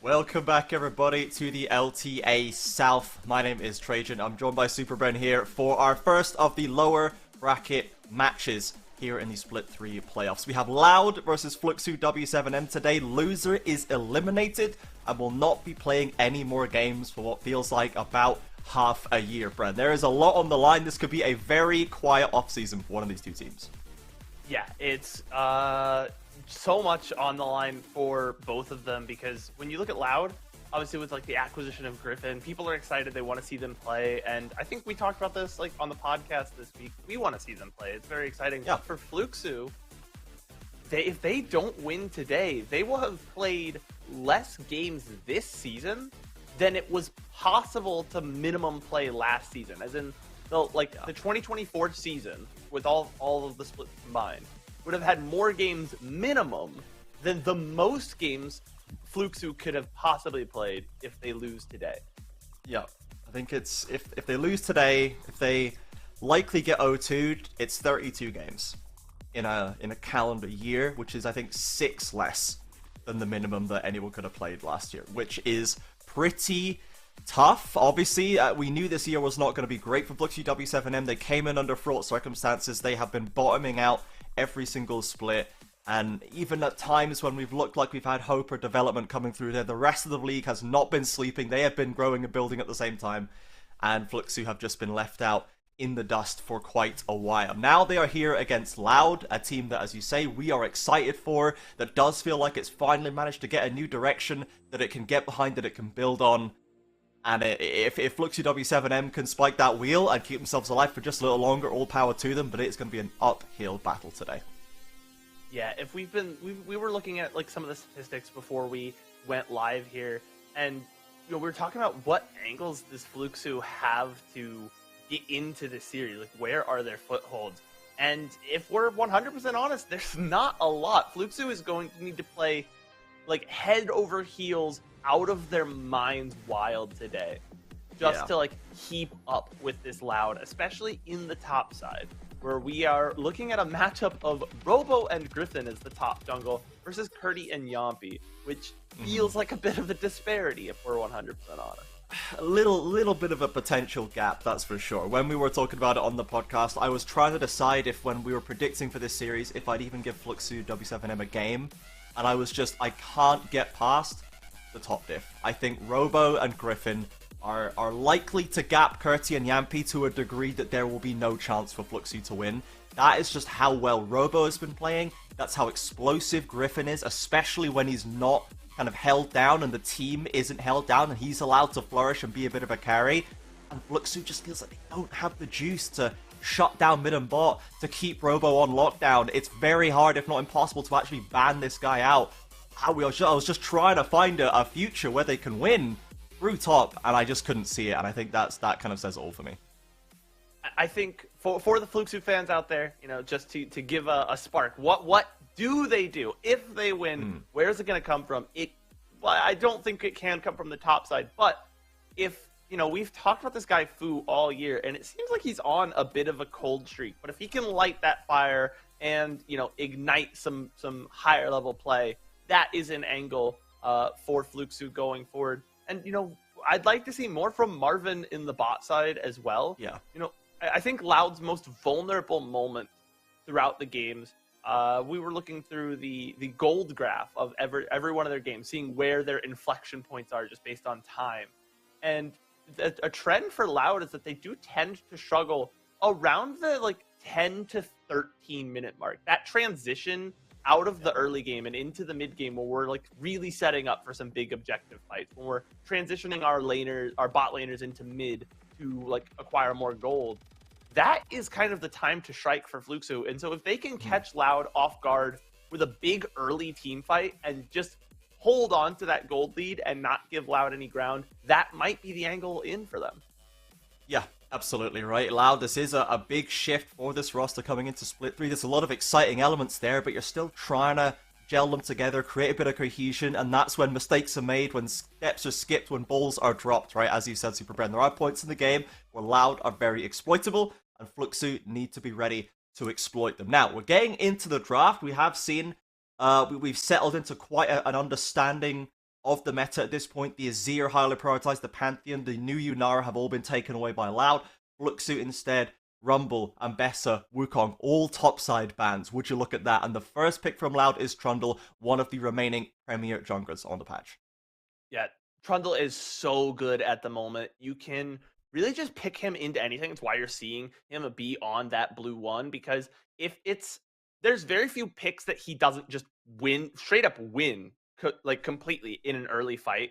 Welcome back, everybody, to the LTA South. My name is Trajan. I'm joined by SuperBren here for our first of the lower bracket matches here in the Split 3 playoffs. We have Loud versus Fluxu W7M today. Loser is eliminated and will not be playing any more games for what feels like about half a year, Bren. There is a lot on the line. This could be a very quiet offseason for one of these two teams. Yeah, it's so much on the line for both of them because when you look at Loud, obviously with like the acquisition of Griffin, people are excited. They want to see them play, and I think we talked about this like on the podcast this week. We want to see them play. It's very exciting. Yeah. But for Fluxu, if they don't win today, they will have played less games this season than it was possible to minimum play last season. As in, the 2024 season with all of the splits combined would have had more games minimum than the most games Fluxu could have possibly played if they lose today. Yeah, I think it's if they lose today, if they likely get 0-2'd, it's 32 games in a calendar year, which is I think 6 less than the minimum that anyone could have played last year, which is pretty tough. Obviously, we knew this year was not going to be great for Fluxu W7M. They came in under fraught circumstances. They have been bottoming out every single split, and even at times when we've looked like we've had hope or development coming through there, the rest of the league has not been sleeping. They have been growing and building at the same time, and Fluxu have just been left out in the dust for quite a while. Now they are here against Loud, a team that, as you say, we are excited for, that does feel like it's finally managed to get a new direction that it can get behind, that it can build on. And if Fluxu W7M can spike that wheel and keep themselves alive for just a little longer, all power to them, but it's going to be an uphill battle today. Yeah, if we were looking at like some of the statistics before we went live here, and we were talking about what angles does Fluxu have to get into the series, like where are their footholds? And if we're 100% honest, there's not a lot. Fluxu is going to need to play like head over heels out of their minds wild today just to like keep up with this Loud, especially in the top side, where we are looking at a matchup of Robo and Griffin as the top jungle versus Curdy and Yompi, which feels like a bit of a disparity if we're 100% honest. A little bit of a potential gap, that's for sure. When we were talking about it on the podcast, I was trying to decide if, when we were predicting for this series, if I'd even give Fluxu W7M a game, and I can't get past the top diff. I think Robo and Griffin are likely to gap Curty and Yampi to a degree that there will be no chance for Fluxu to win. That is just how well Robo has been playing. That's how explosive Griffin is, especially when he's not kind of held down and the team isn't held down and he's allowed to flourish and be a bit of a carry. And Fluxu just feels like they don't have the juice to shut down mid and bot, to keep Robo on lockdown. It's very hard, if not impossible, to actually ban this guy out. I was just trying to find a future where they can win through top, and I just couldn't see it, and I think that kind of says it all for me. I think for the Fluxu fans out there, just to give a spark, what do they do if they win? Where is it going to come from? I don't think it can come from the top side, but if we've talked about this guy Fu all year, and it seems like he's on a bit of a cold streak. But if he can light that fire and ignite some higher level play, that is an angle for Fluxu going forward. And I'd like to see more from Marvin in the bot side as well. Yeah. I think Loud's most vulnerable moment throughout the games. We were looking through the gold graph of every one of their games, seeing where their inflection points are just based on time. And a trend for Loud is that they do tend to struggle around the 10 to 13 minute mark. That transition out of the early game and into the mid game, where we're really setting up for some big objective fights, when we're transitioning our bot laners into mid to acquire more gold. That is kind of the time to strike for Fluxu. And so if they can catch Loud off guard with a big early team fight and just hold on to that gold lead and not give Loud any ground, that might be the angle in for them. Yeah, absolutely right. Loud, this is a big shift for this roster coming into Split 3. There's a lot of exciting elements there, but you're still trying to gel them together, create a bit of cohesion, and that's when mistakes are made, when steps are skipped, when balls are dropped, right? As you said, SuperBren, there are points in the game where Loud are very exploitable, and Fluxu need to be ready to exploit them. Now, we're getting into the draft. We have seen, we've settled into quite an understanding of the meta at this point. The Azir highly prioritized, the Pantheon, the new Yunara have all been taken away by Loud. Fluxu instead, Rumble, Ambessa, Wukong, all topside bans. Would you look at that? And the first pick from Loud is Trundle, one of the remaining premier junglers on the patch. Yeah, Trundle is so good at the moment. You can really just pick him into anything. It's why you're seeing him be on that blue one, because if it's there's very few picks that he doesn't just win, straight up win, like completely in an early fight.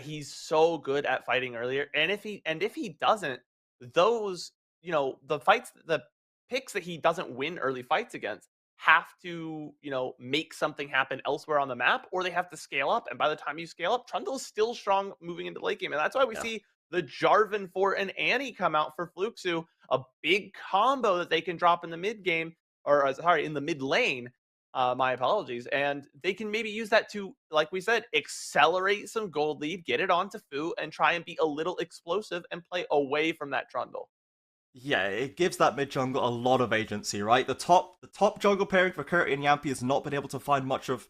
He's so good at fighting earlier, and if he doesn't, those the picks that he doesn't win early fights against have to make something happen elsewhere on the map, or they have to scale up. And by the time you scale up, Trundle's still strong moving into late game, and that's why we see the Jarvan for an Annie come out for Fluxu, a big combo that they can drop in the mid game, or sorry, in the mid lane. My apologies. And they can maybe use that to, like we said, accelerate some gold lead, get it onto Fu, and try and be a little explosive and play away from that Trundle. Yeah, it gives that mid jungle a lot of agency, right? The top jungle pairing for Curti and Yampi has not been able to find much of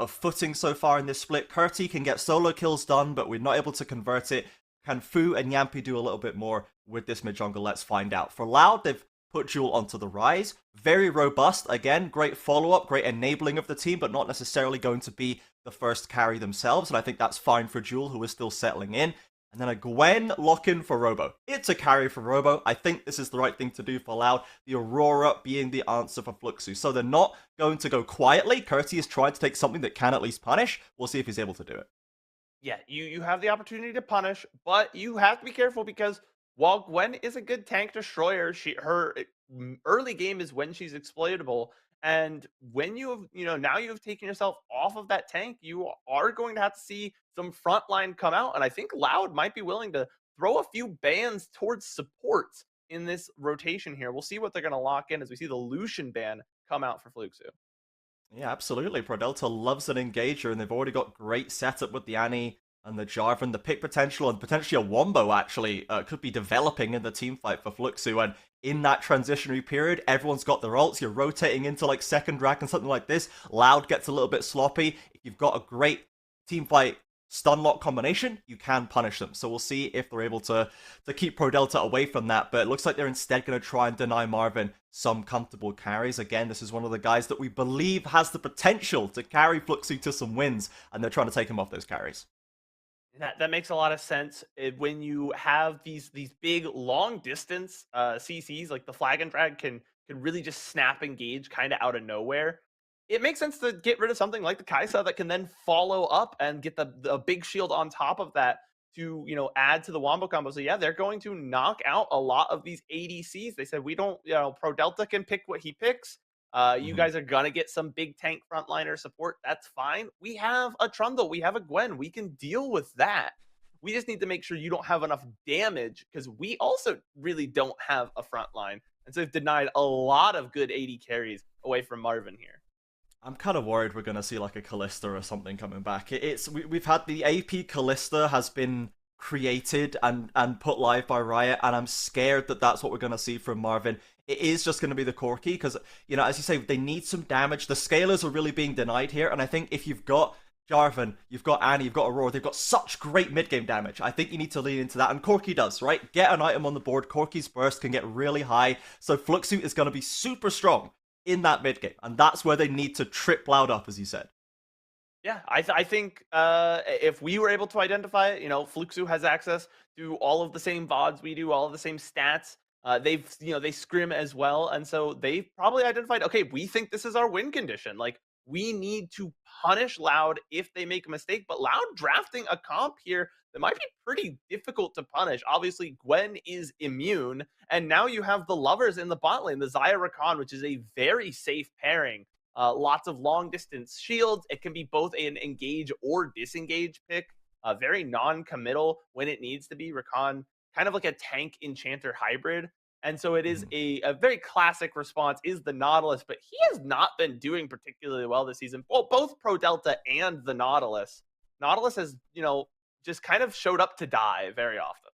footing so far in this split. Curti can get solo kills done, but we're not able to convert it. Can Fu and Yampi do a little bit more with this mid jungle? Let's find out. For Loud, they've put Jewel onto the Rise. Very robust. Again, great follow-up, great enabling of the team, but not necessarily going to be the first carry themselves. And I think that's fine for Jewel, who is still settling in. And then a Gwen lock-in for Robo. It's a carry for Robo. I think this is the right thing to do for Loud. The Aurora being the answer for Fluxu. So they're not going to go quietly. Curti is trying to take something that can at least punish. We'll see if he's able to do it. Yeah, you have the opportunity to punish, but you have to be careful, because while Gwen is a good tank destroyer, her early game is when she's exploitable. And when now you have taken yourself off of that tank, you are going to have to see some frontline come out. And I think Loud might be willing to throw a few bans towards support in this rotation here. We'll see what they're going to lock in as we see the Lucian ban come out for Fluxu. Yeah, absolutely. ProDelta loves an engager, and they've already got great setup with the Annie and the Jarvan. The pick potential and potentially a Wombo actually could be developing in the team fight for Fluxu. And in that transitionary period, everyone's got their ults. You're rotating into like second dragon, something like this. Loud gets a little bit sloppy. If you've got a great team fight stun lock combination, you can punish them. So we'll see if they're able to keep ProDelta away from that. But it looks like they're instead going to try and deny Marvin some comfortable carries. Again, this is one of the guys that we believe has the potential to carry Fluxu to some wins, and they're trying to take him off those carries. That makes a lot of sense when you have these big long distance CCs, like the flag and drag can really just snap engage kind of out of nowhere. It makes sense to get rid of something like the Kaisa that can then follow up and get the big shield on top of that to add to the wombo combo. So yeah, they're going to knock out a lot of these ADCs. They said we don't, ProDelta can pick what he picks. You guys are gonna get some big tank frontliner support. That's fine. We have a Trundle, we have a Gwen. We can deal with that. We just need to make sure you don't have enough damage, because we also really don't have a front line. And so they've denied a lot of good AD carries away from Marvin here. I'm kind of worried we're going to see like a Kalista or something coming back. We've had the AP Kalista has been created and put live by Riot, and I'm scared that that's what we're going to see from Marvin. It is just going to be the Corki, because, as you say, they need some damage. The scalers are really being denied here, and I think if you've got Jarvan, you've got Annie, you've got Aurora, they've got such great mid-game damage. I think you need to lean into that, and Corki does, right? Get an item on the board. Corki's burst can get really high, so Fluxu is going to be super strong in that mid-game, and that's where they need to trip Loud up, as you said. Yeah, I think if we were able to identify it, Fluxu has access to all of the same VODs we do, all of the same stats. They scrim as well, and so they've probably identified, okay, we think this is our win condition. Like, we need to punish Loud if they make a mistake, but Loud drafting a comp here that might be pretty difficult to punish. Obviously, Gwen is immune, and now you have the lovers in the bot lane, the Xayah Rakan, which is a very safe pairing. Lots of long distance shields. It can be both an engage or disengage pick. Very non-committal when it needs to be. Rakan, kind of like a tank enchanter hybrid. And so it is a very classic response is the Nautilus, but he has not been doing particularly well this season. Well, both ProDelta and the Nautilus. Nautilus has, just kind of showed up to die very often.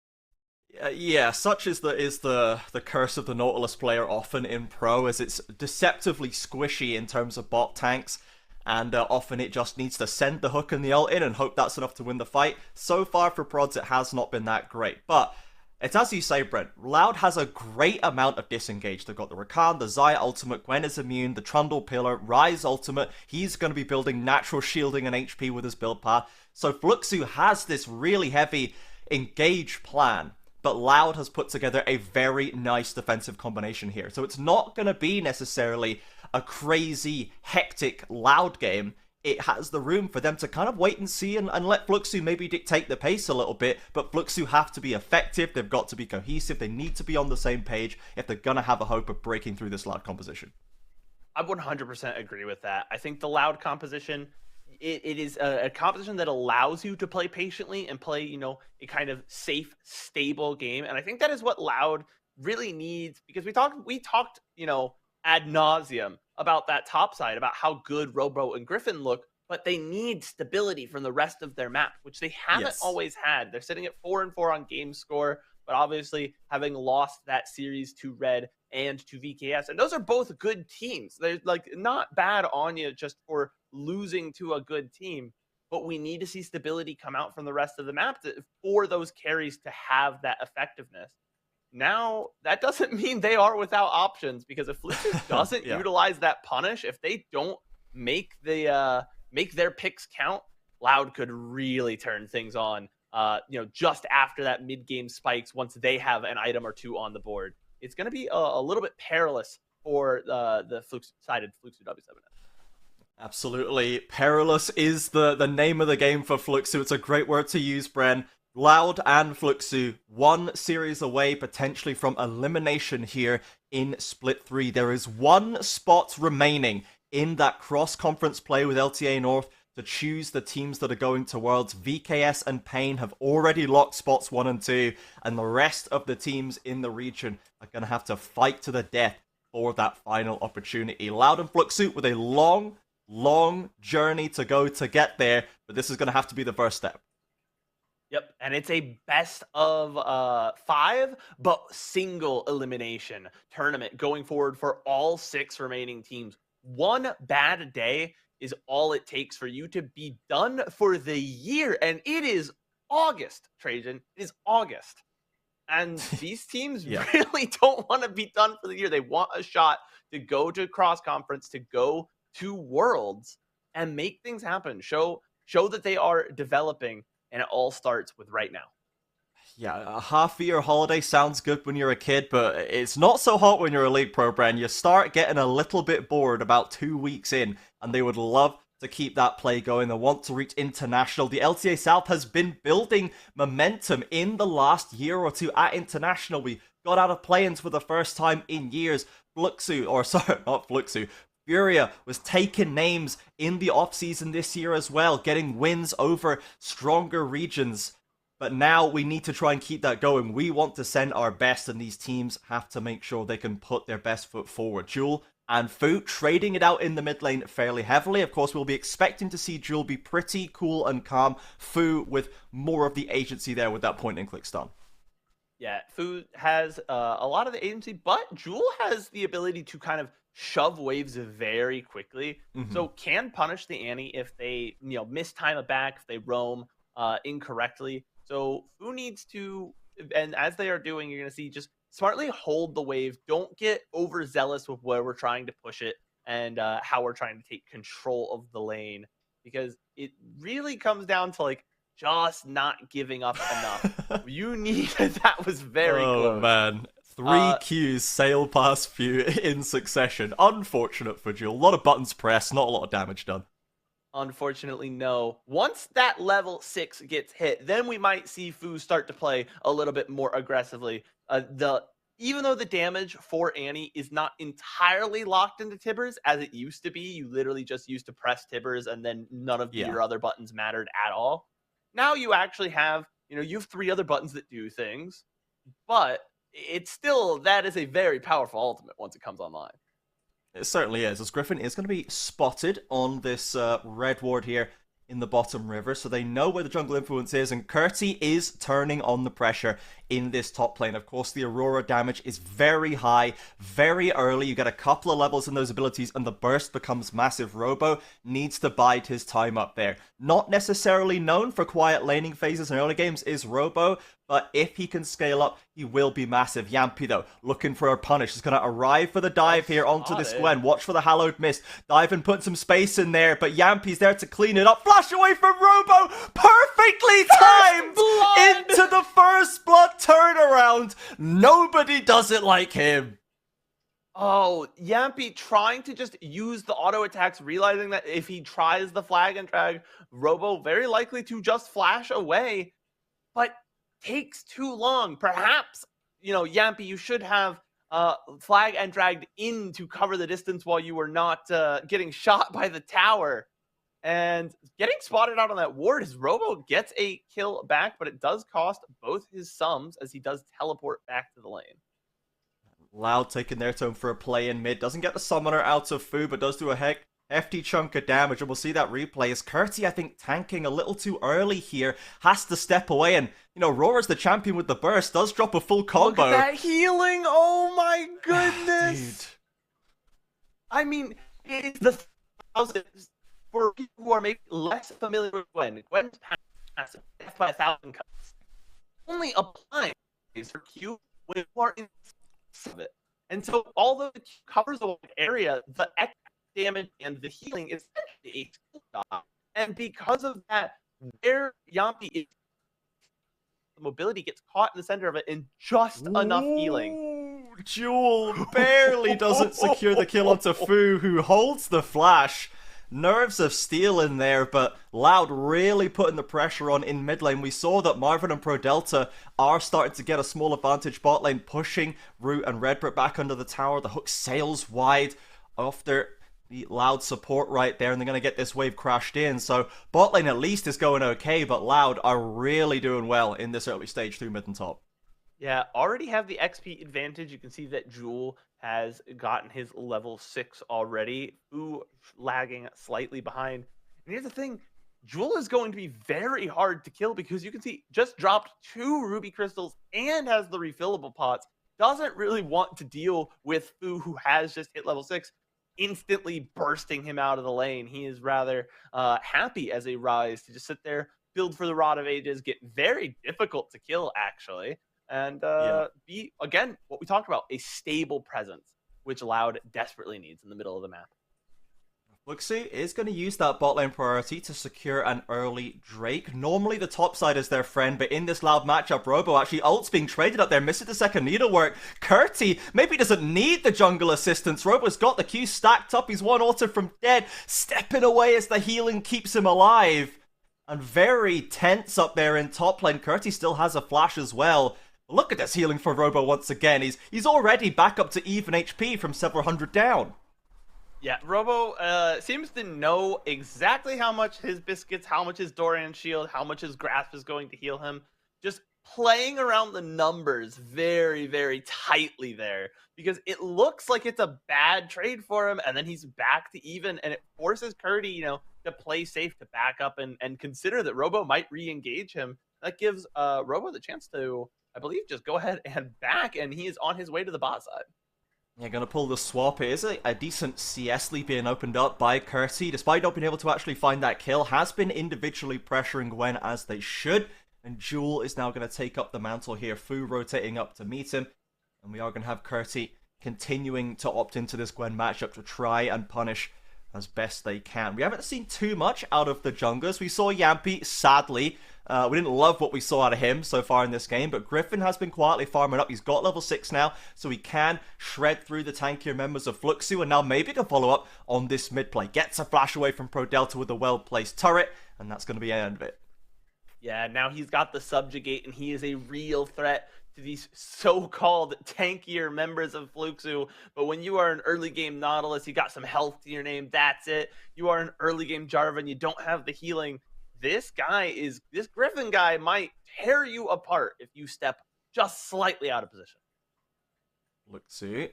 Yeah, such is the curse of the Nautilus player often in Pro, as it's deceptively squishy in terms of bot tanks. and often it just needs to send the hook and the ult in and hope that's enough to win the fight. So far for Prods, it has not been that great, but it's as you say, Brent. Loud has a great amount of disengage. They've got the Rakan, the Xayah ultimate, Gwen is immune, the Trundle pillar, Ryze ultimate. He's going to be building natural shielding and HP with his build path. So Fluxu has this really heavy engage plan, but Loud has put together a very nice defensive combination here. So it's not going to be necessarily a crazy, hectic Loud game. It has the room for them to kind of wait and see and let Fluxu maybe dictate the pace a little bit, but Fluxu have to be effective, they've got to be cohesive, they need to be on the same page if they're going to have a hope of breaking through this Loud composition. I 100% agree with that. I think the Loud composition, it is a composition that allows you to play patiently and play, a kind of safe, stable game. And I think that is what Loud really needs, because we talked, ad nauseum about that top side, about how good Robo and Griffin look, but they need stability from the rest of their map, which they haven't always had. They're sitting at 4-4 on game score, but obviously having lost that series to Red and to VKS, and those are both good teams. They're not bad on you just for losing to a good team, but we need to see stability come out from the rest of the map for those carries to have that effectiveness. Now, that doesn't mean they are without options, because if Fluxu doesn't utilize that punish, if they don't make their picks count, Loud could really turn things on, just after that mid-game spikes, once they have an item or two on the board. It's going to be a little bit perilous for the sided Fluxu W7. Absolutely. Perilous is the name of the game for Fluxu. It's a great word to use, Bren. Loud and Fluxu, one series away potentially from elimination here in Split 3. There is one spot remaining in that cross-conference play with LTA North to choose the teams that are going to Worlds. VKS and Pain have already locked spots 1 and 2, and the rest of the teams in the region are going to have to fight to the death for that final opportunity. Loud and Fluxu with a long journey to go to get there, but this is going to have to be the first step. Yep, and it's a best of 5, but single elimination tournament going forward for all 6 remaining teams. One bad day is all it takes for you to be done for the year, and it is August, Trajan. It is August. And these teams really don't want to be done for the year. They want a shot to go to cross-conference, to go to Worlds, and make things happen. Show that they are developing. And it all starts with right now. Yeah, a half-year holiday sounds good when you're a kid, but it's not so hot when you're a League Pro, Bren. You start getting a little bit bored about 2 weeks in, and they would love to keep that play going. They want to reach international. The LTA South has been building momentum in the last year or two at international. We got out of play-ins for the first time in years. Furia was taking names in the offseason this year as well, getting wins over stronger regions. But now we need to try and keep that going. We want to send our best, and these teams have to make sure they can put their best foot forward. Jewel and Fu trading it out in the mid lane fairly heavily. Of course, we'll be expecting to see Jewel be pretty cool and calm. Fu with more of the agency there with that point and click stun. Yeah, Fu has a lot of the agency, but Jewel has the ability to kind of shove waves very quickly. So can punish the Annie if they mistime it back, if they roam incorrectly. So Fu needs to, and as they are doing, you're going to see just smartly hold the wave. Don't get overzealous with where we're trying to push it and how we're trying to take control of the lane, because it really comes down to just not giving up enough. You need that was very close. Oh man. 3 Qs sail past Few in succession. Unfortunate for Jewel. A lot of buttons pressed, not a lot of damage done. Unfortunately, no. Once that level 6 gets hit, then we might see Fu start to play a little bit more aggressively. Even though the damage for Annie is not entirely locked into Tibbers, as it used to be, you literally just used to press Tibbers and then none of your other buttons mattered at all. Now you actually have, you have 3 other buttons that do things, but it's still, that is a very powerful ultimate once it comes online. It certainly is, as Griffin is going to be spotted on this red ward here. in the bottom river, so they know where the jungle influence is, and Curti is turning on the pressure in this top lane. Of course, the Aurora damage is very high, very early. You get a couple of levels in those abilities, and the burst becomes massive. Robo needs to bide his time up there. Not necessarily known for quiet laning phases in early games is Robo, but if he can scale up, he will be massive. Yampi, though, looking for a punish. He's going to arrive for the dive here onto this Gwen. Watch for the Hallowed Mist. Dive and put some space in there, but Yampi's there to clean it up. Flash away from Robo! Perfectly timed into the first blood turnaround. Nobody does it like him. Oh, Yampi trying to just use the auto attacks, realizing that if he tries the flag and drag, Robo very likely to just flash away, but takes too long. Perhaps, Yampi, you should have flag and dragged in to cover the distance while you were not getting shot by the tower. And getting spotted out on that ward as Robo gets a kill back, but it does cost both his sums as he does teleport back to the lane. Loud taking their turn for a play in mid. Doesn't get the summoner out of Fu, but does do a hefty chunk of damage. And we'll see that replay as Curti, I think, tanking a little too early here. Has to step away. And, Rora's the champion with the burst. Does drop a full combo. Look at that healing. Oh, my goodness. Dude. I mean, it's the thousands. For people who are maybe less familiar with Gwen's passive, death by 1,000 cuts, only applies for Q when you are in of it. And so, although the Q covers a wide area, the extra damage and the healing is essentially a skill dot. And because of that, where Yampi is, the mobility gets caught in the center of it and just enough healing. Jewel barely doesn't secure the kill onto Fu, who holds the flash. Nerves of steel in there, but Loud really putting the pressure on in mid lane. We saw that Marvin and Pro Delta are starting to get a small advantage bot lane, pushing Root and Redbird back under the tower. The hook sails wide after the Loud support right there, and they're going to get this wave crashed in. So bot lane at least is going okay, but Loud are really doing well in this early stage through mid and top. Yeah, already have the XP advantage. You can see that Jewel has gotten his level 6 already. Fu lagging slightly behind. And here's the thing, Jewel is going to be very hard to kill because you can see just dropped 2 ruby crystals and has the refillable pots. Doesn't really want to deal with Fu, who has just hit level 6, instantly bursting him out of the lane. He is rather happy as a Rise to just sit there, build for the Rod of Ages, get very difficult to kill actually. And be, again, what we talked about, a stable presence, which Loud desperately needs in the middle of the map. Luxu is going to use that bot lane priority to secure an early Drake. Normally the top side is their friend, but in this Loud matchup, Robo actually ult's being traded up there, missing the second needlework. Curti maybe doesn't need the jungle assistance. Robo's got the Q stacked up, he's one auto from dead, stepping away as the healing keeps him alive. And very tense up there in top lane. Curti still has a flash as well. Look at this healing for Robo once again. He's already back up to even HP from several hundred down. Yeah, Robo seems to know exactly how much his biscuits, how much his Dorian shield, how much his grasp is going to heal him. Just playing around the numbers very, very tightly there. Because it looks like it's a bad trade for him, and then he's back to even, and it forces Curti, to play safe, to back up and consider that Robo might re-engage him. That gives Robo the chance to, I believe, just go ahead and back, and he is on his way to the bot side. Yeah, gonna pull the swap. It is a decent CS lead being opened up by Curti, despite not being able to actually find that kill. Has been individually pressuring Gwen as they should, and Jewel is now going to take up the mantle here. Fu rotating up to meet him, and we are going to have Curti continuing to opt into this Gwen matchup to try and punish as best they can. We haven't seen too much out of the junglers. We saw Yampi, sadly. We didn't love what we saw out of him so far in this game, but Griffin has been quietly farming up. He's got level 6 now, so he can shred through the tankier members of Fluxu, and now maybe can follow up on this mid play. Gets a flash away from Pro Delta with a well-placed turret, and that's going to be the end of it. Yeah, now he's got the subjugate, and he is a real threat to these so-called tankier members of Fluxu. But when you are an early game Nautilus, you got some health to your name, that's it. You are an early game Jarvan, you don't have the healing. This Griffin guy might tear you apart if you step just slightly out of position. Fluxu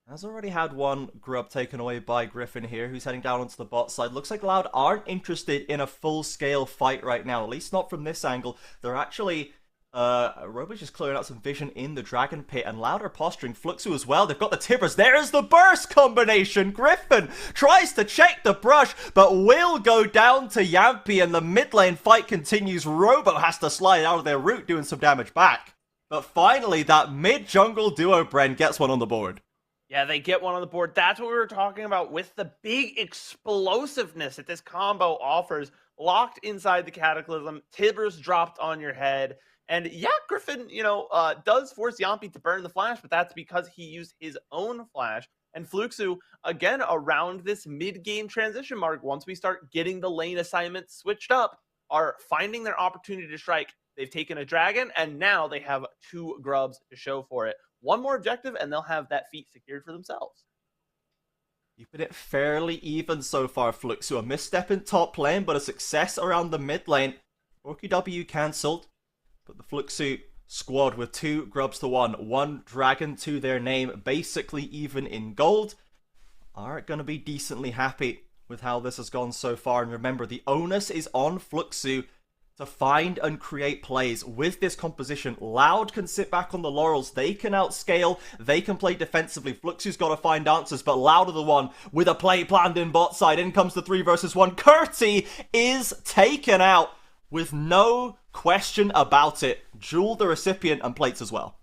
Has already had one grub taken away by Griffin here, who's heading down onto the bot side. Looks like Loud aren't interested in a full-scale fight right now, at least not from this angle. They're actually... Robo's just clearing out some vision in the Dragon Pit, and Loud are posturing Fluxu as well. They've got the Tibbers. There's the burst combination. Griffin tries to check the brush, but will go down to Yampy, and the mid lane fight continues. Robo has to slide out of their route, doing some damage back. But finally, that mid-jungle duo Bren gets one on the board. Yeah, they get one on the board. That's what we were talking about with the big explosiveness that this combo offers. Locked inside the Cataclysm, Tibbers dropped on your head. And yeah, Griffin, does force Yampy to burn the flash, but that's because he used his own flash. And Fluxu, again, around this mid-game transition mark, once we start getting the lane assignments switched up, are finding their opportunity to strike. They've taken a dragon, and now they have 2 grubs to show for it. One more objective, and they'll have that feat secured for themselves. Keeping it fairly even so far, Fluxu. A misstep in top lane, but a success around the mid lane. OQW cancelled, but the Fluxu squad with 2 grubs to 1 dragon to their name, basically even in gold, are going to be decently happy with how this has gone so far. And remember, the onus is on Fluxu to find and create plays. With this composition, Loud can sit back on the laurels. They can outscale. They can play defensively. Fluxu's got to find answers, but Loud are the one with a play planned in bot side. In comes the 3 versus 1. Curti is taken out with no question about it. Jewel the recipient and plates as well.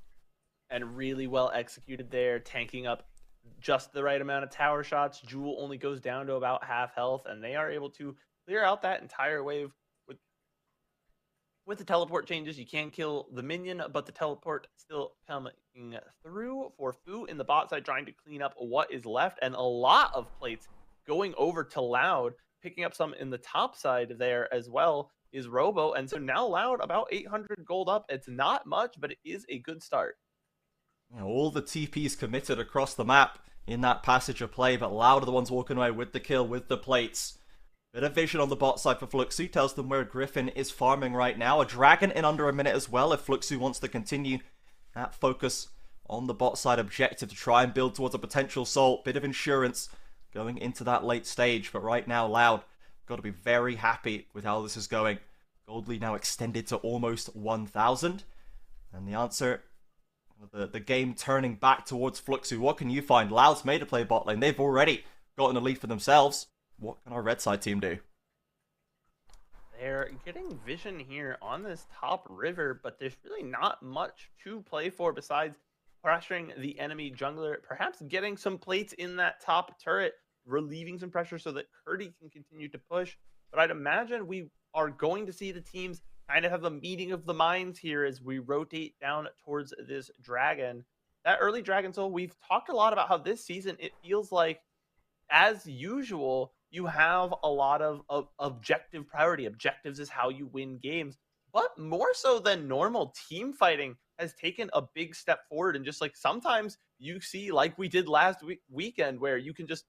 And really well executed there, tanking up just the right amount of tower shots. Jewel only goes down to about half health, and they are able to clear out that entire wave. With the teleport changes, you can kill the minion, but the teleport still coming through for Fu in the bot side, trying to clean up what is left, and a lot of plates going over to Loud, picking up some in the top side there as well is Robo, and so now Loud about 800 gold up. It's not much, but it is a good start. All the TPs committed across the map in that passage of play, but Loud are the ones walking away with the kill, with the plates. Bit of vision on the bot side for Fluxu, tells them where Griffin is farming right now. A dragon in under a minute as well if Fluxu wants to continue that focus on the bot side objective to try and build towards a potential soul. Bit of insurance going into that late stage, but right now Loud got to be very happy with how this is going. Gold lead now extended to almost 1,000. And the answer, the game turning back towards Fluxu. What can you find? Loud's made a play bot lane. They've already gotten a lead for themselves. What can our red side team do? They're getting vision here on this top river, but there's really not much to play for besides pressuring the enemy jungler, perhaps getting some plates in that top turret, relieving some pressure so that Curti can continue to push. But I'd imagine we are going to see the teams kind of have a meeting of the minds here as we rotate down towards this dragon. That early dragon soul, we've talked a lot about how this season it feels like, as usual, you have a lot of objective priority. Objectives is how you win games. But more so than normal, team fighting has taken a big step forward. And just like sometimes you see, like we did last weekend, where you can just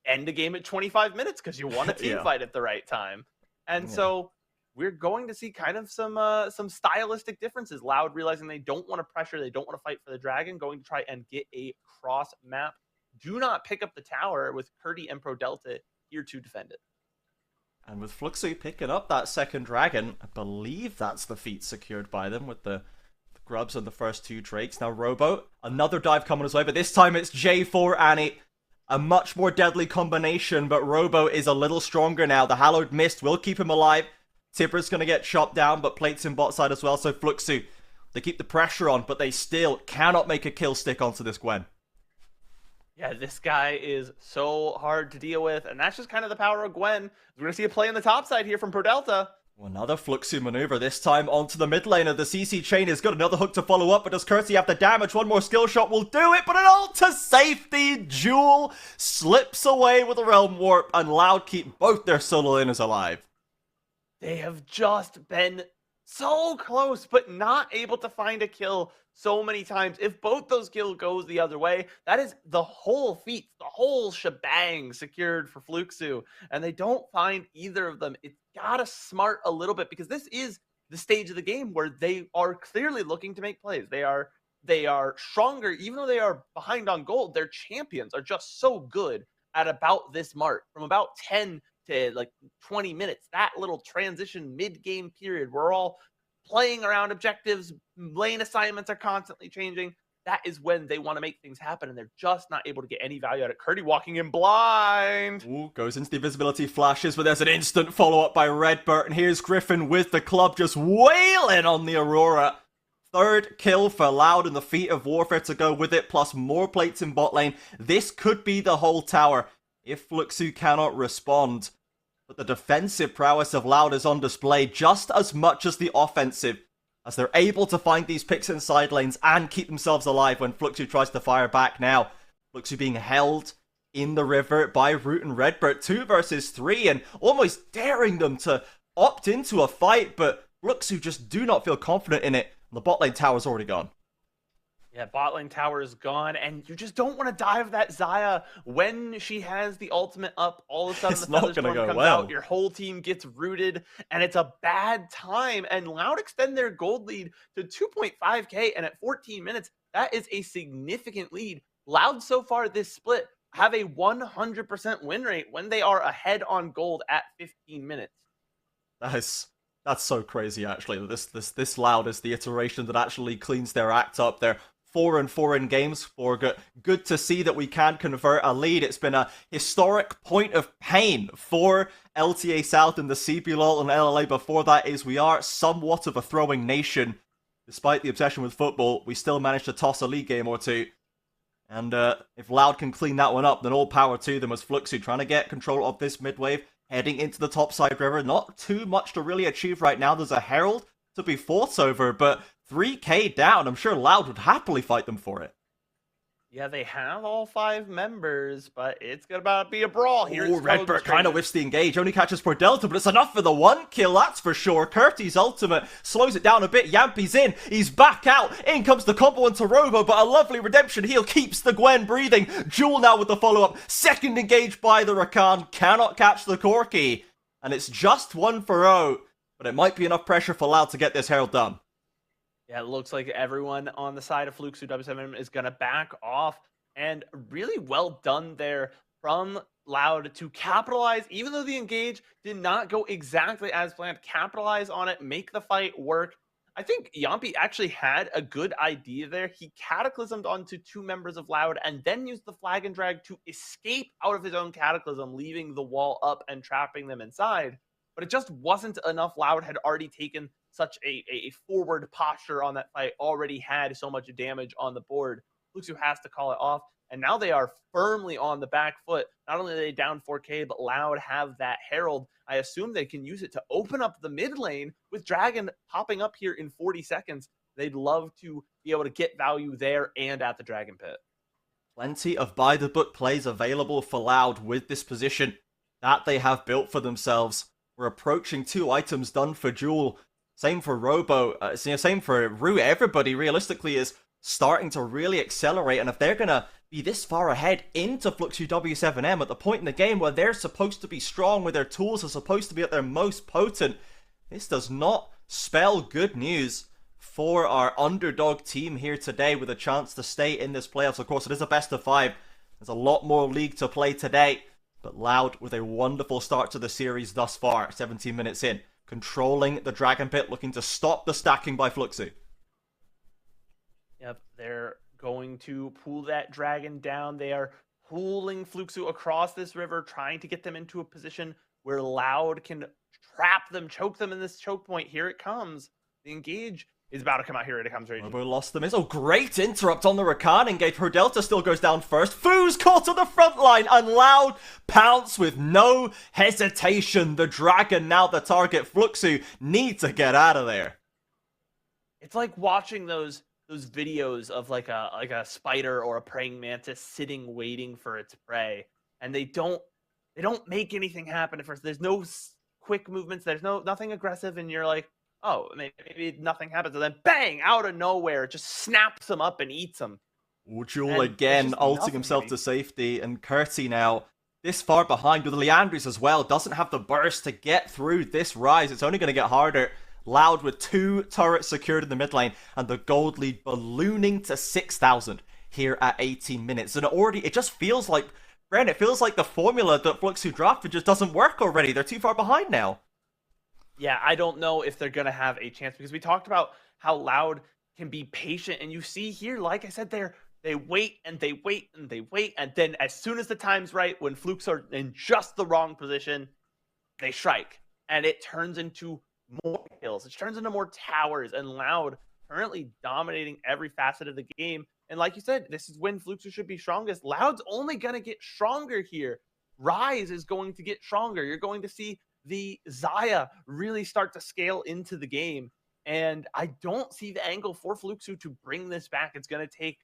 end a game at 25 minutes because you won a team fight at the right time. And so we're going to see kind of some stylistic differences. Loud realizing they don't want to pressure, they don't want to fight for the dragon, going to try and get a cross map. Do not pick up the tower with Curti and Pro Delta here to defend it. And with Fluxu picking up that second dragon, I believe that's the feat secured by them with the grubs and the first 2 drakes. Now Robo, another dive coming his way, but this time it's J4 Annie. A much more deadly combination, but Robo is a little stronger now. The Hallowed Mist will keep him alive. Tipper's going to get chopped down, but plates in bot side as well. So Fluxu, they keep the pressure on, but they still cannot make a kill stick onto this Gwen. Yeah, this guy is so hard to deal with, and that's just kind of the power of Gwen. We're going to see a play on the top side here from Pro Delta. Well, another Fluxu maneuver, this time onto the mid laner. The CC chain has got another hook to follow up, but does Curti have the damage? One more skill shot will do it, but an ult to safety. Jewel slips away with a Realm Warp, and Loud keep both their solo laners alive. They have just been so close, but not able to find a kill so many times. If both those kills goes the other way, that is the whole feat, the whole shebang secured for Fluxu, and they don't find either of them. It's gotta smart a little bit, because this is the stage of the game where they are clearly looking to make plays. They are they are stronger, even though they are behind on gold, their champions are just so good at about this mark, from about 10 to like 20 minutes. That little transition mid-game period, we're all playing around objectives, lane assignments are constantly changing. That is when they want to make things happen, and they're just not able to get any value out of Curdy walking in blind. Ooh, goes into the invisibility flashes, but there's an instant follow-up by Redbird, and here's Griffin with the club just wailing on the Aurora. Third kill for Loud and the Feat of Warfare to go with it, plus more plates in bot lane. This could be the whole tower if Fluxu cannot respond. But the defensive prowess of Loud is on display just as much as the offensive, as they're able to find these picks in side lanes and keep themselves alive when Fluxu tries to fire back now. Fluxu being held in the river by Root and Redbird, 2 versus 3, and almost daring them to opt into a fight, but Fluxu just do not feel confident in it. The bot lane tower's already gone. Yeah, bot lane tower is gone, and you just don't want to dive that Xayah when she has the ultimate up. All of a sudden, It's the not Feather gonna Storm go comes well. out, your whole team gets rooted, and it's a bad time. And Loud extend their gold lead to 2.5k, and at 14 minutes, that is a significant lead. Loud so far this split have a 100% win rate when they are ahead on gold at 15 minutes. That's so crazy, actually. This Loud is the iteration that actually cleans their act up. They're 4-4 in games for good to see that we can convert a lead. It's been a historic point of pain for LTA South and the CBLOL and LLA before that, is we are somewhat of a throwing nation. Despite the obsession with football, we still managed to toss a league game or two. And if Loud can clean that one up, then all power to them as Fluxu trying to get control of this mid wave, heading into the topside river. Not too much to really achieve right now. There's a Herald to be fought over, but 3k down. I'm sure Loud would happily fight them for it. Yeah, they have all 5 members, but it's gonna be a brawl here. Oh, Redbird kind of whiffs the engage. Only catches for Delta, but it's enough for the 1 kill, that's for sure. Curti's ultimate slows it down a bit. Yampy's in. He's back out. In comes the combo into Robo, but a lovely redemption heal keeps the Gwen breathing. Jewel now with the follow-up. Second engage by the Rakan. Cannot catch the Corki. And it's just 1 for 0. But it might be enough pressure for Loud to get this Herald done. Yeah, it looks like everyone on the side of Fluxu W7 is going to back off, and really well done there from Loud to capitalize, even though the engage did not go exactly as planned, capitalize on it, make the fight work. I think Yampy actually had a good idea there. He cataclysmed onto 2 members of Loud and then used the flag and drag to escape out of his own cataclysm, leaving the wall up and trapping them inside. But it just wasn't enough. Loud had already taken such a forward posture on that fight, already had so much damage on the board. Fluxu has to call it off, and now they are firmly on the back foot. Not only are they down 4k, but Loud have that Herald. I assume they can use it to open up the mid lane with Dragon popping up here in 40 seconds. They'd love to be able to get value there and at the Dragon Pit. Plenty of by-the-book plays available for Loud with this position that they have built for themselves. We're approaching 2 items done for Jewel. Same for Robo, same for Rue. Everybody realistically is starting to really accelerate, and if they're going to be this far ahead into Fluxu W7M at the point in the game where they're supposed to be strong, where their tools are supposed to be at their most potent, this does not spell good news for our underdog team here today with a chance to stay in this playoffs. Of course, it is a best of 5. There's a lot more league to play today, but Loud with a wonderful start to the series thus far, 17 minutes in. Controlling the Dragon Pit, looking to stop the stacking by Fluxu. Yep, they're going to pull that Dragon down. They are pulling Fluxu across this river, trying to get them into a position where Loud can trap them, choke them in this choke point. Here it comes. The engage is about to come out. Here it comes. Robo lost the missile. Great interrupt on the Rakan engage. Her Delta still goes down first. Foo's caught on the front line, and Loud pounce with no hesitation. The Dragon now the target. Fluxu need to get out of there. It's like watching those videos of like a spider or a praying mantis sitting waiting for its prey, and they don't make anything happen at first. There's no quick movements. There's nothing aggressive, and you're like, oh, maybe nothing happens, and then bang, out of nowhere, it just snaps them up and eats them. Jewel again ulting himself to safety, and Curti now this far behind with Leandris as well. Doesn't have the burst to get through this rise. It's only going to get harder. Loud with 2 turrets secured in the mid lane, and the gold lead ballooning to 6,000 here at 18 minutes. And it just feels like, Bren, it feels like the formula that Fluxu drafted just doesn't work already. They're too far behind now. Yeah, I don't know if they're going to have a chance, because we talked about how Loud can be patient. And you see here, like I said, they wait and they wait and they wait. And then as soon as the time's right, when Flukes are in just the wrong position, they strike. And it turns into more kills. It turns into more towers. And Loud currently dominating every facet of the game. And like you said, this is when Flukes should be strongest. Loud's only going to get stronger here. Rise is going to get stronger. You're going to see the Xayah really start to scale into the game. And I don't see the angle for Fluxu to bring this back. It's going to take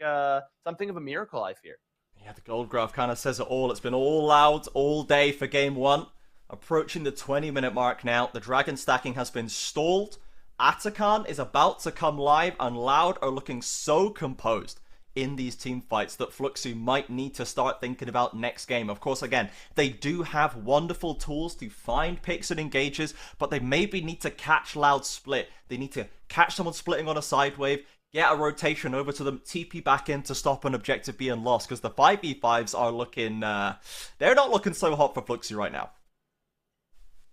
something of a miracle, I fear. Yeah, the gold graph kind of says it all. It's been all Loud all day for game 1. Approaching the 20-minute mark now. The dragon stacking has been stalled. Atakan is about to come live, and Loud are looking so composed in these team fights that Fluxu might need to start thinking about next game. Of course, again, they do have wonderful tools to find picks and engages, but they maybe need to catch Loud split. They need to catch someone splitting on a side wave, get a rotation over to them, TP back in to stop an objective being lost, because the 5v5s are looking, they're not looking so hot for Fluxu right now.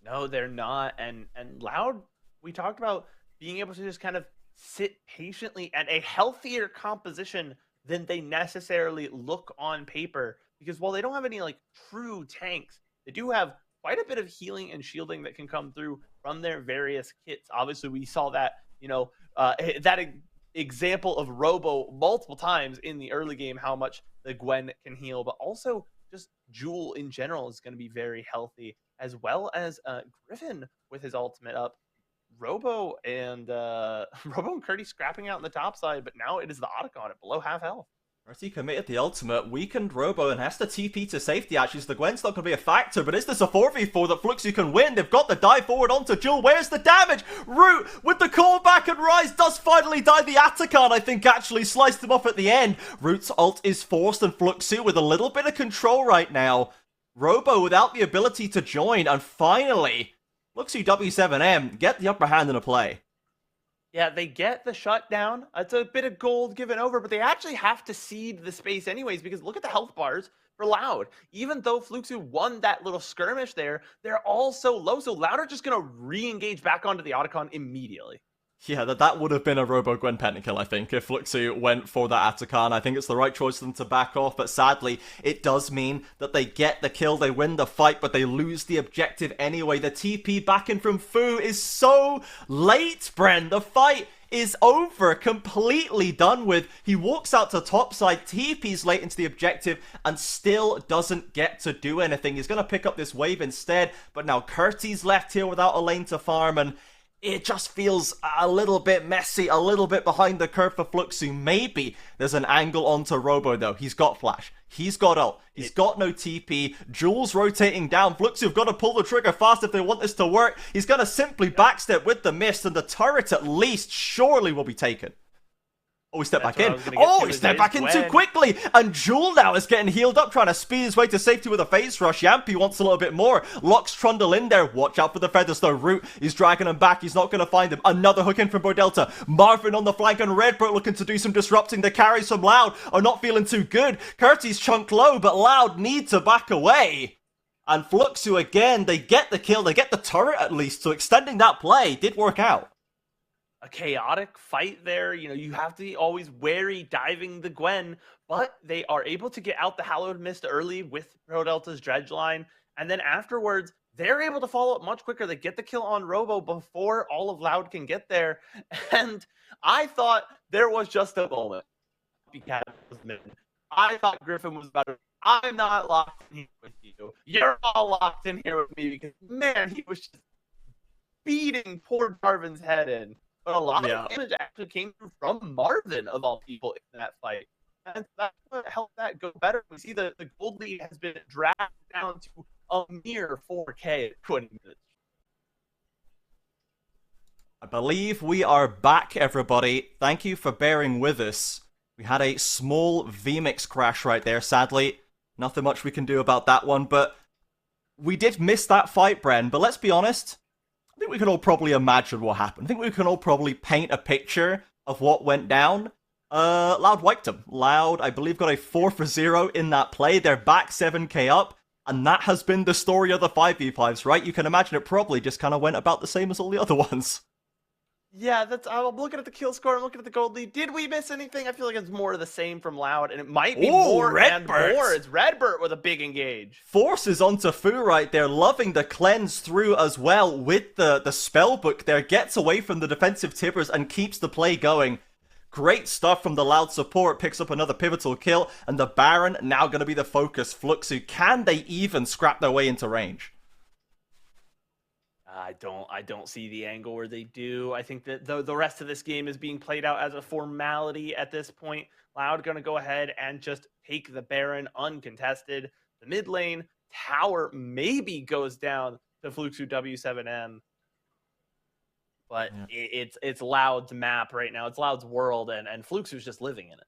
No, they're not. And Loud, we talked about being able to just kind of sit patiently at a healthier composition than they necessarily look on paper, because while they don't have any like true tanks, they do have quite a bit of healing and shielding that can come through from their various kits. Obviously, we saw that, example of Robo multiple times in the early game, how much the Gwen can heal, but also just Jewel in general is going to be very healthy, as well as Griffin with his ultimate up. Robo and Curdy scrapping out in the top side, but now it is the Otacon at below half health. Mercy committed the ultimate, weakened Robo, and has to TP to safety actually, so the Gwen's not going to be a factor, but is this a 4v4 that Fluxu can win? They've got the dive forward onto Jewel. Where's the damage? Root with the callback, and Rise does finally die. The Atakan, I think, actually sliced him off at the end. Root's ult is forced, and Fluxu with a little bit of control right now. Robo without the ability to join, and finally Fluxu W7M get the upper hand in a play. Yeah, they get the shutdown. It's a bit of gold given over, but they actually have to cede the space anyways, because look at the health bars for Loud. Even though Fluxu won that little skirmish there, they're all so low, so Loud are just going to re-engage back onto the Otacon immediately. Yeah, that would have been a Robo-Gwen pentakill, I think, if Fluxu went for that Atakan. I think it's the right choice for them to back off, but sadly, it does mean that they get the kill, they win the fight, but they lose the objective anyway. The TP back in from Fu is so late, Bren. The fight is over, completely done with. He walks out to topside, TP's late into the objective, and still doesn't get to do anything. He's going to pick up this wave instead, but now Curty's left here without a lane to farm, and it just feels a little bit messy, a little bit behind the curve for Fluxu. Maybe there's an angle onto Robo, though. He's got flash. He's got ult. He's got no TP. Jules rotating down. Fluxu have got to pull the trigger fast if they want this to work. He's going to simply backstep with the mist, and the turret at least surely will be taken. Oh, he stepped back in. Oh, he stepped back in too quickly. And Jewel now is getting healed up, trying to speed his way to safety with a phase rush. Yampi wants a little bit more. Locks Trundle in there. Watch out for the feathers though. Root is dragging him back. He's not going to find him. Another hook in from Bordelta. Marvin on the flank, and Redbird looking to do some disrupting. The carries from Loud are not feeling too good. Curtis chunked low, but Loud need to back away. And Fluxu again, they get the kill. They get the turret at least. So extending that play did work out. A chaotic fight there. You have to be always wary diving the Gwen, but they are able to get out the Hallowed Mist early with Prodelta's Dredge line, and then afterwards, they're able to follow up much quicker. They get the kill on Robo before all of Loud can get there, and I thought there was just a moment. I thought Griffin was about to, I'm not locked in here with you. You're all locked in here with me, because, man, he was just beating poor Darvin's head in. But a lot of damage actually came from Marvin, of all people, in that fight. And that's what helped that go better. We see the gold lead has been dragged down to a mere 4K at 20 minutes. I believe we are back, everybody. Thank you for bearing with us. We had a small vMix crash right there, sadly. Nothing much we can do about that one, but we did miss that fight, Bren. But let's be honest, I think we can all probably imagine what happened. I think we can all probably paint a picture of what went down. Loud wiped them. Loud, I believe, got a 4-for-0 in that play. They're back 7k up, and that has been the story of the 5v5s, right? You can imagine it probably just kind of went about the same as all the other ones. Yeah, I'm looking at the kill score, I'm looking at the gold lead. Did we miss anything? I feel like it's more of the same from Loud, and it might be more and more. It's Redbert with a big engage. Forces onto Fu right there, loving the cleanse through as well with the spellbook there. Gets away from the defensive tippers and keeps the play going. Great stuff from the Loud support, picks up another pivotal kill, and the Baron now going to be the focus. Fluxu, can they even scrap their way into range? I don't see the angle where they do. I think that the rest of this game is being played out as a formality at this point. Loud going to go ahead and just take the Baron uncontested. The mid lane tower maybe goes down to Fluxu W7M. But yeah, it's Loud's map right now. It's Loud's world, and Fluxu's just living in it.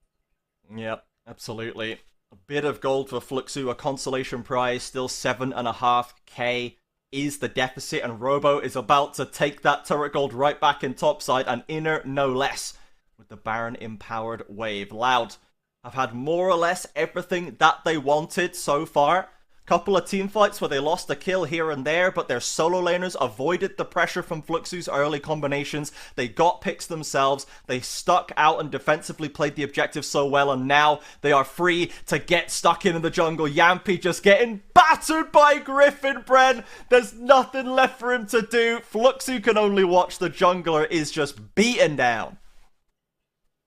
Yep, absolutely. A bit of gold for Fluxu, a consolation prize, still 7.5k is the deficit, and Robo is about to take that turret gold right back in topside, and Inner no less, with the Baron empowered wave. Loud have had more or less everything that they wanted so far. Couple of team fights where they lost a kill here and there, but their solo laners avoided the pressure from Fluxu's early combinations. They got picks themselves. They stuck out and defensively played the objective so well, and now they are free to get stuck in the jungle. Yampi just getting battered by Griffin, Bren. There's nothing left for him to do. Fluxu can only watch. The jungler is just beaten down.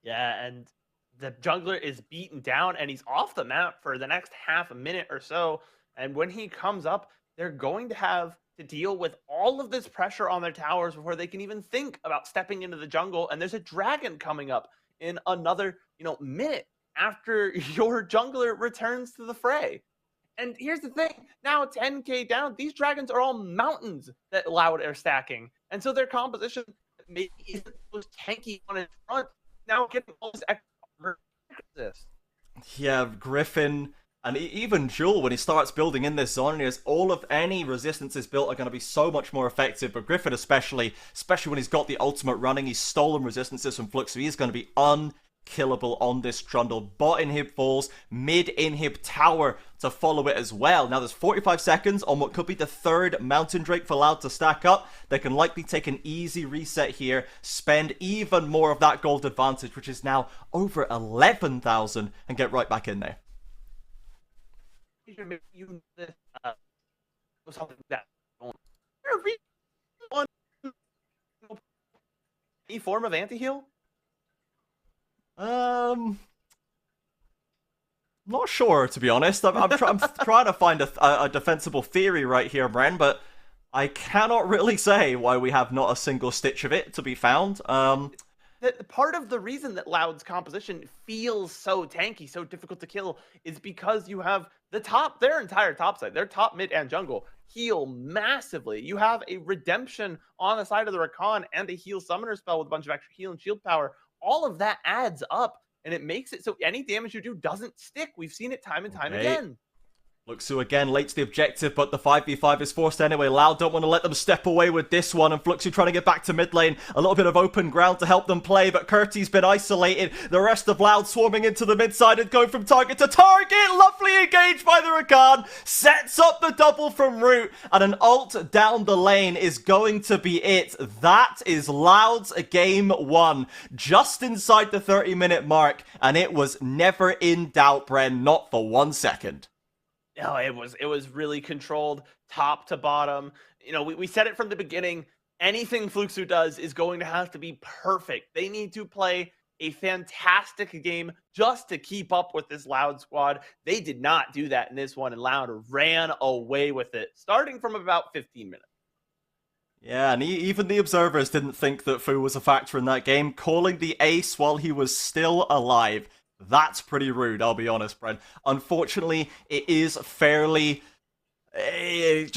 Yeah, and the jungler is beaten down, and he's off the map for the next half a minute or so. And when he comes up, they're going to have to deal with all of this pressure on their towers before they can even think about stepping into the jungle. And there's a dragon coming up in another, minute after your jungler returns to the fray. And here's the thing. Now 10k down, these dragons are all mountains that Loud are stacking. And so their composition maybe isn't most tanky on its front. Now getting all this extra this. Yeah, Griffin. And even Jewel, when he starts building in this zone, any resistances built are going to be so much more effective. But Griffin especially when he's got the ultimate running, he's stolen resistances from Fluxu. He's going to be unkillable on this trundle. Bot inhib falls, mid inhib tower to follow it as well. Now there's 45 seconds on what could be the third Mountain Drake for Loud to stack up. They can likely take an easy reset here, spend even more of that gold advantage, which is now over 11,000, and get right back in there. Something that any form of anti-heal? Not sure, to be honest. I'm trying to find a defensible theory right here, Bren, but I cannot really say why we have not a single stitch of it to be found. Part of the reason that Loud's composition feels so tanky, so difficult to kill, is because you have their entire top side, their top, mid, and jungle heal massively. You have a redemption on the side of the Rakan and a heal summoner spell with a bunch of extra heal and shield power. All of that adds up, and it makes it so any damage you do doesn't stick. We've seen it time and time again. Fluxu again late to the objective, but the 5v5 is forced anyway. Loud don't want to let them step away with this one, and Fluxu trying to get back to mid lane. A little bit of open ground to help them play, but Curtie's been isolated. The rest of Loud swarming into the mid side and going from target to target. Lovely engaged by the Rakan. Sets up the double from Root, and an ult down the lane is going to be it. That is Loud's game one. Just inside the 30-minute mark, and it was never in doubt, Bren. Not for 1 second. No, it was really controlled top to bottom. We said it from the beginning. Anything Fluxu does is going to have to be perfect. They need to play a fantastic game just to keep up with this Loud squad. They did not do that in this one, and Loud ran away with it, starting from about 15 minutes. Yeah, and even the observers didn't think that Fu was a factor in that game, calling the ace while he was still alive. That's pretty rude, I'll be honest, Bren. Unfortunately, it is fairly... It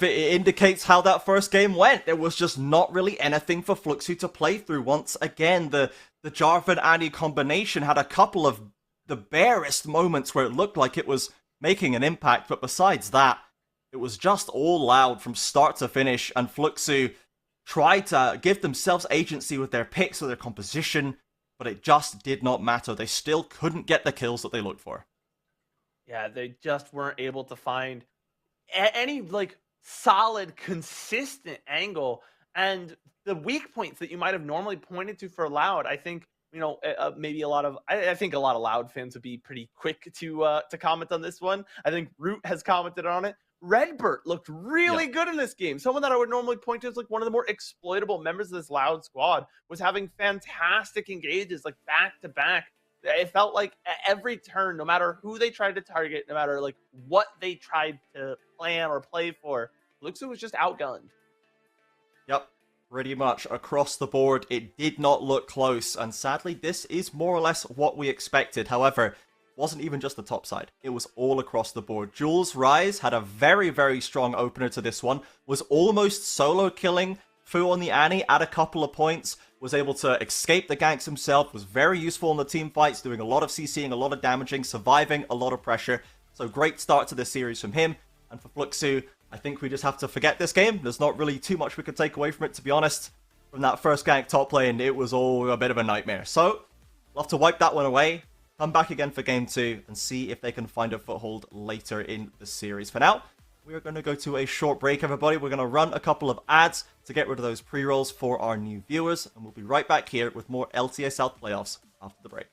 indicates how that first game went. There was just not really anything for Fluxu to play through. Once again, the Jarvan Annie combination had a couple of the barest moments where it looked like it was making an impact, but besides that, it was just all Loud from start to finish, and Fluxu tried to give themselves agency with their picks or their composition, but it just did not matter. They still couldn't get the kills that they looked for. Yeah, they just weren't able to find any like solid, consistent angle. And the weak points that you might have normally pointed to for Loud, I think, you know, maybe a lot of I think a lot of Loud fans would be pretty quick to comment on this one. I think Root has commented on it. Redbert looked really good in this game. Someone that I would normally point to as like one of the more exploitable members of this Loud squad was having fantastic engages, like back to back. It felt like at every turn, no matter who they tried to target, no matter like what they tried to plan or play for, Luxu was just outgunned. Yep, pretty much across the board. It did not look close, and sadly, this is more or less what we expected. However, wasn't even just the top side. It was all across the board. Jules Rise had a very, very strong opener to this one, was almost solo killing Fu on the Annie at a couple of points, was able to escape the ganks himself, was very useful in the team fights, doing a lot of CCing, a lot of damaging, surviving a lot of pressure. So great start to this series from him. And for Fluxu, I think we just have to forget this game. There's not really too much we could take away from it, to be honest. From that first gank top lane, it was all a bit of a nightmare. So, we'll have to wipe that one away. Come back again for Game 2 and see if they can find a foothold later in the series. For now, we are going to go to a short break, everybody. We're going to run a couple of ads to get rid of those pre-rolls for our new viewers. And we'll be right back here with more LTA South playoffs after the break.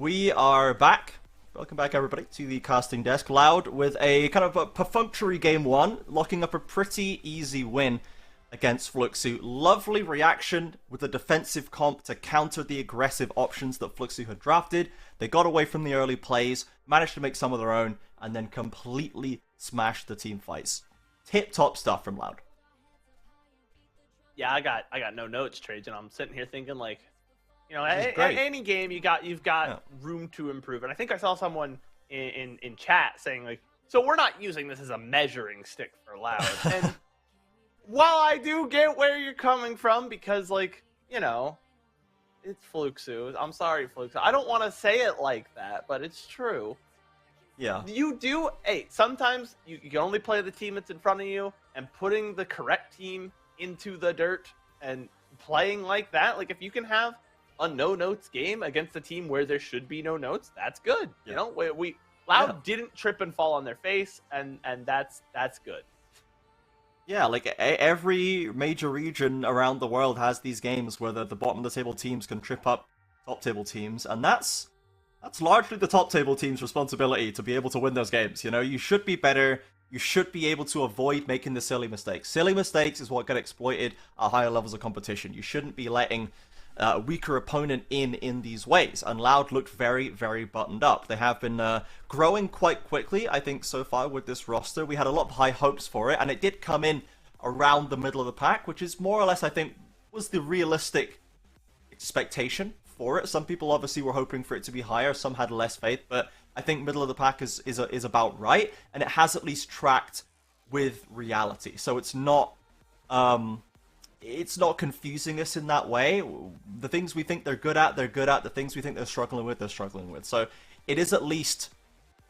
We are back. Welcome back, everybody, to the casting desk. Loud with a kind of a perfunctory game one, locking up a pretty easy win against Fluxu. Lovely reaction with the defensive comp to counter the aggressive options that Fluxu had drafted. They got away from the early plays, managed to make some of their own, and then completely smashed the team fights. Tip-top stuff from Loud. Yeah, I got no notes, Trajan. I'm sitting here thinking like, you know, any game you've got room to improve. And I think I saw someone in chat saying like, so we're not using this as a measuring stick for Loud. And while I do get where you're coming from, because like, you know, it's Fluxu. I'm sorry, Fluxu. I don't want to say it like that, but it's true. Yeah. You do. Hey, sometimes you can only play the team that's in front of you, and putting the correct team into the dirt and playing like that, like if you can have a no notes game against a team where there should be no notes, that's good. Yeah. You know, we Loud didn't trip and fall on their face, and that's good. Yeah, like every major region around the world has these games where the bottom of the table teams can trip up top table teams, and that's largely the top table team's responsibility to be able to win those games. You know, you should be better. You should be able to avoid making the silly mistakes. Silly mistakes is what get exploited at higher levels of competition. You shouldn't be letting a weaker opponent in these ways. And Loud looked very, very buttoned up. They have been growing quite quickly, I think, so far with this roster. We had a lot of high hopes for it, and it did come in around the middle of the pack, which is more or less, I think, was the realistic expectation for it. Some people obviously were hoping for it to be higher, some had less faith, but I think middle of the pack is about right, and it has at least tracked with reality. So it's not confusing us in that way. The things we think they're good at, they're good at. The things we think they're struggling with, they're struggling with. So it is at least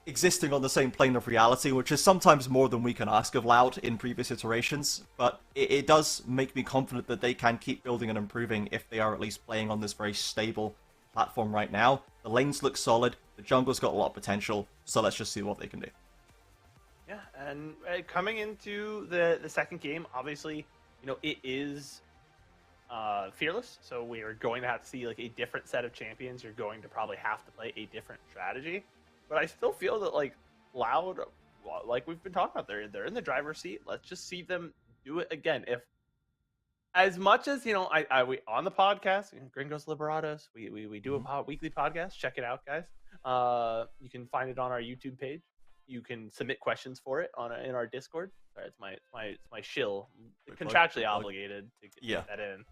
existing on the same plane of reality, which is sometimes more than we can ask of Loud in previous iterations. But it does make me confident that they can keep building and improving if they are at least playing on this very stable platform right now. The lanes look solid. The jungle's got a lot of potential. So let's just see what they can do. Yeah, and coming into the second game, obviously, you know, it is Fearless, so we are going to have to see like a different set of champions. You're going to probably have to play a different strategy, but I still feel that like Loud, like we've been talking about, they're in the driver's seat. Let's just see them do it again. If as much as, you know, we on the podcast, you know, Gringos Liberados, we do a weekly podcast. Check it out, guys. You can find it on our YouTube page. You can submit questions for it in our Discord. Sorry, it's my shill. Contractually obligated to get that in.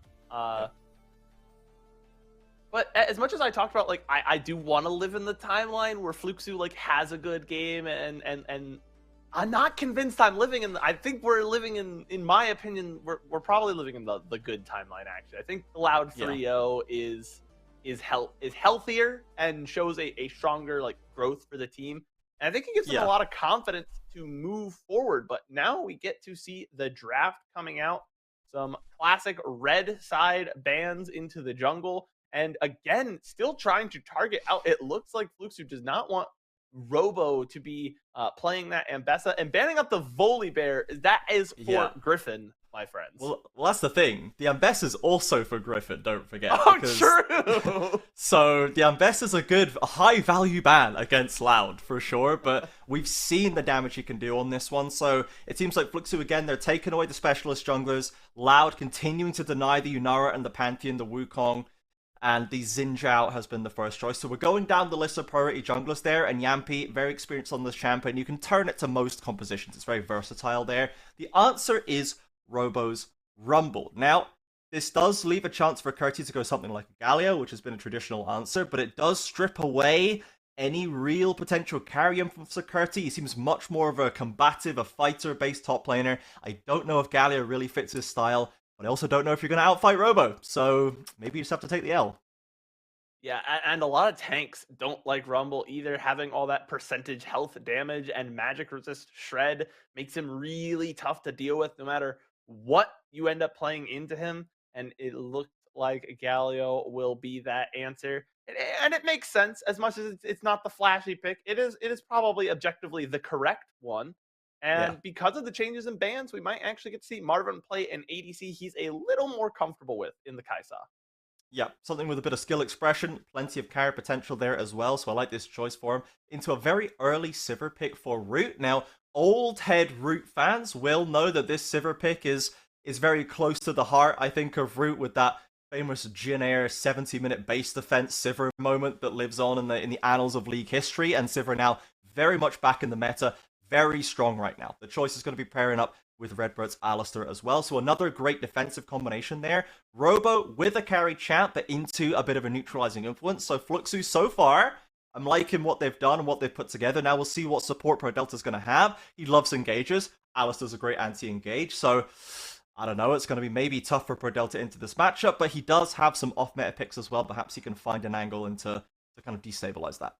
But as much as I talked about, like, I do want to live in the timeline where Fluxu like has a good game, and I'm not convinced I'm living in. I think we're living in my opinion, we're probably living in the good timeline. Actually, I think the Loud 3-0 is healthier and shows a stronger like growth for the team. And I think it gives them a lot of confidence to move forward. But now we get to see the draft coming out. Some classic red side bans into the jungle. And again, still trying to target out. It looks like Fluxu does not want Robo to be playing that Ambessa. And banning up the Volibear, that is for Griffin, my friends. Well, that's the thing. The Ambessa is also for Griffin, don't forget. Oh, true! So the Ambessa is a high-value ban against Loud, for sure, but we've seen the damage he can do on this one, so it seems like Fluxu, again, they're taking away the specialist junglers, Loud continuing to deny the Yunara and the Pantheon, the Wukong, and the Xin Zhao has been the first choice. So we're going down the list of priority junglers there, and Yampi, very experienced on this champion. You can turn it to most compositions. It's very versatile there. The answer is Robo's Rumble. Now, this does leave a chance for Curti to go something like Galio, which has been a traditional answer, but it does strip away any real potential carry from Curti. He seems much more of a combative, a fighter-based top laner. I don't know if Galio really fits his style, but I also don't know if you're going to outfight Robo, so maybe you just have to take the L. Yeah, and a lot of tanks don't like Rumble either. Having all that percentage health damage and magic resist shred makes him really tough to deal with no matter what you end up playing into him. And it looked like Galio will be that answer. And it makes sense, as much as it's not the flashy pick. It is probably objectively the correct one. And because of the changes in bans, we might actually get to see Marvin play an ADC he's a little more comfortable with in the Kai'Sa. Yeah, something with a bit of skill expression, plenty of carry potential there as well, so I like this choice for him. Into a very early Sivir pick for Root. Now, old head Root fans will know that this Sivir pick is very close to the heart, I think, of Root, with that famous Jin Air 70-minute base defense Sivir moment that lives on in the annals of League history, and Sivir now very much back in the meta, very strong right now. The choice is going to be pairing up with Redbird's Alistair as well. So another great defensive combination there. Robo with a carry champ, but into a bit of a neutralizing influence. So Fluxu, so far, I'm liking what they've done and what they've put together. Now we'll see what support Pro Delta's going to have. He loves engages. Alistair's a great anti-engage. So I don't know, it's going to be maybe tough for Pro Delta into this matchup, but he does have some off-meta picks as well. Perhaps he can find an angle to kind of destabilize that.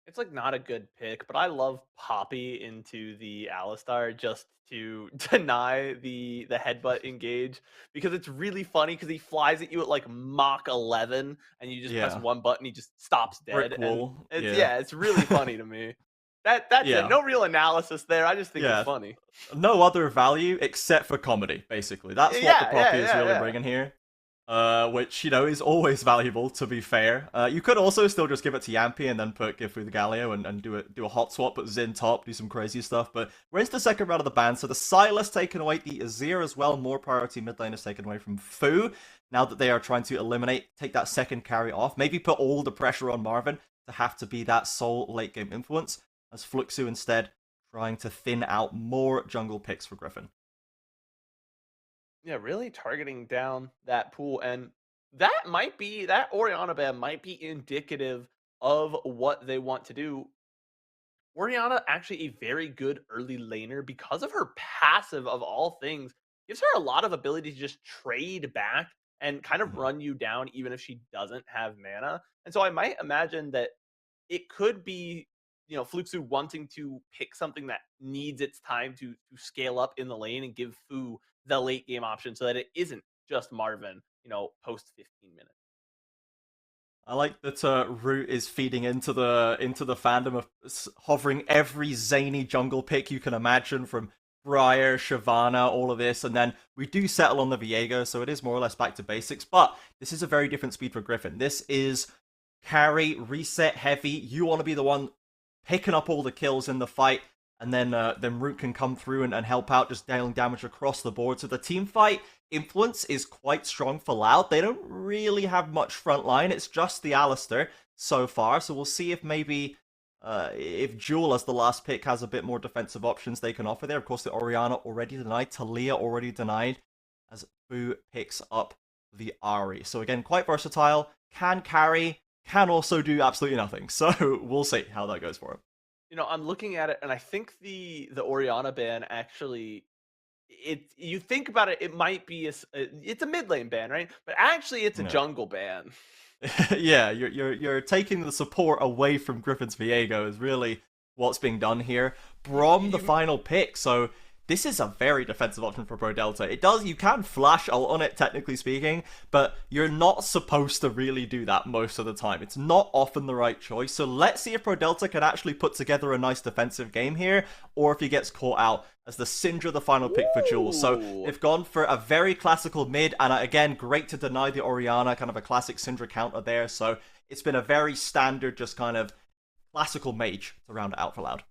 It's like not a good pick, but I love Poppy into the Alistar just to deny the headbutt engage, because it's really funny because he flies at you at like Mach 11 and you just press one button, he just stops dead. Brick wall. And it's really funny to me. That's it. No real analysis there. I just think it's funny. No other value except for comedy, basically. That's what the Poppy is really bringing here. Which, you know, is always valuable, to be fair. You could also still just give it to Yampi and then put Gifu the Galio and do a hot swap, put Xin top, do some crazy stuff. But we're into the second round of the ban, so the Sylas taken away, the Azir as well. More priority mid lane is taken away from Fu. Now that they are trying to take that second carry off. Maybe put all the pressure on Marvin to have to be that sole late game influence, as Fluxu instead trying to thin out more jungle picks for Griffin. Yeah, really targeting down that pool, and that Orianna ban might be indicative of what they want to do. Orianna, actually a very good early laner because of her passive, of all things, gives her a lot of ability to just trade back and kind of run you down even if she doesn't have mana. And so I might imagine that it could be, Fluxu wanting to pick something that needs its time to scale up in the lane and give Fu the late game option so that it isn't just Marvin, post 15 minutes. I like that Root is feeding into the fandom of hovering every zany jungle pick you can imagine, from Briar, Shyvana, all of this, and then we do settle on the Viego, so it is more or less back to basics, but this is a very different speed for Griffin. This is carry, reset heavy. You want to be the one picking up all the kills in the fight, and then Root can come through and help out, just dealing damage across the board. So the team fight influence is quite strong for Loud. They don't really have much front line. It's just the Alistair so far. So we'll see if maybe if Jewel as the last pick has a bit more defensive options they can offer there. Of course, the Orianna already denied. Talia already denied, as Fu picks up the Ahri. So again, quite versatile. Can carry. Can also do absolutely nothing. So we'll see how that goes for him. I'm looking at it, and I think the Orianna ban actually, you think about it, it might be it's a mid lane ban, right? But actually, it's a jungle ban. Yeah, you're taking the support away from Griffin's Viego is really what's being done here. Brom the final pick, so this is a very defensive option for Pro Delta. You can flash ult on it, technically speaking, but you're not supposed to really do that most of the time. It's not often the right choice, so let's see if Pro Delta can actually put together a nice defensive game here, or if he gets caught out as the Syndra the final pick for Jules. So they've gone for a very classical mid, and again, great to deny the Orianna, kind of a classic Syndra counter there, so it's been a very standard, just kind of classical mage to round it out for Loud.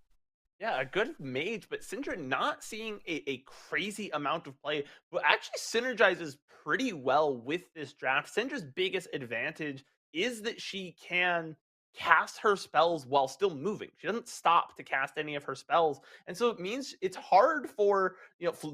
Yeah, a good mage, but Syndra not seeing a crazy amount of play, but actually synergizes pretty well with this draft. Syndra's biggest advantage is that she can cast her spells while still moving. She doesn't stop to cast any of her spells. And so it means it's hard for,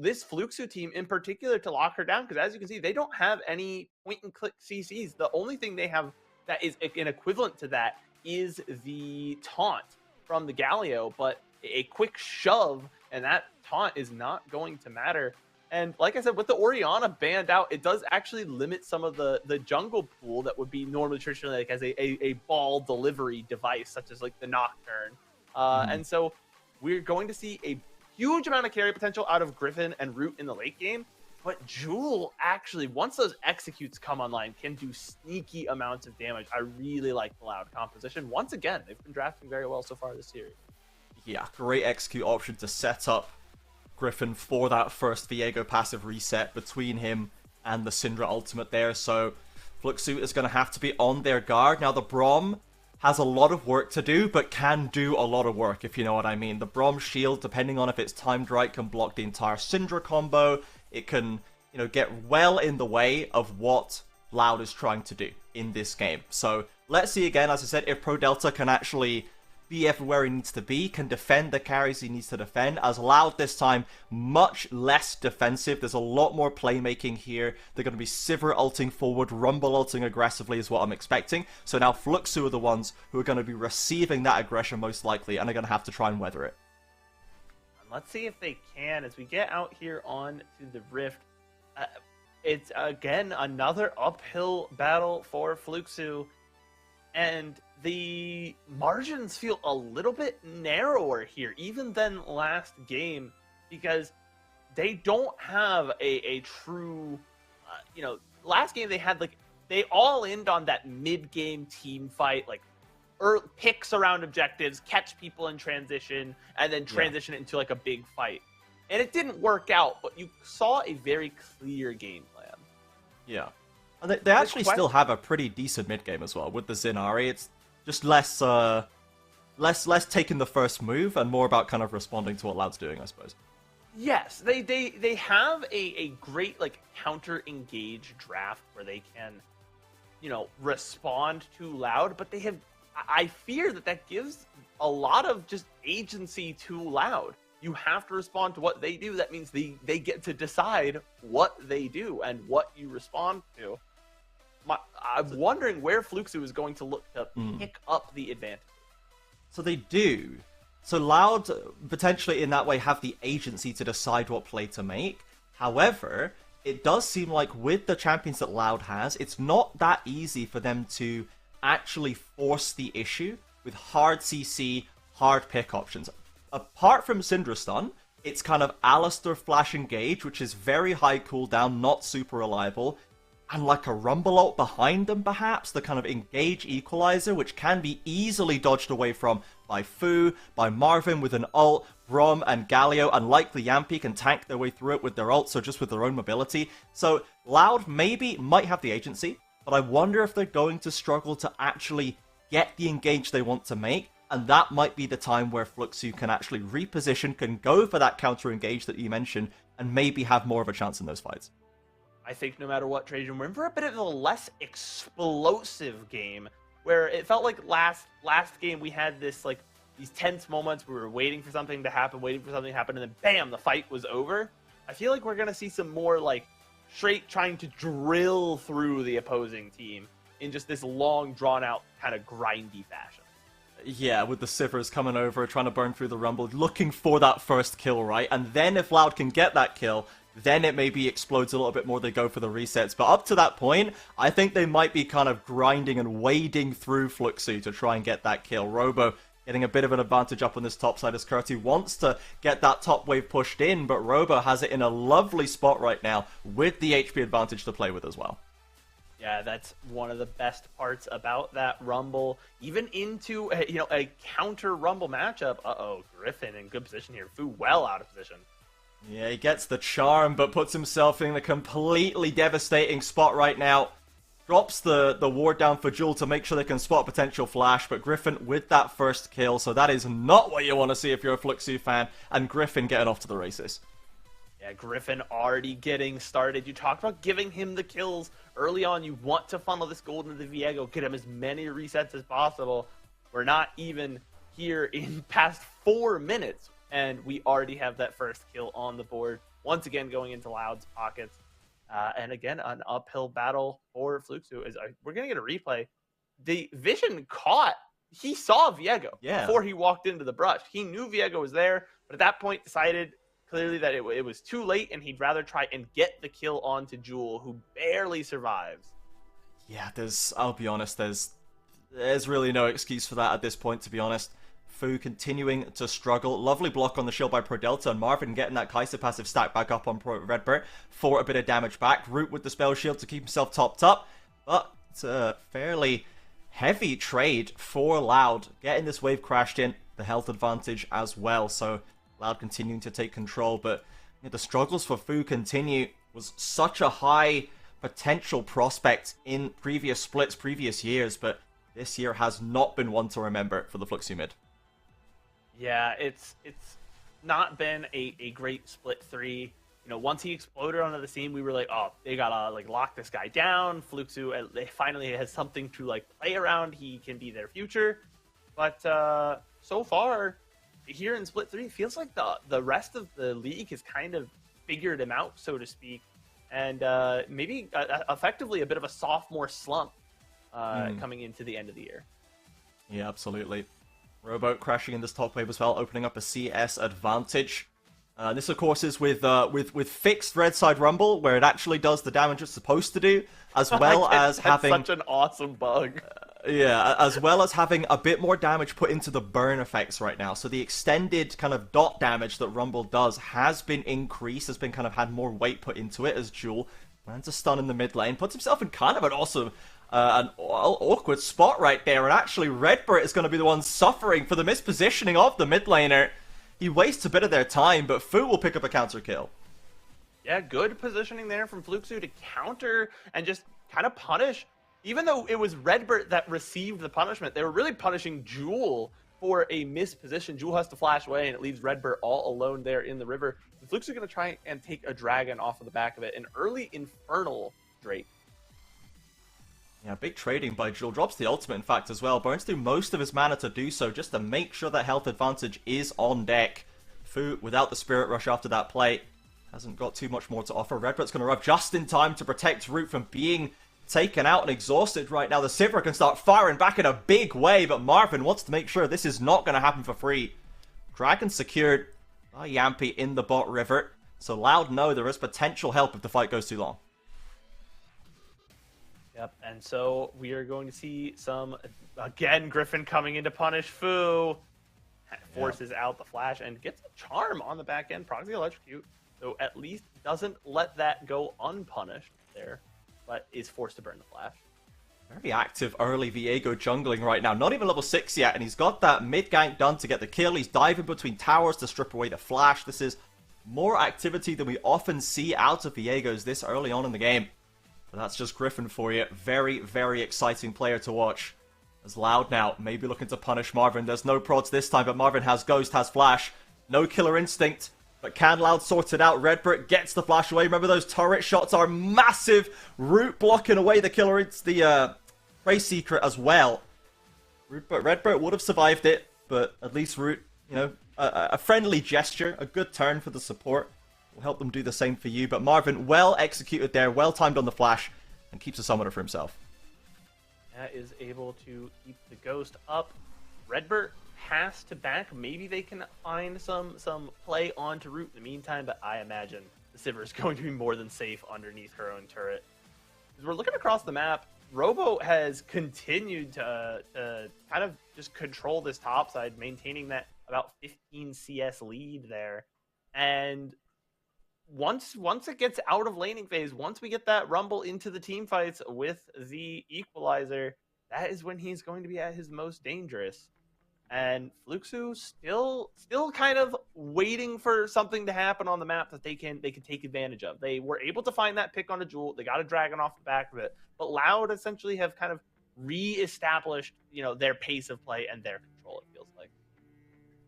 this Fluxu team in particular to lock her down, because as you can see, they don't have any point and click CCs. The only thing they have that is an equivalent to that is the taunt from the Galio, but a quick shove and that taunt is not going to matter. And like I said, with the Orianna banned out, it does actually limit some of the jungle pool that would be normally traditionally like as a ball delivery device, such as like the Nocturne. And so we're going to see a huge amount of carry potential out of Griffin and Root in the late game. But Jewel actually, once those executes come online, can do sneaky amounts of damage. I really like the Loud composition. Once again, they've been drafting very well so far this series. Yeah, great execute option to set up Griffin for that first Viego passive reset between him and the Syndra ultimate there. So Fluxu is going to have to be on their guard. Now, the Braum has a lot of work to do, but can do a lot of work, if you know what I mean. The Braum shield, depending on if it's timed right, can block the entire Syndra combo. It can, you know, get well in the way of what Loud is trying to do in this game. So let's see again, as I said, if Pro Delta can actually be everywhere he needs to be, can defend the carries he needs to defend. As Loud this time, much less defensive. There's a lot more playmaking here. They're going to be Sivir ulting forward, Rumble ulting aggressively is what I'm expecting. So now Fluxu are the ones who are going to be receiving that aggression most likely, and are going to have to try and weather it. Let's see if they can as we get out here on to the Rift. It's again another uphill battle for Fluxu, and the margins feel a little bit narrower here, even than last game, because they don't have a true, you know, last game they had like, they all end on that mid-game team fight, like picks around objectives, catch people in transition, and then transition it into like a big fight. And it didn't work out, but you saw a very clear game plan. Yeah. And they actually still have a pretty decent mid-game as well. With the Zinari, it's just less taking the first move and more about kind of responding to what Loud's doing, I suppose. Yes, they have a great like counter-engage draft where they can, you know, respond to Loud, but they have, I fear that gives a lot of just agency to Loud. You have to respond to what they do. That means they get to decide what they do and what you respond to. I'm wondering where Fluxu is going to look to pick up the advantage. So they do. So Loud, potentially in that way, have the agency to decide what play to make. However, it does seem like with the champions that Loud has, it's not that easy for them to actually force the issue with hard CC, hard pick options. Apart from Syndra Stun, it's kind of Alistar Flash Engage, which is very high cooldown, not super reliable, and like a Rumble ult behind them perhaps, the kind of Engage Equalizer, which can be easily dodged away from by Fu, by Marvin with an ult, Braum and Galio, and likely Yampi can tank their way through it with their ult, so just with their own mobility. So Loud might have the agency, but I wonder if they're going to struggle to actually get the engage they want to make. And that might be the time where Fluxu can actually reposition, can go for that counter-engage that you mentioned, and maybe have more of a chance in those fights. I think no matter what, Trajan, we're in for a bit of a less explosive game, where it felt like last game we had this like these tense moments where we were waiting for something to happen, and then bam, the fight was over. I feel like we're going to see some more like straight trying to drill through the opposing team in just this long, drawn-out, kind of grindy fashion. Yeah, with the Sivers coming over, trying to burn through the Rumble, looking for that first kill, right? And then if Loud can get that kill, then it maybe explodes a little bit more, they go for the resets. But up to that point, I think they might be kind of grinding and wading through Fluxu to try and get that kill. Robo getting a bit of an advantage up on this top side as Kurti wants to get that top wave pushed in, but Robo has it in a lovely spot right now with the HP advantage to play with as well. Yeah, that's one of the best parts about that Rumble. Even into a counter Rumble matchup. Griffin in good position here. Fu well out of position. Yeah, he gets the charm, but puts himself in a completely devastating spot right now. Drops the ward down for Jewel to make sure they can spot potential flash, but Griffin with that first kill, so that is not what you want to see if you're a Fluxu fan, and Griffin getting off to the races. Yeah, Griffin already getting started. You talked about giving him the kills early on. You want to funnel this gold into the Viego, get him as many resets as possible. We're not even here in past 4 minutes, and we already have that first kill on the board. Once again, going into Loud's pockets. And again, an uphill battle for Fluxu. We're going to get a replay. The Vision he saw Viego before he walked into the brush. He knew Viego was there, but at that point decided clearly that it was too late, and he'd rather try and get the kill onto Jewel, who barely survives. Yeah, I'll be honest, there's really no excuse for that at this point, to be honest. Fu continuing to struggle. Lovely block on the shield by Pro Delta, and Marvin getting that Kai'Sa passive stack back up on Pro Redbird for a bit of damage back. Root with the spell shield to keep himself topped up, but it's a fairly heavy trade for Loud. Getting this wave crashed in, the health advantage as well, so Loud continuing to take control, but the struggles for Fu continue. Was such a high potential prospect in previous splits, previous years, but this year has not been one to remember for the Fluxu mid. Yeah, it's not been a great split 3. You know, once he exploded onto the scene, we were like, oh, they gotta like lock this guy down. Fluxu finally has something to like play around. He can be their future. But so far, here in split 3, it feels like the rest of the league has kind of figured him out, so to speak, and maybe effectively a bit of a sophomore slump coming into the end of the year. Yeah, absolutely. Robo crashing in this top wave as well, opening up a CS advantage. This, of course, is with fixed red side rumble, where it actually does the damage it's supposed to do, as well as having such an awesome bug. Yeah, as well as having a bit more damage put into the burn effects right now. So the extended kind of dot damage that Rumble does has been increased, has been kind of had more weight put into it as Jewel lands a stun in the mid lane, puts himself in kind of an awesome, an awkward spot right there. And actually, Redbird is going to be the one suffering for the mispositioning of the mid laner. He wastes a bit of their time, but Fu will pick up a counter kill. Yeah, good positioning there from Fluxu to counter and just kind of punish. Even though it was Redbird that received the punishment, they were really punishing Jewel for a misposition. Jewel has to flash away, and it leaves Redbird all alone there in the river. And Fluxu are going to try and take a dragon off of the back of it. An early Infernal Drake. Yeah, big trading by Jewel. Drops the ultimate, in fact, as well. Burns through most of his mana to do so, just to make sure that health advantage is on deck. Fu, without the Spirit Rush after that play, hasn't got too much more to offer. Redbird's going to arrive just in time to protect Root from being taken out and exhausted right now. The Sivir can start firing back in a big way, but Marvin wants to make sure this is not going to happen for free. Dragon secured by Yampi in the bot river, so Loud know there is potential help if the fight goes too long. Yep, and so we are going to see some, again, Griffin coming in to punish Fu. Forces out the flash and gets a charm on the back end. Proxy Electrocute, so at least doesn't let that go unpunished there, but is forced to burn the flash. Very active early Viego jungling right now. Not even level 6 yet, and he's got that mid gank done to get the kill. He's diving between towers to strip away the flash. This is more activity than we often see out of Viego's this early on in the game. But that's just Griffin for you. Very, very exciting player to watch. As Loud now, maybe looking to punish Marvin. There's no prods this time, but Marvin has Ghost, has Flash. No Killer Instinct. But can Loud sort it out? Redbird gets the flash away. Remember, those turret shots are massive. Root blocking away the Killer, it's the Prey Secret as well. Redbird would have survived it, but at least Root, you know, a friendly gesture, a good turn for the support will help them do the same for you. But Marvin, well executed there, well timed on the flash, and keeps a summoner for himself. Is able to keep the Ghost up. Redbird has to back. Maybe they can find some play onto Root in the meantime, but I imagine the Sivir is going to be more than safe underneath her own turret. As we're looking across the map, Robo has continued to kind of just control this top side, maintaining that about 15 CS lead there. And once it gets out of laning phase, once we get that Rumble into the team fights with the Equalizer, that is when he's going to be at his most dangerous. And Fluxu still kind of waiting for something to happen on the map that they can take advantage of. They were able to find that pick on a Jewel. They got a dragon off the back of it. But Loud essentially have kind of re-established, you know, their pace of play and their control, it feels like.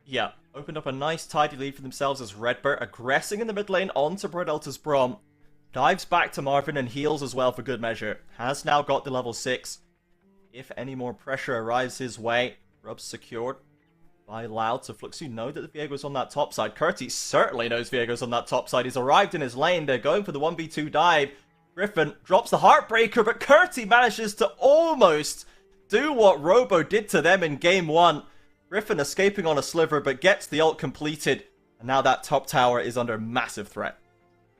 Yeah, opened up a nice tidy lead for themselves as Redbird aggressing in the mid lane onto Brodelta's Braum. Dives back to Marvin and heals as well for good measure. Has now got the level 6. If any more pressure arrives his way, Rub's secured by Loud. So Fluxu know that Viego's on that top side. Curti certainly knows Viego's on that top side. He's arrived in his lane. They're going for the 1v2 dive. Griffin drops the Heartbreaker, but Curti manages to almost do what Robo did to them in game 1. Griffin escaping on a sliver, but gets the ult completed. And now that top tower is under massive threat.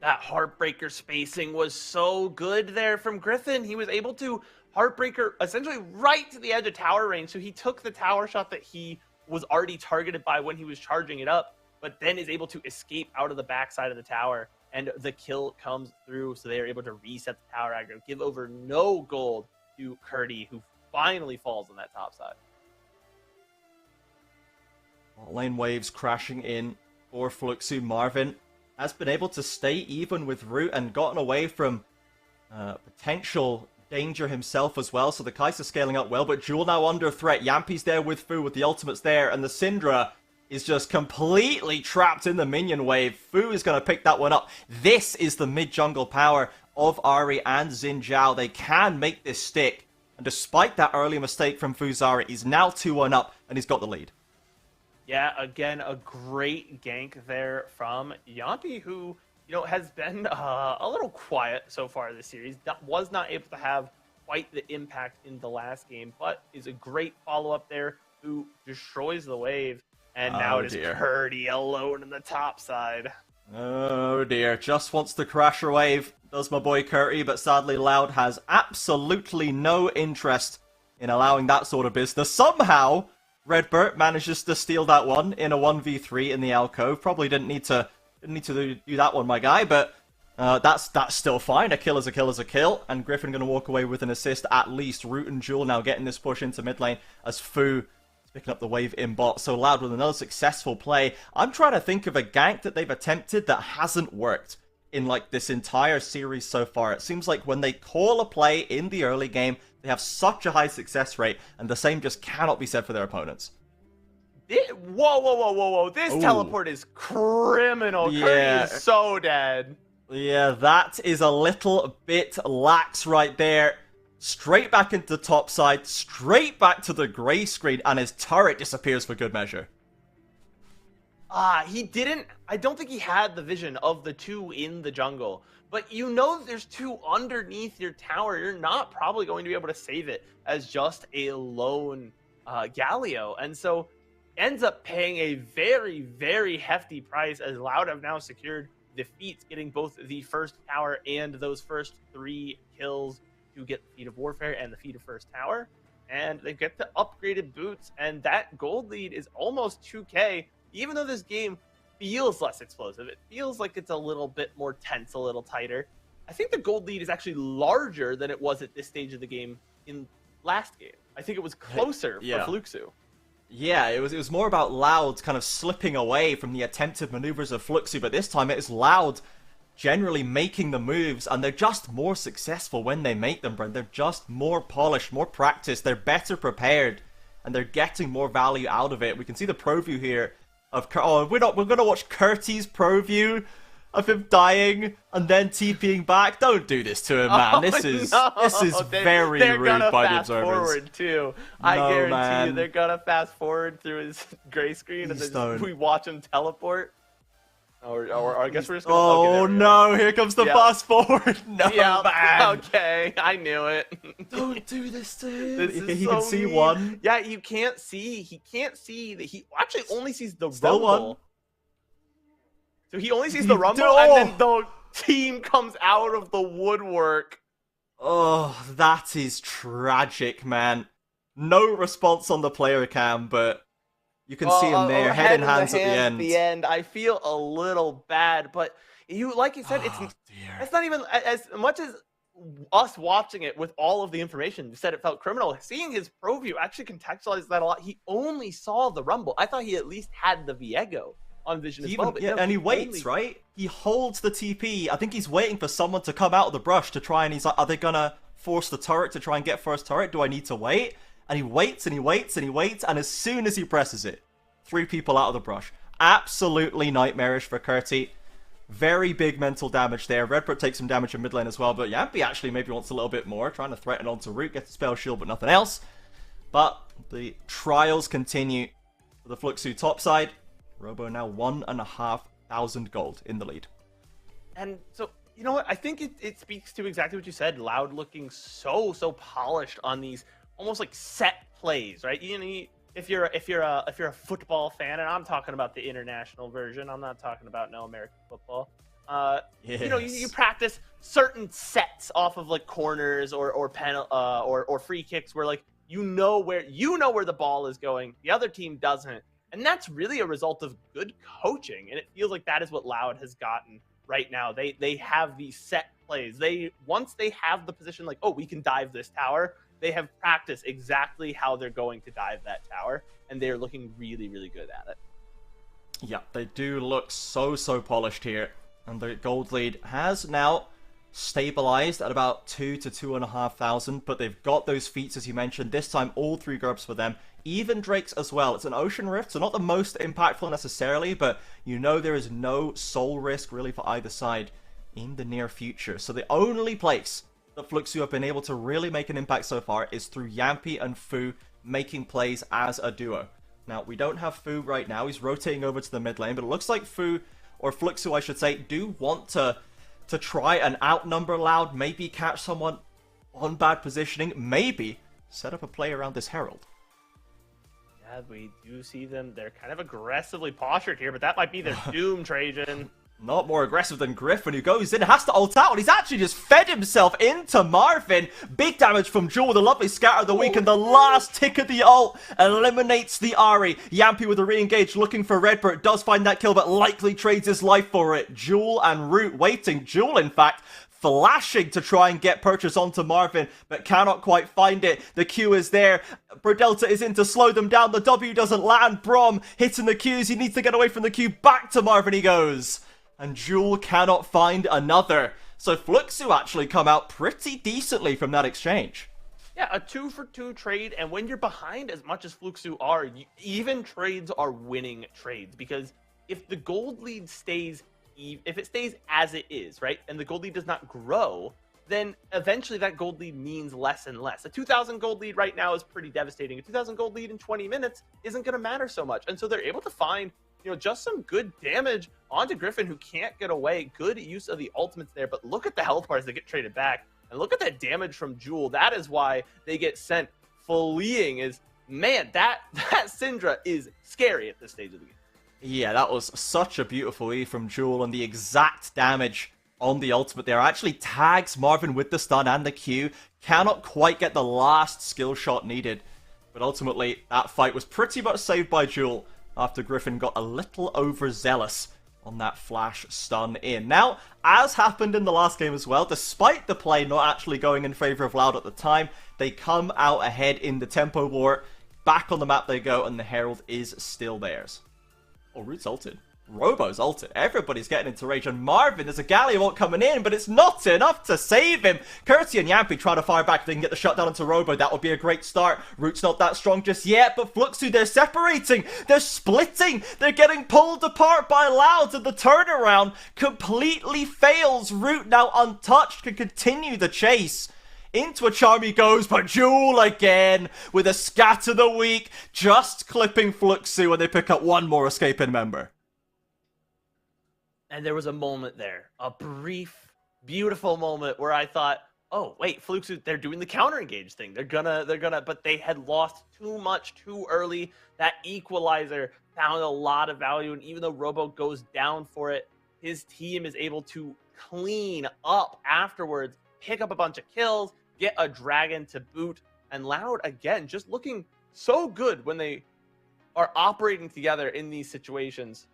That Heartbreaker spacing was so good there from Griffin. He was able to Heartbreaker essentially right to the edge of tower range. So he took the tower shot that he was already targeted by when he was charging it up, but then is able to escape out of the backside of the tower. And the kill comes through, so they are able to reset the tower aggro, give over no gold to Curti, who finally falls on that top side. Lane waves crashing in for Fluxu. Marvin has been able to stay even with Root and gotten away from potential danger himself as well, so the Kai'Sa scaling up well, but Jewel now under threat. Yampi's there with Fu, with the ultimates there, and the Syndra is just completely trapped in the minion wave. Fu is going to pick that one up. This is the mid-jungle power of Ahri and Xin Zhao. They can make this stick, and despite that early mistake from Fuzari, he's now 2-1 up, and he's got the lead. Yeah, again, a great gank there from Yampi, who, you know, has been a little quiet so far this series. That was not able to have quite the impact in the last game, but is a great follow-up there who destroys the wave. And now it is Purdy alone in the top side. Oh dear, just wants to crash a wave, does my boy Curty, but sadly Loud has absolutely no interest in allowing that sort of business. Somehow, Redbert manages to steal that one in a 1v3 in the alcove. Probably didn't need to do that one, my guy, but that's still fine. A kill is a kill is a kill, and Griffin going to walk away with an assist at least. Root and Jewel now getting this push into mid lane as Fu picking up the wave in bot. So Loud with another successful play. I'm trying to think of a gank that they've attempted that hasn't worked in like this entire series so far. It seems like when they call a play in the early game, they have such a high success rate, and the same just cannot be said for their opponents. Whoa. This teleport is criminal. Yeah. Curry is so dead. Yeah, that is a little bit lax right there. Straight back into the top side, straight back to the grey screen, and his turret disappears for good measure. He didn't. I don't think he had the vision of the two in the jungle. But you know there's two underneath your tower. You're not probably going to be able to save it as just a lone Galio. And so ends up paying a very, very hefty price as Loud have now secured defeats, getting both the first tower and those first 3 kills to get the Feat of Warfare and the Feat of First Tower. And they get the upgraded boots, and that gold lead is almost 2k, even though this game feels less explosive. It feels like it's a little bit more tense, a little tighter. I think the gold lead is actually larger than it was at this stage of the game in last game. I think it was closer for Fluxu. Yeah, it was more about Loud kind of slipping away from the attempted maneuvers of Fluxu, but this time it is Loud generally making the moves, and they're just more successful when they make them, Brent. They're just more polished, more practiced, they're better prepared, and they're getting more value out of it. We can see the pro view here of we're gonna watch Curty's pro view of him dying and then TPing back. Don't do this to him, man. This is very rude by the observers. They're gonna fast forward too. I guarantee you, they're gonna fast forward through his gray screen, and then we watch him teleport. Or I guess we're just gonna... Oh no, here comes the fast forward. No, man. Okay, I knew it. Don't do this to him. He can see one. Yeah, you can't see. He can't see. He actually only sees the rumble. One. So he only sees the rumble, and then the team comes out of the woodwork. Oh, that is tragic, man. No response on the player cam, but... You can see him there, head in hands at the end. I feel a little bad, but like you said, it's not even as much as us watching it with all of the information. You said it felt criminal. Seeing his pro view actually contextualized that a lot. He only saw the rumble. I thought he at least had the Viego on vision as well. But yeah, and he waits, right? He holds the TP. I think he's waiting for someone to come out of the brush to try, and he's like, are they gonna force the turret to try and get first turret? Do I need to wait? And he waits and he waits and he waits, and as soon as he presses it, 3 people out of the brush. Absolutely nightmarish for Curty. Very big mental damage there. Redbird takes some damage in mid lane as well, but Yampi actually maybe wants a little bit more, trying to threaten onto Root, gets a spell shield, but nothing else. But the trials continue for the Fluxu top side. Robo now 1,500 gold in the lead. And so, you know what? I think it speaks to exactly what you said. Loud looking so polished on these almost like set plays, right? You know, if you're a football fan, and I'm talking about the international version, I'm not talking about American football. Yes. You know, you practice certain sets off of like corners or free kicks where like you know where the ball is going, the other team doesn't, and that's really a result of good coaching. And it feels like that is what Loud has gotten right now. They have these set plays. Once they have the position, like, oh, we can dive this tower. They have practiced exactly how they're going to dive that tower, and they're looking really, really good at it. Yeah, they do look so polished here. And the gold lead has now stabilized at about 2 to 2,500, but they've got those feats, as you mentioned. This time, all 3 grubs for them. Even Drakes as well. It's an Ocean Rift, so not the most impactful necessarily, but you know there is no soul risk really for either side in the near future. So the only place that Fluxu have been able to really make an impact so far is through Yampi and Fu making plays as a duo. Now, we don't have Fu right now. He's rotating over to the mid lane, but it looks like Fu, or Fluxu I should say, do want to try and outnumber Loud, maybe catch someone on bad positioning, maybe set up a play around this Herald. Yeah, we do see them. They're kind of aggressively postured here, but that might be their doom, Trajan. Not more aggressive than Griffin, who goes in, has to ult out, and he's actually just fed himself into Marvin. Big damage from Jewel, the lovely scatter of the week, and the last tick of the ult eliminates the Ahri. Yampi with a re-engage, looking for Redbird, does find that kill, but likely trades his life for it. Jewel and Root waiting. Jewel, in fact, flashing to try and get purchase onto Marvin, but cannot quite find it. The Q is there. Brodelta is in to slow them down. The W doesn't land. Brom hitting the Qs. He needs to get away from the Q. Back to Marvin he goes. And Jewel cannot find another. So Fluxu actually come out pretty decently from that exchange. Yeah, a 2-for-2 trade, and when you're behind as much as Fluxu are, even trades are winning trades, because if the gold lead stays, if it stays as it is, right, and the gold lead does not grow, then eventually that gold lead means less and less. A 2,000 gold lead right now is pretty devastating. A 2,000 gold lead in 20 minutes isn't going to matter so much, and so they're able to find, you know, just some good damage onto Griffin, who can't get away. Good use of the ultimates there, but look at the health bars that get traded back, and look at that damage from Jewel. That is why they get sent fleeing. Is, man, that Syndra is scary at this stage of the game. Yeah, that was such a beautiful E from Jewel, and the exact damage on the ultimate there actually tags Marvin with the stun and the Q. Cannot quite get the last skill shot needed, but ultimately that fight was pretty much saved by Jewel after Griffin got a little overzealous on that flash stun in. Now, as happened in the last game as well, despite the play not actually going in favor of Loud at the time, they come out ahead in the tempo war. Back on the map they go, and the Herald is still theirs. Oh, Root's ulted. Robo's ulted. Everybody's getting into rage, and Marvin, there's a Galio ult coming in, but it's not enough to save him. Curti and Yampi try to fire back. If they can get the shutdown onto Robo, that would be a great start. Root's not that strong just yet, but Fluxu, they're separating. They're splitting. They're getting pulled apart by Loud, and the turnaround completely fails. Root, now untouched, can continue the chase. Into a charm he goes, but Jewel again with a scatter the week, just clipping Fluxu, and they pick up one more escaping member. And there was a moment there, a brief, beautiful moment where I thought, oh, wait, Fluxu, they're doing the counter engage thing. They're gonna, but they had lost too much too early. That equalizer found a lot of value, and even though Robo goes down for it, his team is able to clean up afterwards, pick up a bunch of kills, get a dragon to boot, and Loud, again, just looking so good when they are operating together in these situations.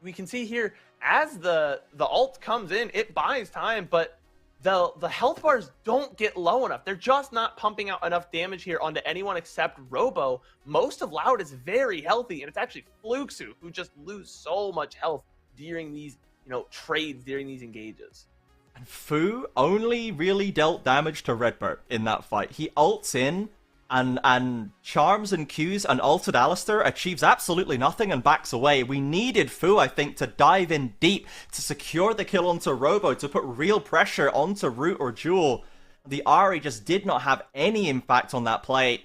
We can see here, as the ult comes in, it buys time, but the health bars don't get low enough. They're just not pumping out enough damage here onto anyone except Robo. Most of Loud is very healthy, and it's actually Fluxu who just lose so much health during these, you know, trades, during these engages. And Fu only really dealt damage to Redbird in that fight. He ults in, and charms and Qs, and ulted Alistar achieves absolutely nothing and backs away. We needed Fu, I think, to dive in deep, to secure the kill onto Robo, to put real pressure onto Root or Jewel. The Ahri just did not have any impact on that play.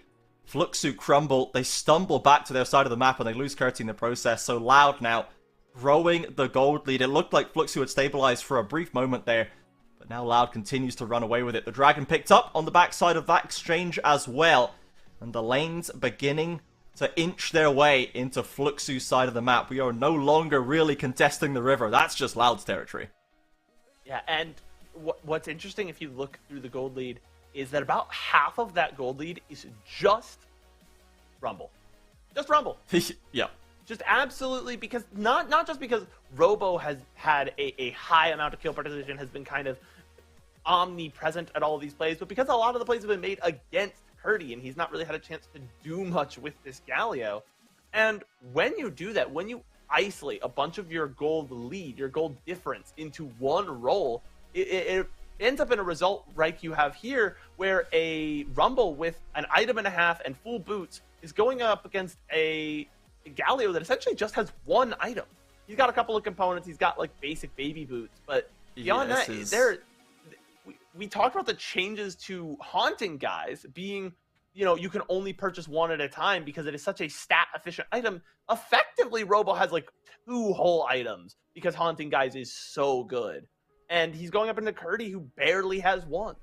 Fluxu crumble, they stumble back to their side of the map, and they lose Curti in the process. So Loud now growing the gold lead. It looked like Fluxu had stabilized for a brief moment there, but now Loud continues to run away with it. The Dragon picked up on the backside of that exchange as well, and the lanes beginning to inch their way into Fluxu's side of the map. We are no longer really contesting the river. That's just Loud's territory. Yeah, and what's interesting if you look through the gold lead is that about half of that gold lead is just Rumble. Just Rumble. Yeah. Just absolutely, because not just because Robo has had a high amount of kill participation, has been kind of omnipresent at all of these plays, but because a lot of the plays have been made against Curti, and he's not really had a chance to do much with this Galio. And when you do that, when you isolate a bunch of your gold lead, your gold difference into one role, it ends up in a result like you have here, where a Rumble with an item and a half and full boots is going up against a Galio that essentially just has one item. He's got a couple of components. He's got like basic baby boots, but beyond that, we talked about the changes to haunting guys being, you can only purchase one at a time because it is such a stat efficient item. Effectively, Robo has like 2 whole items because haunting guys is so good, and he's going up into Curdy, who barely has one.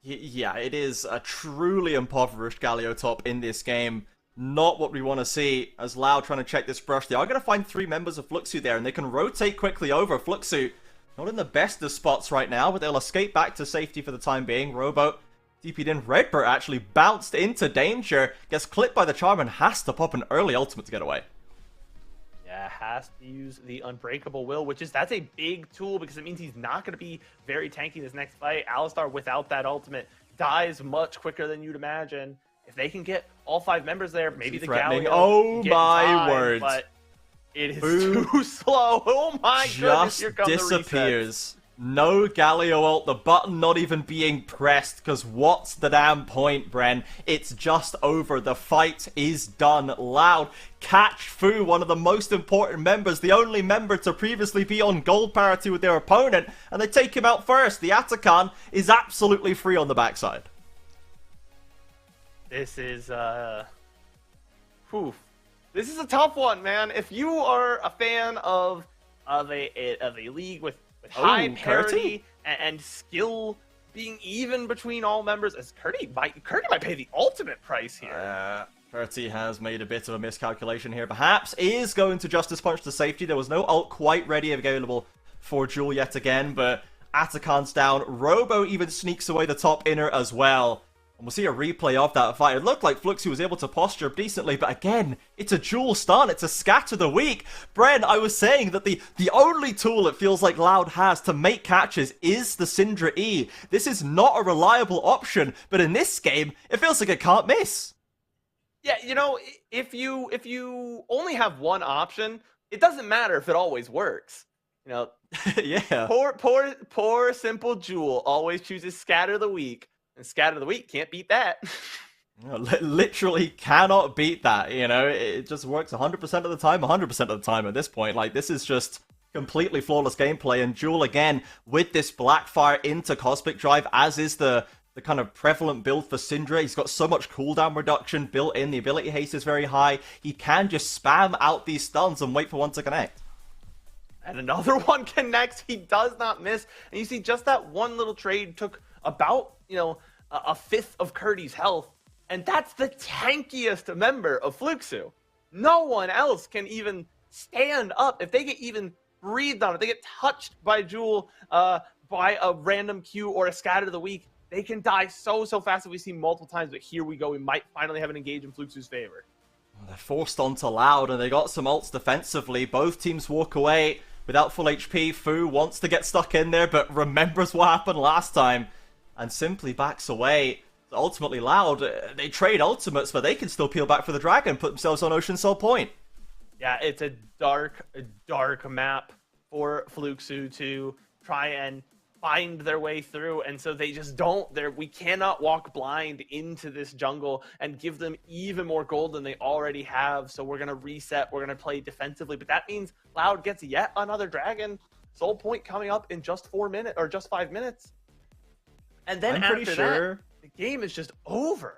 Yeah, it is a truly impoverished Galio top in this game. Not what we want to see, as Loud trying to check this brush. They are going to find 3 members of Fluxu there, and they can rotate quickly over. Fluxu, not in the best of spots right now, but they'll escape back to safety for the time being. Robo DP'd in. Redbird actually bounced into danger, gets clipped by the charm, and has to pop an early ultimate to get away. Yeah, has to use the Unbreakable Will, that's a big tool because it means he's not going to be very tanky this next fight. Alistar, without that ultimate, dies much quicker than you'd imagine. If they can get all 5 members there, maybe the Galio. Oh my word! But it is too slow. Oh my goodness! Here comes disappears. The No Galio ult. The button not even being pressed. Because what's the damn point, Bren? It's just over. The fight is done. Loud catch Fu, one of the most important members, the only member to previously be on gold parity with their opponent, and they take him out first. The Atakan is absolutely free on the backside. This is this is a tough one, man. If you are a fan of a league with high parity and skill being even between all members, as Curdy might pay the ultimate price here. Curdy has made a bit of a miscalculation here. Perhaps is going to Justice Punch to safety. There was no ult quite ready available for Jewel yet again, but Atakan's down. Robo even sneaks away the top inner as well. And we'll see a replay of that fight. It looked like Fluxu was able to posture decently, but again, it's a dual stun. It's a scatter the weak. Bren, I was saying that the only tool it feels like Loud has to make catches is the Syndra E. This is not a reliable option, but in this game, it feels like it can't miss. Yeah, if you only have one option, it doesn't matter if it always works. Yeah. Poor simple Jewel always chooses Scatter the Weak. And Scatter the Weak can't beat that. Literally cannot beat that, It just works 100% of the time, 100% of the time at this point. Like, this is just completely flawless gameplay. And Jewel, again, with this Blackfire into Cosmic Drive, as is the kind of prevalent build for Syndra. He's got so much cooldown reduction built in. The ability haste is very high. He can just spam out these stuns and wait for one to connect. And another one connects. He does not miss. And you see, just that one little trade took about, a fifth of Curdy's health. And that's the tankiest member of Fluxu. No one else can even stand up. If they get even breathed on, if they get touched by Jewel, by a random Q or a Scatter of the Weak, they can die so fast that we've seen multiple times. But here we go. We might finally have an engage in Fluxu's favor. They're forced onto Loud, and they got some ults defensively. Both teams walk away without full HP. Fu wants to get stuck in there, but remembers what happened last time and simply backs away. So ultimately, Loud, they trade ultimates, but they can still peel back for the dragon, put themselves on Ocean Soul Point. Yeah, it's a dark map for Fluxu to try and find their way through, and so they just don't. We cannot walk blind into this jungle and give them even more gold than they already have. So we're gonna reset. We're gonna play defensively, but that means Loud gets yet another dragon soul point coming up in just 4 minutes or just 5 minutes, and then after that, the game is just over.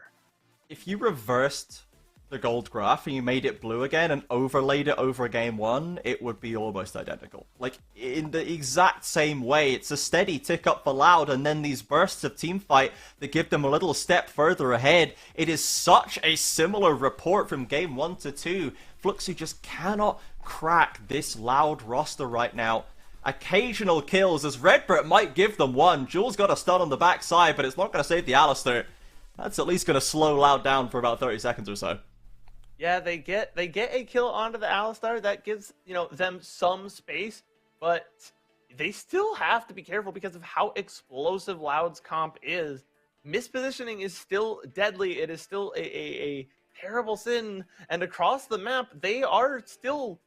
If you reversed the gold graph and you made it blue again and overlaid it over game 1, it would be almost identical. Like, in the exact same way. It's a steady tick up for Loud, and then these bursts of teamfight that give them a little step further ahead. It is such a similar report from game 1 to 2. Fluxu just cannot crack this Loud roster right now. Occasional kills, as Redbird might give them one. Jewel's got a stun on the backside, but it's not going to save the Alistar. That's at least going to slow Loud down for about 30 seconds or so. Yeah, they get a kill onto the Alistar. That gives, them some space, but they still have to be careful because of how explosive Loud's comp is. Mispositioning is still deadly. It is still a terrible sin, and across the map, they are still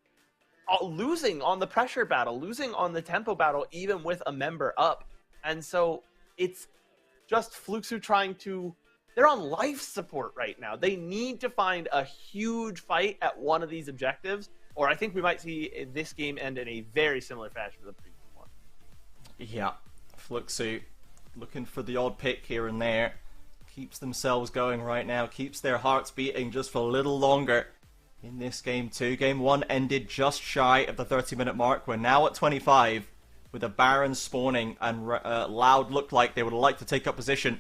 losing on the pressure battle, losing on the tempo battle, even with a member up. And so it's just Fluxu trying to... They're on life support right now. They need to find a huge fight at one of these objectives, or I think we might see this game end in a very similar fashion to the previous one. Yeah, Fluxu looking for the odd pick here and there. Keeps themselves going right now, keeps their hearts beating just for a little longer in this game too. Game 1 ended just shy of the 30-minute mark. We're now at 25 with a Baron spawning, and Loud looked like they would like to take up position.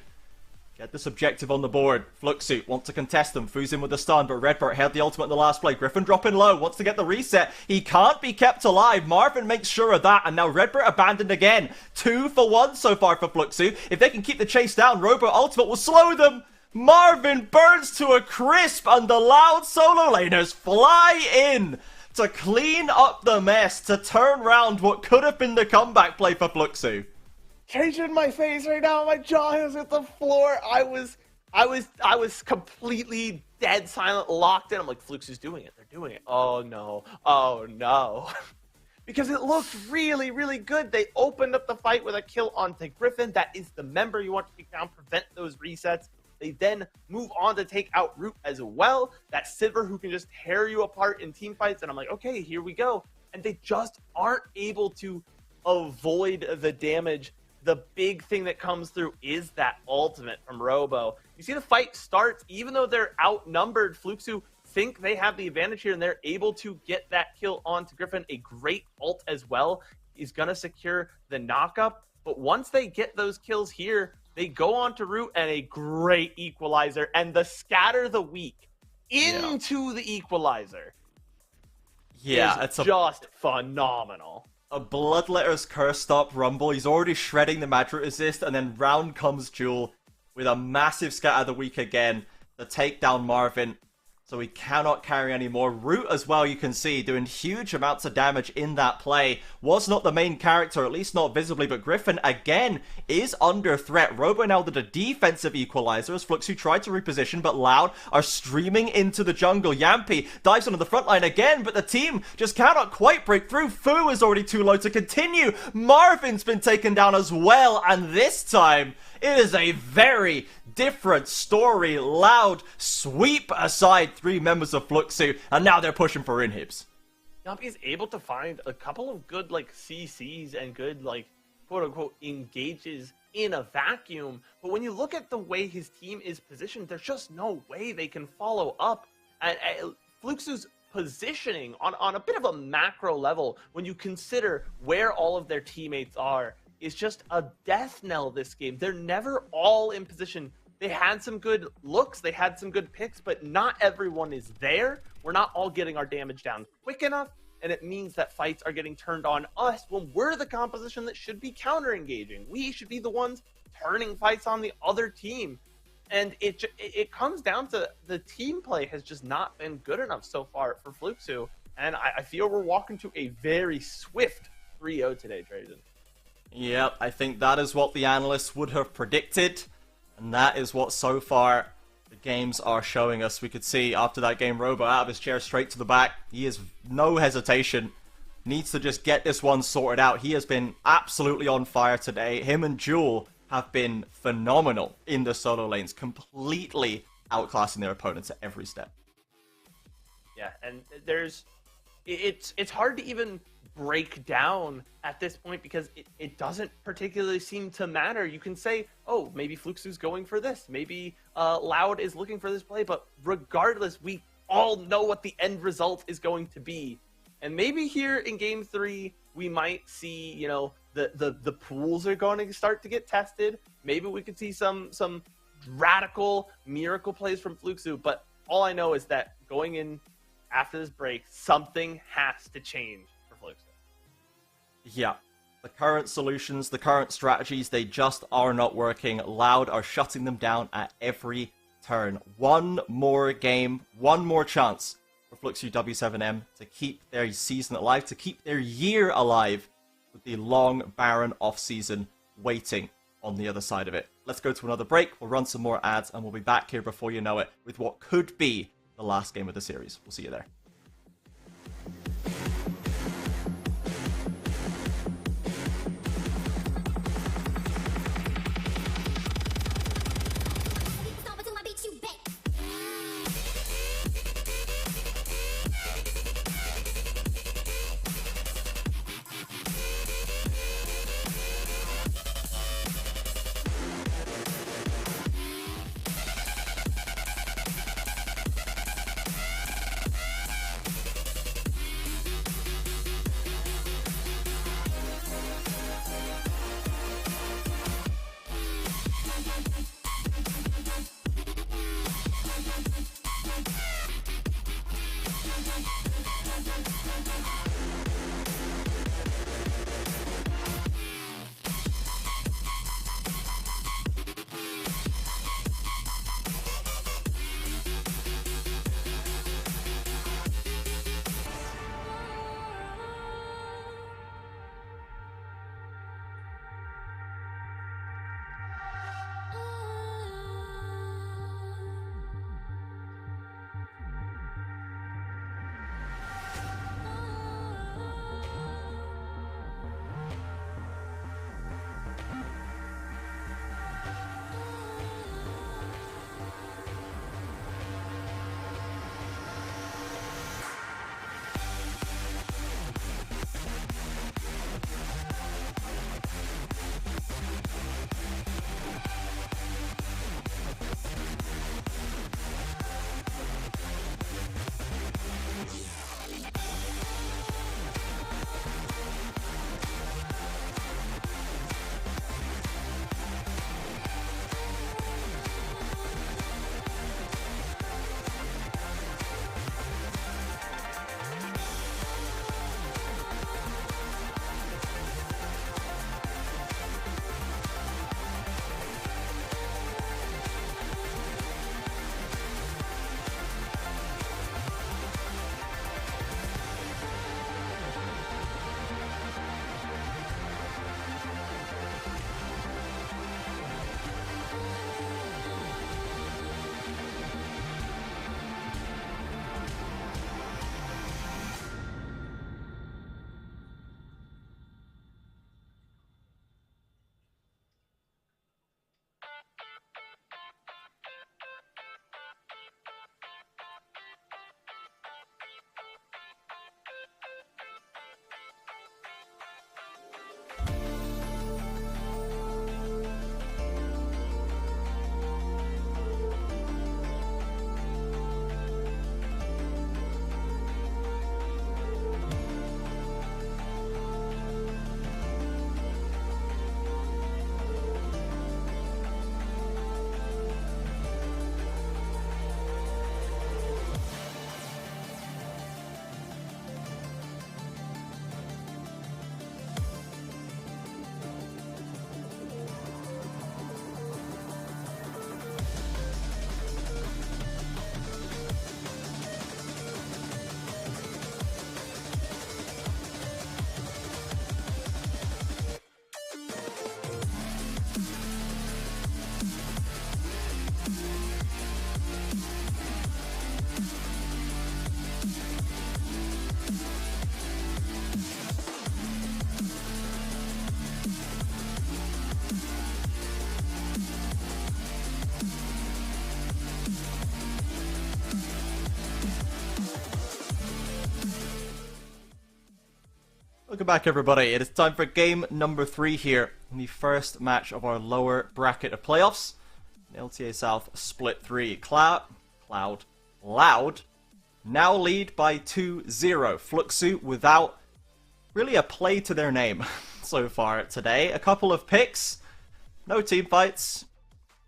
Get this objective on the board. Fluxu wants to contest them. Fu's in with the stun, but Redbird held the ultimate in the last play. Griffin dropping low, wants to get the reset. He can't be kept alive. Marvin makes sure of that, and now Redbird abandoned again. 2 for 1 so far for Fluxu. If they can keep the chase down, Robo ultimate will slow them. Marvin burns to a crisp, and the Loud solo laners fly in to clean up the mess, to turn round what could have been the comeback play for Fluxu. Trajan, my face right now, my jaw is at the floor. I was completely dead silent, locked in. I'm like, Fluxu's doing it. They're doing it. Oh no. Oh no. Because it looked really, really good. They opened up the fight with a kill onto Griffin. That is the member you want to take down, prevent those resets. They then move on to take out Root as well. That Sivir who can just tear you apart in team fights. And I'm like, okay, here we go. And they just aren't able to avoid the damage. The big thing that comes through is that ultimate from Robo. You see the fight starts, even though they're outnumbered, Fluxu think they have the advantage here, and they're able to get that kill onto Griffin. A great ult as well is going to secure the knockup. But once they get those kills here, they go on to Root, and a great equalizer, and the scatter the weak into the equalizer. Yeah, it's just phenomenal. A Bloodletter's Curse Stop Rumble. He's already shredding the magic resist, and then round comes Jewel with a massive scatter of the week again to take down Marvin. So he cannot carry anymore. Root as well, you can see, doing huge amounts of damage in that play. Was not the main character, at least not visibly, but Griffin, again, is under threat. Robo now did a defensive equalizer as Fluxu tried to reposition, but Loud are streaming into the jungle. Yampi dives onto the front line again, but the team just cannot quite break through. Fu is already too low to continue. Marvin's been taken down as well, and this time, it is a very different story. Loud sweep aside 3 members of Fluxu, and now they're pushing for inhibs. Yampi is able to find a couple of good, like, CCs and good, like, quote-unquote, engages in a vacuum. But when you look at the way his team is positioned, there's just no way they can follow up. And Fluxu's positioning on a bit of a macro level, when you consider where all of their teammates are, is just a death knell this game. They're never all in position. They had some good looks, they had some good picks, but not everyone is there. We're not all getting our damage down quick enough, and it means that fights are getting turned on us when we're the composition that should be counter-engaging. We should be the ones turning fights on the other team. And it comes down to the team play has just not been good enough so far for Fluxu, and I feel we're walking to a very swift 3-0 today, Trajan. Yep, I think that is what the analysts would have predicted. And that is what, so far, the games are showing us. We could see, after that game, Robo out of his chair straight to the back. He has no hesitation. Needs to just get this one sorted out. He has been absolutely on fire today. Him and Jewel have been phenomenal in the solo lanes. Completely outclassing their opponents at every step. Yeah, and it's hard to even break down at this point because it doesn't particularly seem to matter. You can say, oh, maybe Fluxu's going for this, maybe Loud is looking for this play, but regardless, we all know what the end result is going to be. And maybe here in game 3 we might see, you know, the pools are going to start to get tested. Maybe we could see some radical miracle plays from Fluxu, but all I know is that going in after this break, something has to change for Fluxu. Yeah, the current solutions, the current strategies, they just are not working. Loud are shutting them down at every turn. One more game, one more chance for Fluxu W7M to keep their season alive, to keep their year alive, with the long Baron off-season waiting on the other side of it. Let's go to another break, we'll run some more ads, and we'll be back here before you know it with what could be the last game of the series. We'll see you there. Welcome back, everybody. It is time for game number 3 here in the first match of our lower bracket of playoffs. LTA South Split 3. Loud now lead by 2-0. Fluxu without really a play to their name so far today. A couple of picks, no team fights,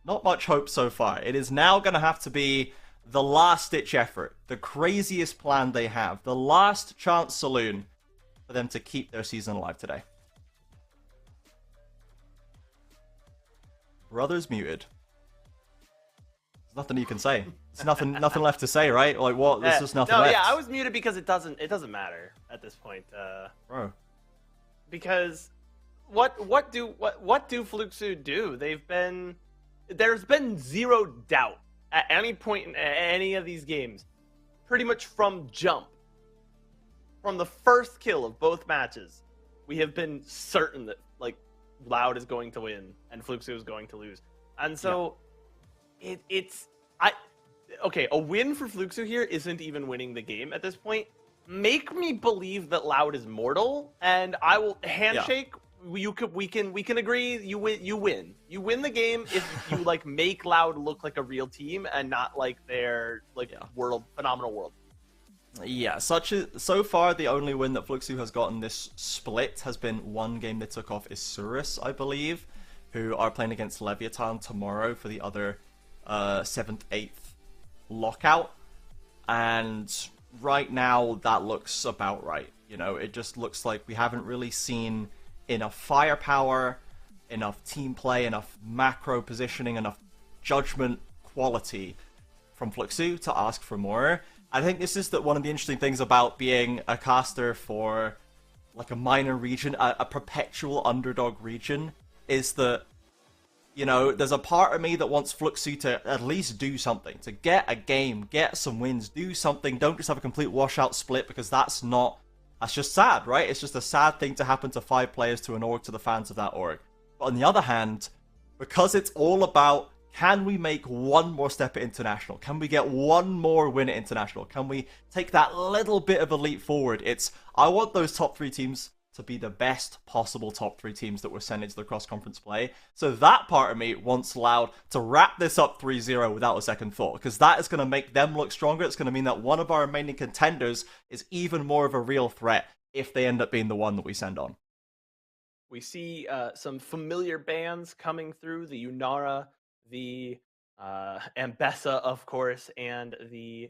not much hope so far. It is now going to have to be the last-ditch effort, the craziest plan they have, the last chance saloon for them to keep their season alive today. Brothers muted. There's nothing you can say. There's nothing left to say, right? Like what? There's just nothing left. Yeah, I was muted because it doesn't matter at this point. Bro. Because what do Fluxu do? There's been zero doubt at any point in any of these games, pretty much from jump. From the first kill of both matches, we have been certain that like Loud is going to win and Fluxu is going to lose. And so a win for Fluxu here isn't even winning the game at this point. Make me believe that Loud is mortal, and I will handshake. Yeah. We can agree. You win. You win the game if you like make Loud look like a real team and not like their phenomenal world. Yeah, so far the only win that Fluxu has gotten this split has been one game they took off Isurus, I believe, who are playing against Leviathan tomorrow for the other 7th, 8th lockout. And right now that looks about right. You know, it just looks like we haven't really seen enough firepower, enough team play, enough macro positioning, enough judgment quality from Fluxu to ask for more. I think this is one of the interesting things about being a caster for like a minor region, a perpetual underdog region, is that, you know, there's a part of me that wants Fluxu to at least do something, to get a game, get some wins, do something. Don't just have a complete washout split, because that's just sad, right? It's just a sad thing to happen to 5 players, to an org, to the fans of that org. But on the other hand, because it's all about, can we make one more step at International? Can we get one more win at International? Can we take that little bit of a leap forward? I want those top 3 teams to be the best possible top 3 teams that were sent into the cross-conference play. So that part of me wants Loud to wrap this up 3-0 without a second thought, because that is going to make them look stronger. It's going to mean that one of our remaining contenders is even more of a real threat if they end up being the one that we send on. We see some familiar bands coming through, the Unara, the Ambessa, of course, and the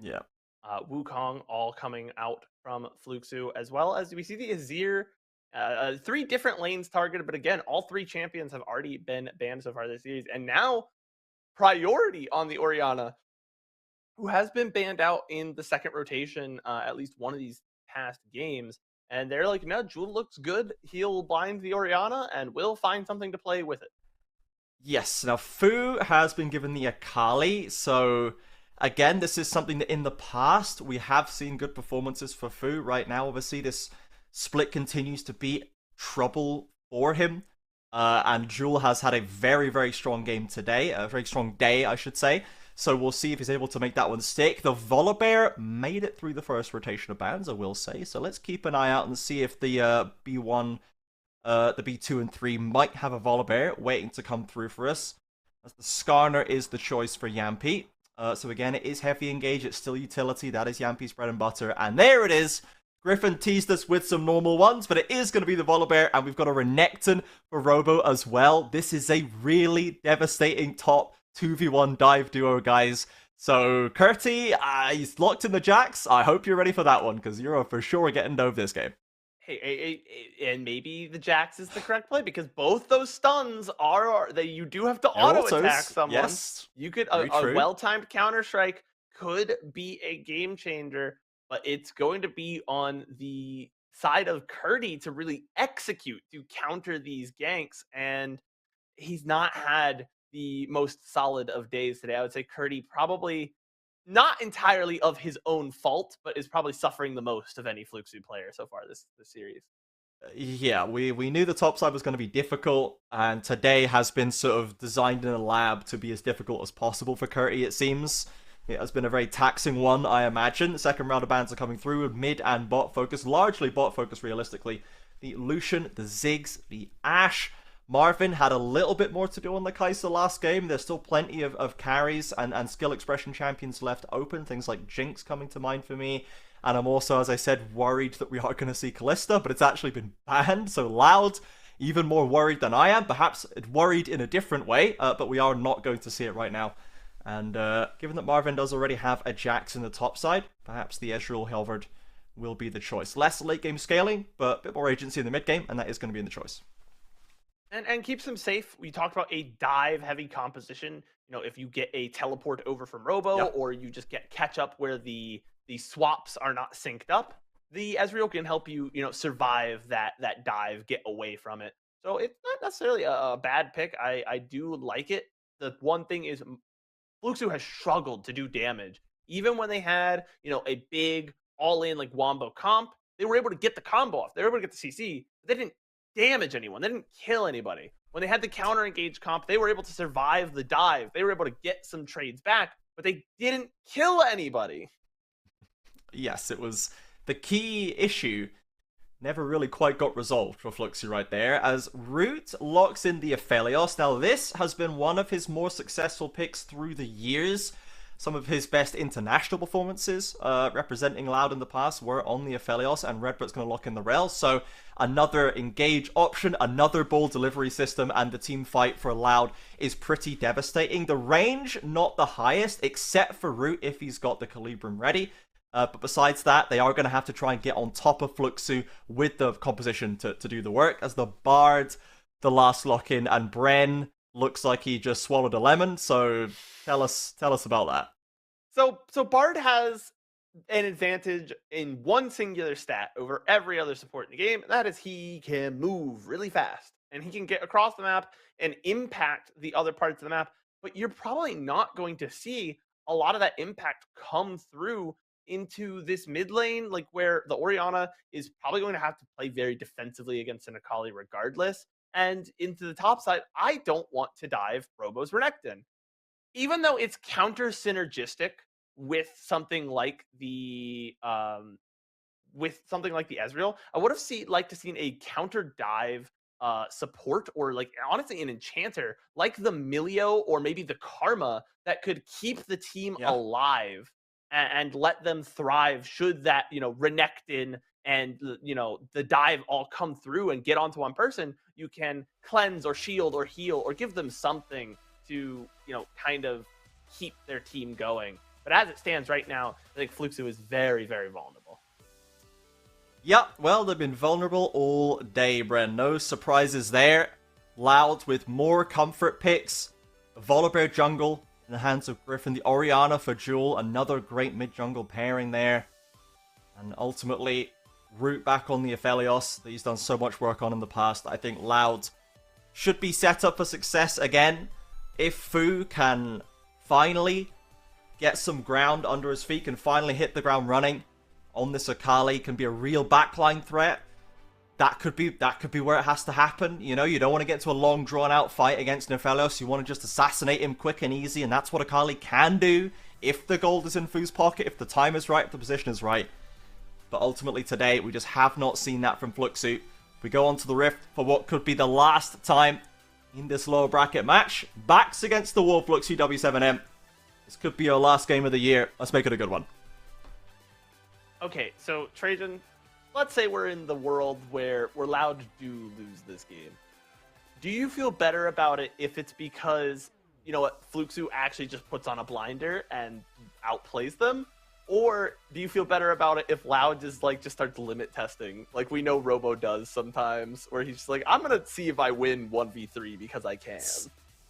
Wukong, all coming out from Fluxu, as well as we see the Azir. 3 different lanes targeted, but again, all 3 champions have already been banned so far this series. And now, priority on the Orianna, who has been banned out in the second rotation at least one of these past games. And they're like, no, Jewel looks good. He'll blind the Orianna, and we'll find something to play with it. Yes, now Fu has been given the Akali, so again, this is something that in the past we have seen good performances for Fu. Right now, obviously, this split continues to be trouble for him, and Jewel has had a very, very strong game today, a very strong day, I should say, so we'll see if he's able to make that one stick. The Volibear made it through the first rotation of bans, I will say, so let's keep an eye out and see if the B1... the B2 and 3 might have a Volibear waiting to come through for us, as the Skarner is the choice for Yampi. So again, it is heavy engage, it's still utility, that is Yampi's bread and butter, and there it is! Griffin teased us with some normal ones, but it is going to be the Volibear, and we've got a Renekton for Robo as well. This is a really devastating top 2v1 dive duo, guys. So, Curti, he's locked in the Jax. I hope you're ready for that one, because you're for sure getting dove this game. Hey, and maybe the Jax is the correct play, because both those stuns you do have to auto attack someone. Yes, you could a well-timed counter strike could be a game changer, but it's going to be on the side of Curti to really execute to counter these ganks, and he's not had the most solid of days today. I would say Curti probably not entirely of his own fault, but is probably suffering the most of any Fluxu player so far this series. Yeah, we knew the top side was going to be difficult, and today has been sort of designed in a lab to be as difficult as possible for Curti, it seems. It has been a very taxing one, I imagine. The second round of bans are coming through with mid and bot focus, largely bot focus realistically. The Lucian, the Ziggs, the Ashe. Marvin had a little bit more to do on the Kai'Sa last game. There's still plenty of carries and skill expression champions left open. Things like Jinx coming to mind for me. And I'm also, as I said, worried that we are going to see Kalista, but it's actually been banned. So Loud, even more worried than I am. Perhaps worried in a different way, but we are not going to see it right now. And given that Marvin does already have a Jax in the top side, perhaps the Ezreal Halvard will be the choice. Less late game scaling, but a bit more agency in the mid game, and that is going to be in the choice. And keeps them safe. We talked about a dive-heavy composition. You know, if you get a teleport over from Robo, Yep. or you just get catch-up where the swaps are not synced up, the Ezreal can help you, survive that dive, get away from it. So it's not necessarily a bad pick. I do like it. The one thing is Fluxu has struggled to do damage. Even when they had, a big all-in like Wombo comp, they were able to get the combo off. They were able to get the CC. But they didn't damage anyone. They didn't kill anybody. When they had the counter engage comp, they were able to survive the dive. They were able to get some trades back, but they didn't kill anybody. Yes, it was the key issue. Never really quite got resolved for Fluxy right there, as Root locks in the Aphelios. Now, this has been one of his more successful picks through the years. Some of his best international performances representing Loud in the past were on the Aphelios, and Redbird's going to lock in the Rel. So another engage option, another ball delivery system, and the team fight for Loud is pretty devastating. The range, not the highest, except for Root if he's got the Calibrum ready. But besides that, they are going to have to try and get on top of Fluxu with the composition to do the work, as the Bard, the last lock-in, and Bren looks like he just swallowed a lemon. So tell us about that. So Bard has an advantage in one singular stat over every other support in the game. And that is he can move really fast, and he can get across the map and impact the other parts of the map. But you're probably not going to see a lot of that impact come through into this mid lane, like where the Orianna is probably going to have to play very defensively against an Akali regardless. And into the top side, I don't want to dive Robo's Renekton. Even though it's counter synergistic with something like the Ezreal, I would have liked to see a counter dive support, or like honestly an enchanter like the Milio or maybe the Karma that could keep the team alive and let them thrive should that Renekton and the dive all come through and get onto one person. You can cleanse or shield or heal or give them something to kind of keep their team going. But as it stands right now, I think Fluxu is very, very vulnerable. Yeah, well, they've been vulnerable all day, Bren. No surprises there. Loud with more comfort picks. The Volibear jungle in the hands of Griffin. The Orianna for Jewel. Another great mid-jungle pairing there. And ultimately, Root back on the Aphelios that he's done so much work on in the past. I think Loud should be set up for success again. If Fu can finally get some ground under his feet, can finally hit the ground running on this Akali, can be a real backline threat, that could be where it has to happen. You don't want to get to a long drawn out fight against Aphelios. You want to just assassinate him quick and easy, and that's what Akali can do if the gold is in Fu's pocket, if the time is right, if the position is right. But ultimately today, we just have not seen that from Fluxu. We go on to the Rift for what could be the last time in this lower bracket match. Backs against the wall, Fluxu W7M. This could be our last game of the year. Let's make it a good one. Okay, so Trajan, let's say we're in the world where we're allowed to lose this game. Do you feel better about it if it's because, Fluxu actually just puts on a blinder and outplays them? Or do you feel better about it if Loud just starts limit testing, like we know Robo does sometimes, where he's just like, I'm gonna see if I win 1v3 because I can?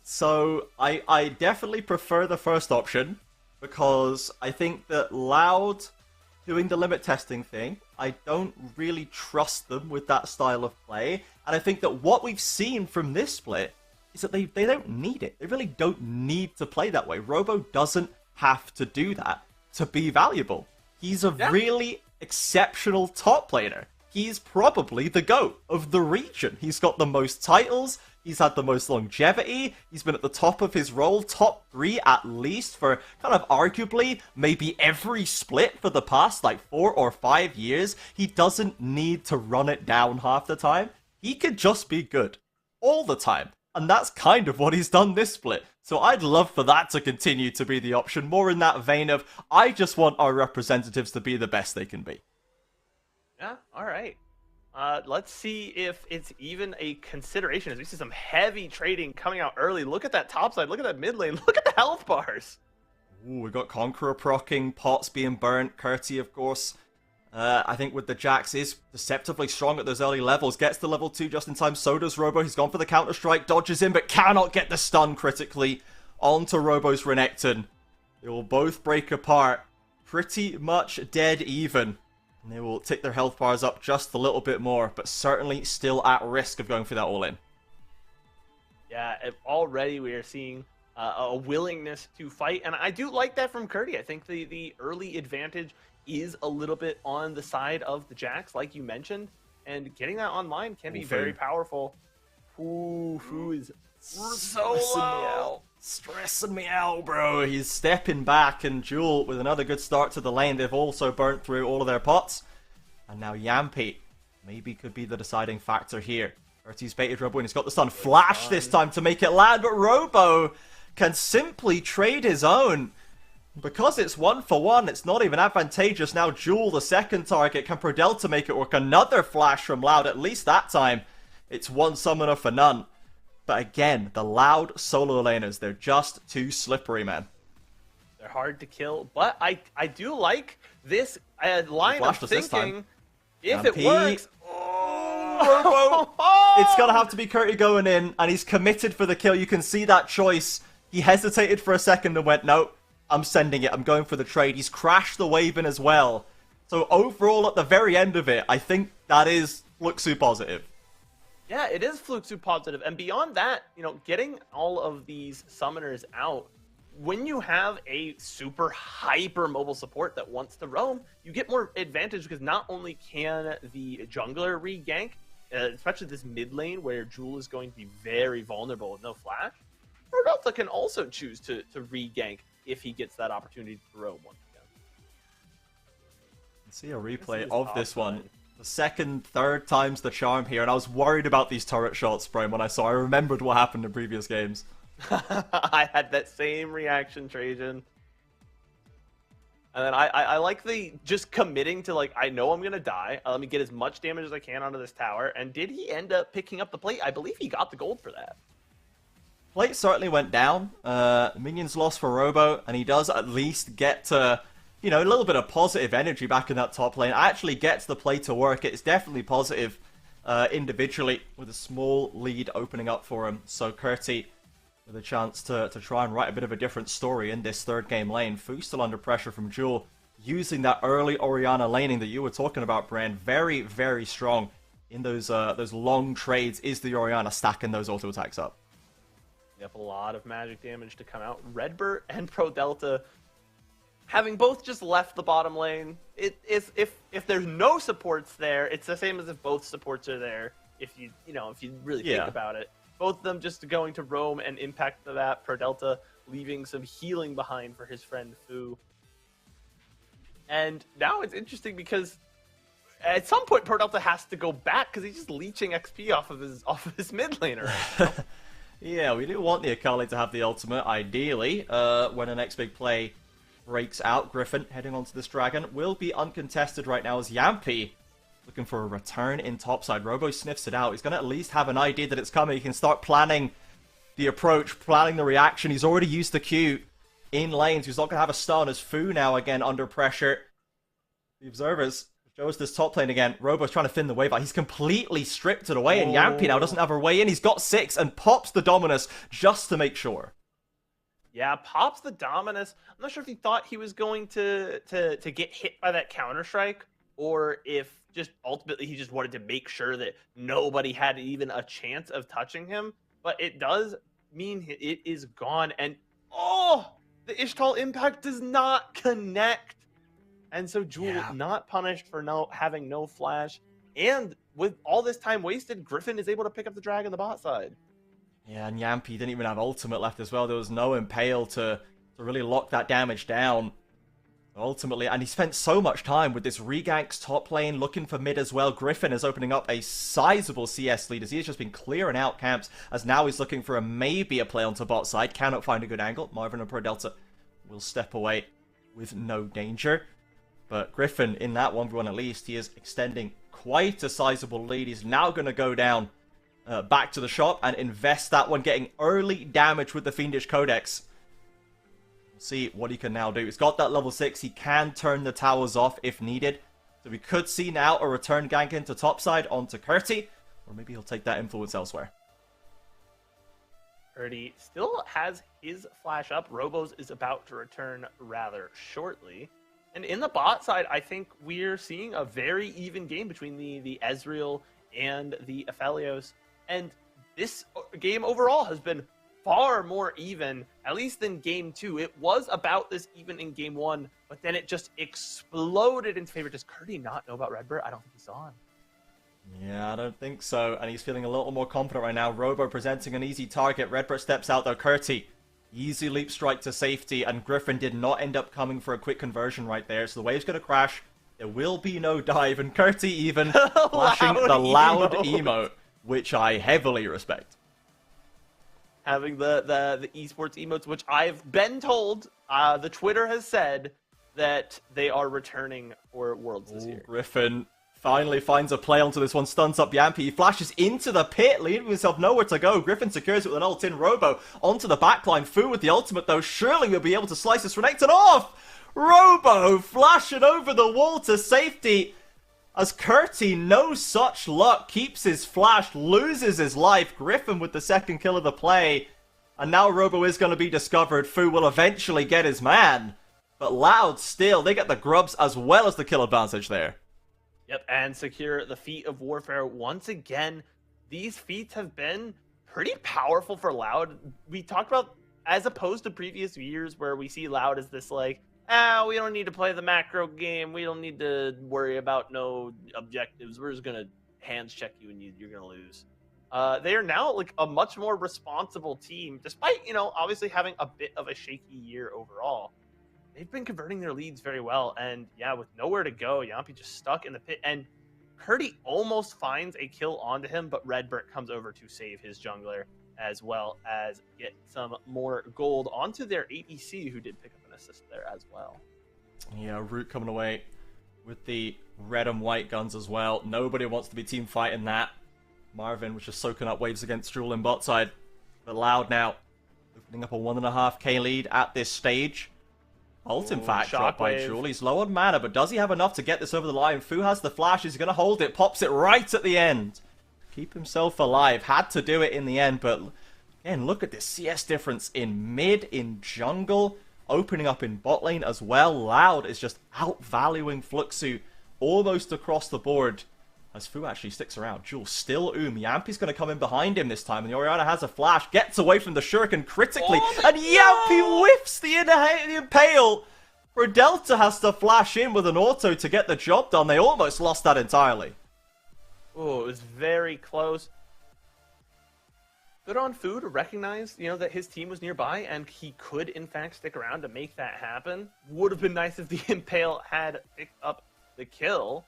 So I definitely prefer the first option, because I think that Loud doing the limit testing thing, I don't really trust them with that style of play. And I think that what we've seen from this split is that they don't need it. They really don't need to play that way. Robo doesn't have to do that to be valuable. He's a really exceptional top laner. he's probably the GOAT of the region. He's got the most titles, he's had the most longevity, he's been at the top of his role, top 3 at least, for kind of arguably maybe every split for the past like 4 or 5 years. He doesn't need to run it down half the time. He could just be good all the time. And that's kind of what he's done this split. So I'd love for that to continue to be the option, more in that vein of, I just want our representatives to be the best they can be. Yeah, all right. Let's see if it's even a consideration as we see some heavy trading coming out early. Look at that top side. Look at that mid lane. Look at the health bars. Ooh, we got Conqueror proccing, Pots being burnt, Curti, of course. I think with the Jax is deceptively strong at those early levels. Gets to level 2 just in time. So does Robo. He's gone for the counter-strike. Dodges in, but cannot get the stun critically onto Robo's Renekton. They will both break apart. Pretty much dead even. And they will tick their health bars up just a little bit more. But certainly still at risk of going for that all-in. Yeah, already we are seeing a willingness to fight. And I do like that from Curti. I think the early advantage is a little bit on the side of the Jax, like you mentioned, and getting that online can be very powerful. Fu is so low. Stressing me out, bro. He's stepping back, and Jewel with another good start to the lane. They've also burnt through all of their pots. And now Yampi maybe could be the deciding factor here. Curti's baited Robo, and he's got the stun flash this time to make it land, but Robo can simply trade his own. Because it's 1-for-1, it's not even advantageous. Now Jewel, the second target, can Prodelta make it work? Another flash from Loud, at least that time. It's one summoner for none. But again, the Loud solo laners, they're just too slippery, man. They're hard to kill, but I do like this line of thinking. If it works... Robo! It's gonna have to be Curti going in, and he's committed for the kill. You can see that choice. He hesitated for a second and went, nope. I'm sending it. I'm going for the trade. He's crashed the wave in as well. So overall, at the very end of it, I think that is Fluxu positive. Yeah, it is Fluxu positive. And beyond that, getting all of these summoners out, when you have a super hyper mobile support that wants to roam, you get more advantage because not only can the jungler re-gank, especially this mid lane where Jewel is going to be very vulnerable with no flash, Prodelta can also choose to re-gank if he gets that opportunity to roam once again. See a replay of this one. The second, third time's the charm here, and I was worried about these turret shots, Brian, when I remembered what happened in previous games. I had that same reaction, Trajan. And then I like the just committing to, like, I know I'm going to die. Let me get as much damage as I can onto this tower. And did he end up picking up the plate? I believe he got the gold for that. Plate certainly went down. Minions lost for Robo, and he does at least get to, a little bit of positive energy back in that top lane. Actually gets the play to work. It's definitely positive individually, with a small lead opening up for him. So Curti with a chance to try and write a bit of a different story in this third game lane. Fu still under pressure from Jewel, using that early Orianna laning that you were talking about, Bran. Very, very strong in those long trades. Is the Orianna stacking those auto attacks up? Yep, a lot of magic damage to come out. Redbird and Prodelta having both just left the bottom lane. It is if there's no supports there, it's the same as if both supports are there. If you really think about it, both of them just going to roam and impact that. Prodelta leaving some healing behind for his friend Fu. And now it's interesting because at some point Prodelta has to go back because he's just leeching XP off of his mid laner. Yeah, we do want the Akali to have the ultimate, ideally, when the next big play breaks out. Griffin heading onto this dragon will be uncontested right now as Yampi looking for a return in topside. Robo sniffs it out. He's going to at least have an idea that it's coming. He can start planning the approach, planning the reaction. He's already used the Q in lanes. He's not going to have a stun as Fu now again under pressure. The observers shows this top lane again. Robo's trying to thin the wave out. He's completely stripped it away, and Yampi now doesn't have her way in. He's got 6 and pops the Dominus just to make sure. Yeah, pops the Dominus. I'm not sure if he thought he was going to get hit by that Counter-Strike, or if just ultimately he just wanted to make sure that nobody had even a chance of touching him. But it does mean it is gone. And the Ishtal impact does not connect. And so Jewel not punished for having no flash. And with all this time wasted, Griffin is able to pick up the drag on the bot side. Yeah, and Yampi didn't even have ultimate left as well. There was no Impale to really lock that damage down. Ultimately, and he spent so much time with this reganks top lane, looking for mid as well. Griffin is opening up a sizable CS lead as he has just been clearing out camps, as now he's looking for maybe a play onto bot side. Cannot find a good angle. Marvin and Pro Delta will step away with no danger. But Griffin, in that 1v1 at least, he is extending quite a sizable lead. He's now going to go down back to the shop and invest that one, getting early damage with the Fiendish Codex. See what he can now do. He's got that level 6. He can turn the towers off if needed. So we could see now a return gank into topside onto Curti. Or maybe he'll take that influence elsewhere. Curti still has his flash up. Robos is about to return rather shortly. And in the bot side, I think we're seeing a very even game between the Ezreal and the Aphelios. And this game overall has been far more even, at least in game 2. It was about this even in game 1, but then it just exploded in favor. Does Curti not know about Redbird? I don't think he's on. Yeah, I don't think so. And he's feeling a little more confident right now. Robo presenting an easy target. Redbird steps out though. Curti, easy leap strike to safety, and Griffin did not end up coming for a quick conversion right there. So the wave's going to crash. There will be no dive, and Curti even flashing the loud emote, which I heavily respect. Having the esports emotes, which I've been told, the Twitter has said that they are returning for Worlds this year. Griffin finally finds a play onto this one, stuns up Yampi. He flashes into the pit, leaving himself nowhere to go. Griffin secures it with an ult in. Robo onto the backline. Fu with the ultimate though. Surely we'll be able to slice this Renekton off. Robo flashing over the wall to safety. As Curti, no such luck, keeps his flash, loses his life. Griffin with the second kill of the play. And now Robo is going to be discovered. Fu will eventually get his man. But Loud still, they get the grubs as well as the kill advantage there. Yep, and secure the feat of warfare. Once again, these feats have been pretty powerful for Loud. We talked about, as opposed to previous years where we see Loud as this like, we don't need to play the macro game. We don't need to worry about no objectives. We're just going to hands check you and you're going to lose. They are now like a much more responsible team, despite, obviously having a bit of a shaky year overall. They've been converting their leads very well. And yeah, with nowhere to go, Yampi just stuck in the pit. And Curti almost finds a kill onto him, but Redbird comes over to save his jungler, as well as get some more gold onto their ADC, who did pick up an assist there as well. Yeah, Root coming away with the red and white guns as well. Nobody wants to be team fighting that. Marvin was just soaking up waves against Jewel in bot side. But Loud now opening up a 1.5k lead at this stage. Ult, in fact, dropped by Jewel. He's low on mana, but does he have enough to get this over the line? Fu has the flash. He's going to hold it. Pops it right at the end. Keep himself alive. Had to do it in the end, but again, look at this CS difference in mid, in jungle, opening up in bot lane as well. Loud is just outvaluing Fluxu almost across the board as Fu actually sticks around. Jewel still Yampi's going to come in behind him this time, and the Orianna has a flash, gets away from the Shuriken critically, and Yampi whiffs the Impale. For Delta has to flash in with an auto to get the job done. They almost lost that entirely. Oh, it was very close. Good on Fu to recognize, that his team was nearby and he could, in fact, stick around to make that happen. Would have been nice if the Impale had picked up the kill.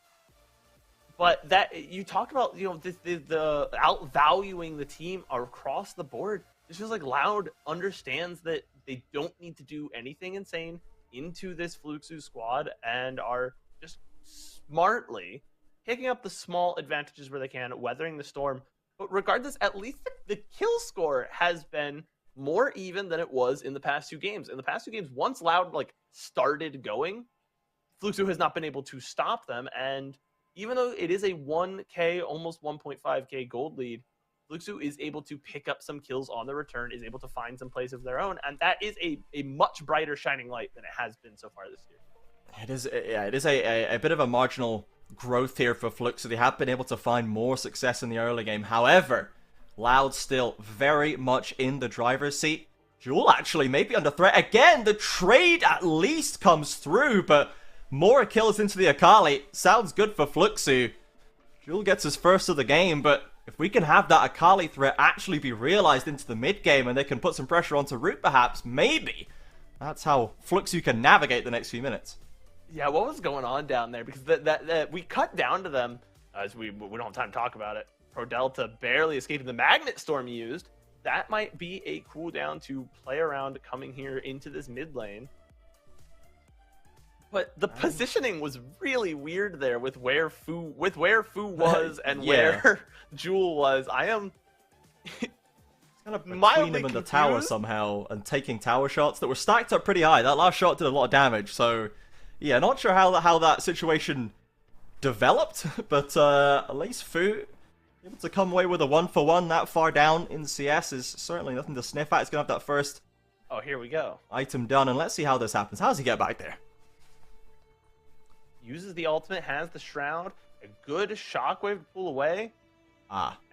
But that, you talked about, the outvaluing the team across the board. This feels like Loud understands that they don't need to do anything insane into this Fluxu squad and are just smartly picking up the small advantages where they can, weathering the storm. But regardless, at least the kill score has been more even than it was in the past 2 games. In the past 2 games, once Loud started going, Fluxu has not been able to stop them. And even though it is a 1k, almost 1.5k gold lead, Fluxu is able to pick up some kills on the return, is able to find some plays of their own, and that is a much brighter shining light than it has been so far this year. It is a bit of a marginal growth here for Fluxu. They have been able to find more success in the early game. However, Loud still very much in the driver's seat. Jewel actually may be under threat. Again, the trade at least comes through, but more kills into the Akali. Sounds good for Fluxu. Jewel gets his first of the game, but if we can have that Akali threat actually be realized into the mid game and they can put some pressure onto Root perhaps, maybe that's how Fluxu can navigate the next few minutes. Yeah, what was going on down there? Because that we cut down to them, as we don't have time to talk about it. Pro Delta barely escaping the Magnet Storm used. That might be a cooldown to play around coming here into this mid lane. But the positioning was really weird there with where Fu was and where Jewel was. I am kind of between them and the tower somehow and taking tower shots that were stacked up pretty high. That last shot did a lot of damage, so yeah, not sure how that situation developed, but at least Fu able to come away with a 1-for-1 that far down in CS is certainly nothing to sniff at. He's gonna have that first here we go. Item done, and let's see how this happens. How does he get back there? Uses the ultimate, has the shroud, a good shockwave to pull away.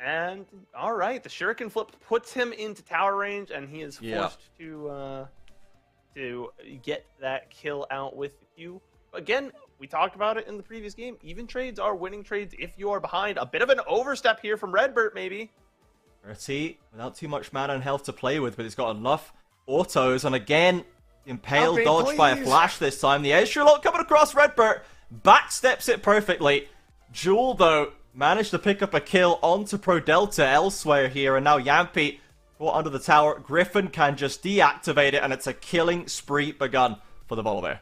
And all right, the shuriken flip puts him into tower range, and he is forced to get that kill out with the Q. Again, we talked about it in the previous game. Even trades are winning trades if you are behind. A bit of an overstep here from Redbert, maybe. Bertie, without too much mana and health to play with, but he's got enough autos, and again, impale dodged by a flash this time. The edge lock coming across Redbert. Backsteps it perfectly. Jewel, though, managed to pick up a kill onto Pro Delta elsewhere here, and now Yampi caught under the tower. Griffin can just deactivate it, and it's a killing spree begun for the Volibear.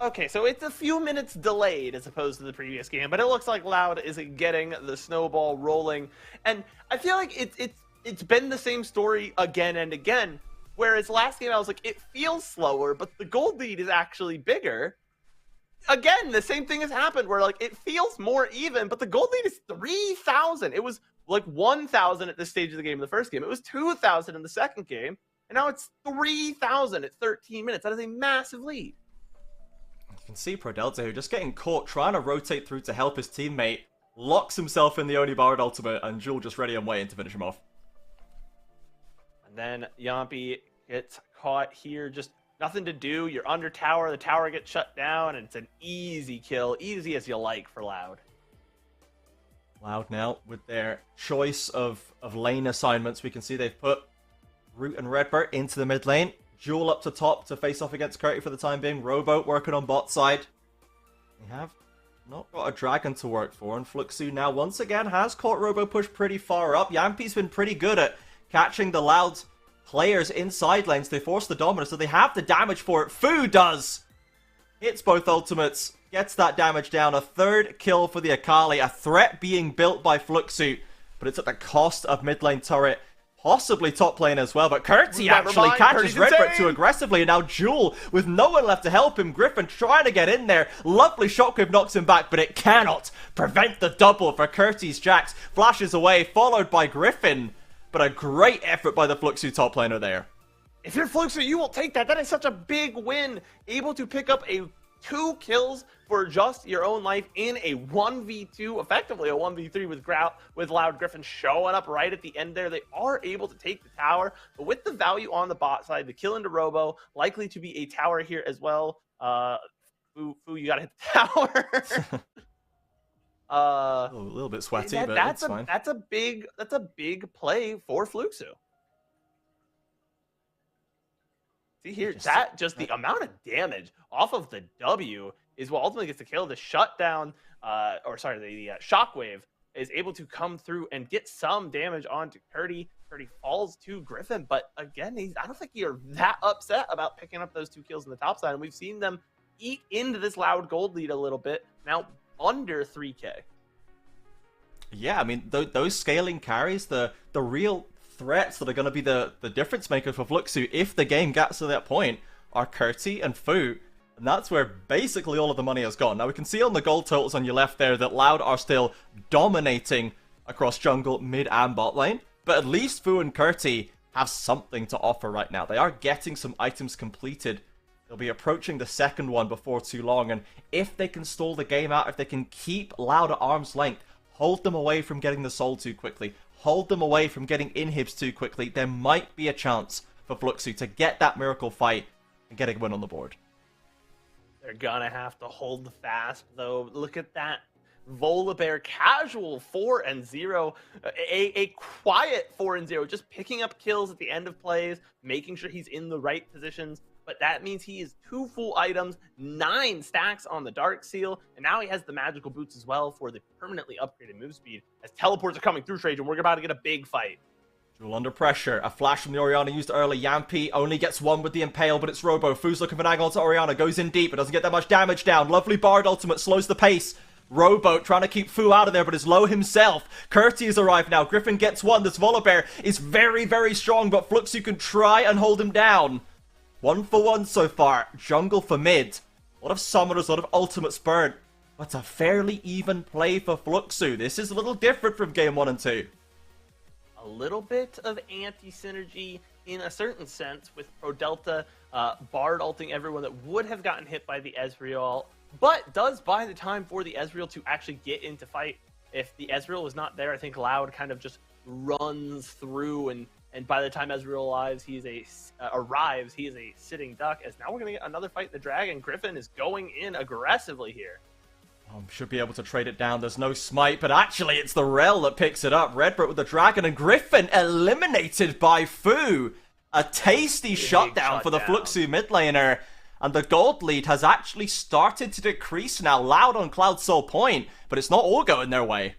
Okay, so it's a few minutes delayed as opposed to the previous game, but it looks like Loud is getting the snowball rolling, and I feel like it's been the same story again and again, whereas last game I was like, it feels slower, but the gold lead is actually bigger. Again, the same thing has happened where like it feels more even, but the gold lead is 3,000. It was like 1,000 at this stage of the game in the first game. It was 2,000 in the second game, and now it's 3,000 at 13 minutes. That is a massive lead. You can see Pro Delta here just getting caught, trying to rotate through to help his teammate, locks himself in the Oni Barred ultimate, and Jewel just ready and waiting to finish him off. And then Yampi gets caught here, just nothing to do. You're under tower. The tower gets shut down, and it's an easy kill. Easy as you like for Loud. Loud now with their choice of lane assignments. We can see they've put Root and Redbert into the mid lane. Jewel up to top to face off against Curti for the time being. Robo working on bot side. They have not got a dragon to work for, and Fluxu now once again has caught Robo push pretty far up. Yampi's been pretty good at catching the Loud players inside lanes. They force the dominance, so they have the damage for it. Fu does! Hits both ultimates, gets that damage down. A third kill for the Akali. A threat being built by Fluxu, but it's at the cost of mid lane turret. Possibly top lane as well, but Curti actually catches Redbert too aggressively, and now Jewel, with no one left to help him. Griffin trying to get in there. Lovely shockwave knocks him back, but it cannot prevent the double for Curti's Jax. Flashes away, followed by Griffin. But a great effort by the Fluxu top laner there. If you're Fluxu, you will take that. That is such a big win. Able to pick up 2 kills for just your own life in a 1v2, effectively a 1v3 with Loud. Griffin showing up right at the end there. They are able to take the tower, but with the value on the bot side, the kill into Robo, likely to be a tower here as well. Fu, you gotta hit the tower. A little bit sweaty, but that's fine. That's a big play for Fluxu. See here, the amount of damage off of the W is what ultimately gets the kill. The shutdown, the shockwave is able to come through and get some damage onto Curti. Curti falls to Griffin, but again, I don't think you're that upset about picking up those 2 kills in the top side. And we've seen them eat into this Loud gold lead a little bit. Now under 3K. Yeah, I mean, those scaling carries, the real threats that are going to be the difference maker for Fluxu if the game gets to that point are Curti and Fu, and that's where basically all of the money has gone. Now we can see on the gold totals on your left there that Loud are still dominating across jungle, mid and bot lane, but at least Fu and Curti have something to offer right now. They are getting some items completed. They'll be approaching the second one before too long, and if they can stall the game out, if they can keep Loud at arm's length, hold them away from getting the soul too quickly, hold them away from getting inhibs too quickly, there might be a chance for Fluxu to get that miracle fight and get a win on the board. They're gonna have to hold fast, though. Look at that. Volibear casual 4-0, a quiet 4-0, just picking up kills at the end of plays, making sure he's in the right positions. But that means he is 2 full items, 9 stacks on the Dark Seal, and now he has the magical boots as well for the permanently upgraded move speed. As teleports are coming through, Trajan, we're about to get a big fight. Jewel under pressure. A flash from the Orianna used early. Yampi only gets one with the Impale, but it's Robo. Fu's looking for an angle to Orianna. Goes in deep, but doesn't get that much damage down. Lovely Bard ultimate slows the pace. Robo trying to keep Fu out of there, but is low himself. Curti has arrived now. Griffin gets one. This Volibear is very, very strong, but Fluxu can try and hold him down. 1-for-1 so far. Jungle for mid. A lot of summoners, a lot of ultimates burned. But a fairly even play for Fluxu. This is a little different from game 1 and 2. A little bit of anti-synergy in a certain sense with Pro Delta Bard ulting everyone that would have gotten hit by the Ezreal, but does buy the time for the Ezreal to actually get into fight. If the Ezreal was not there, I think Loud kind of just runs through, and by the time Ezreal arrives, he is a sitting duck. As now we're going to get another fight in the Dragon. Griffin is going in aggressively here. Should be able to trade it down. There's no smite, but actually it's the Rel that picks it up. Redbird with the Dragon, and Griffin eliminated by Fu. A tasty shutdown for the Fluxu mid laner. And the gold lead has actually started to decrease now. Loud on Cloud Soul point, but it's not all going their way.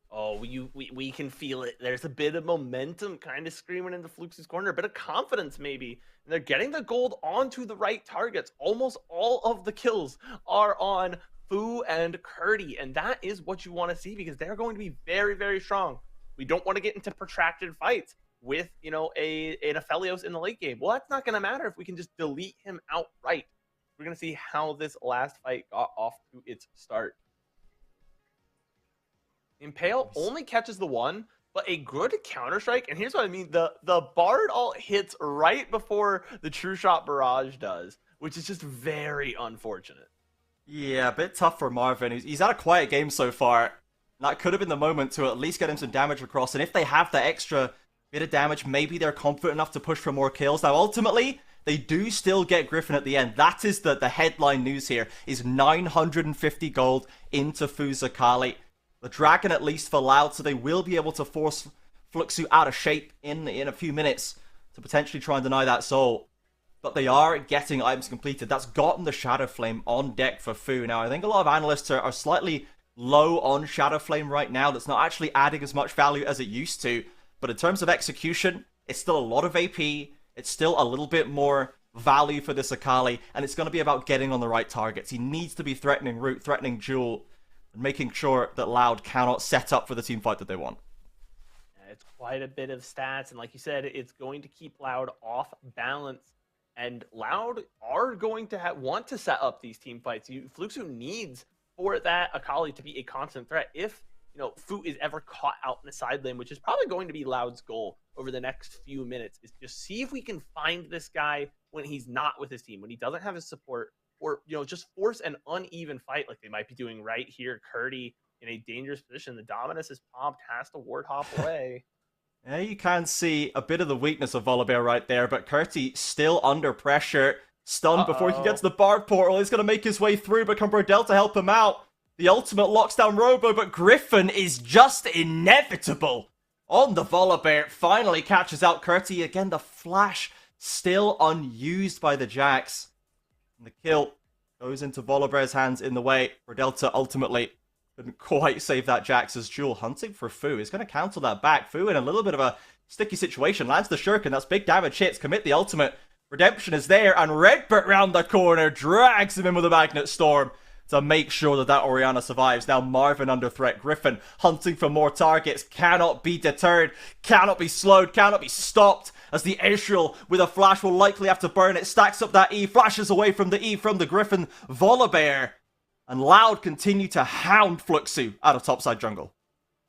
Oh, we can feel it. There's a bit of momentum kind of screaming into Fluxu's corner, a bit of confidence maybe. And they're getting the gold onto the right targets. Almost all of the kills are on Fu and Curti, and that is what you want to see because they're going to be very, very strong. We don't want to get into protracted fights with, an Aphelios in the late game. Well, that's not going to matter if we can just delete him outright. We're going to see how this last fight got off to its start. Impale only catches the one, but a good counter-strike, and here's what I mean. The Bard ult hits right before the True Shot Barrage does, which is just very unfortunate. Yeah, a bit tough for Marvin. He's had a quiet game so far. That could have been the moment to at least get him some damage across, and if they have that extra bit of damage, maybe they're confident enough to push for more kills. Now, ultimately, they do still get Griffin at the end. That is the headline news here, is 950 gold into Fuzakali. The Dragon at least for Loud, so they will be able to force Fluxu out of shape in a few minutes to potentially try and deny that soul. But they are getting items completed. That's gotten the Shadow Flame on deck for Fu. Now, I think a lot of analysts are slightly low on Shadow Flame right now. That's not actually adding as much value as it used to. But in terms of execution, it's still a lot of AP. It's still a little bit more value for this Akali. And it's going to be about getting on the right targets. He needs to be threatening Root, threatening Jewel, and making sure that Loud cannot set up for the team fight that they want. It's quite a bit of stats. And like you said, it's going to keep Loud off balance. And Loud are going to want to set up these team fights. Fluxu needs for that Akali to be a constant threat. If Fu is ever caught out in the side lane, which is probably going to be Loud's goal over the next few minutes, is just see if we can find this guy when he's not with his team, when he doesn't have his support, or just force an uneven fight like they might be doing right here. Curti in a dangerous position. The Dominus is popped, has to ward hop away. Yeah, you can see a bit of the weakness of Volibear right there, but Curti still under pressure. Stunned before he can get to the Bard portal. He's going to make his way through, but can Brodel to help him out. The ultimate locks down Robo, but Griffin is just inevitable on the Volibear. Finally catches out Curti. Again, the flash still unused by the Jax. And the kill goes into Volibear's hands in the way. Brodel ultimately couldn't quite save that Jax as Jewel hunting for Fu. He's going to cancel that back. Fu in a little bit of a sticky situation. Lands the Shuriken. That's big damage hits. Commit the ultimate. Redemption is there. And Redbird round the corner drags him in with a Magnet Storm to make sure that Orianna survives. Now Marvin under threat. Griffin hunting for more targets. Cannot be deterred. Cannot be slowed. Cannot be stopped. As the Ezreal with a flash will likely have to burn it. Stacks up that E. Flashes away from the E from the Griffin. Volibear. And Loud continue to hound Fluxu out of topside jungle.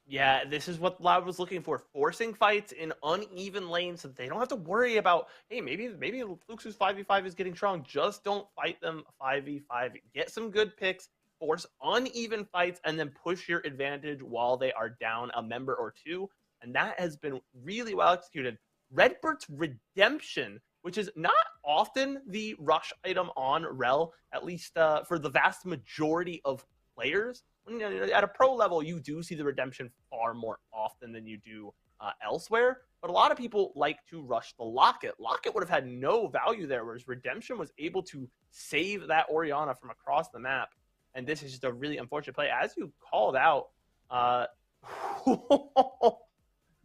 Yeah, this is what Loud was looking for. Forcing fights in uneven lanes so that they don't have to worry about, hey, maybe Fluxu's 5v5 is getting strong. Just don't fight them 5v5. Get some good picks, force uneven fights, and then push your advantage while they are down a member or two. And that has been really well executed. Redbird's Redemption, which is not often the rush item on Rel, at least for the vast majority of players, at a pro level, you do see the redemption far more often than you do elsewhere. But a lot of people like to rush the Locket. Locket would have had no value there, whereas redemption was able to save that Orianna from across the map. And this is just a really unfortunate play. As you called out,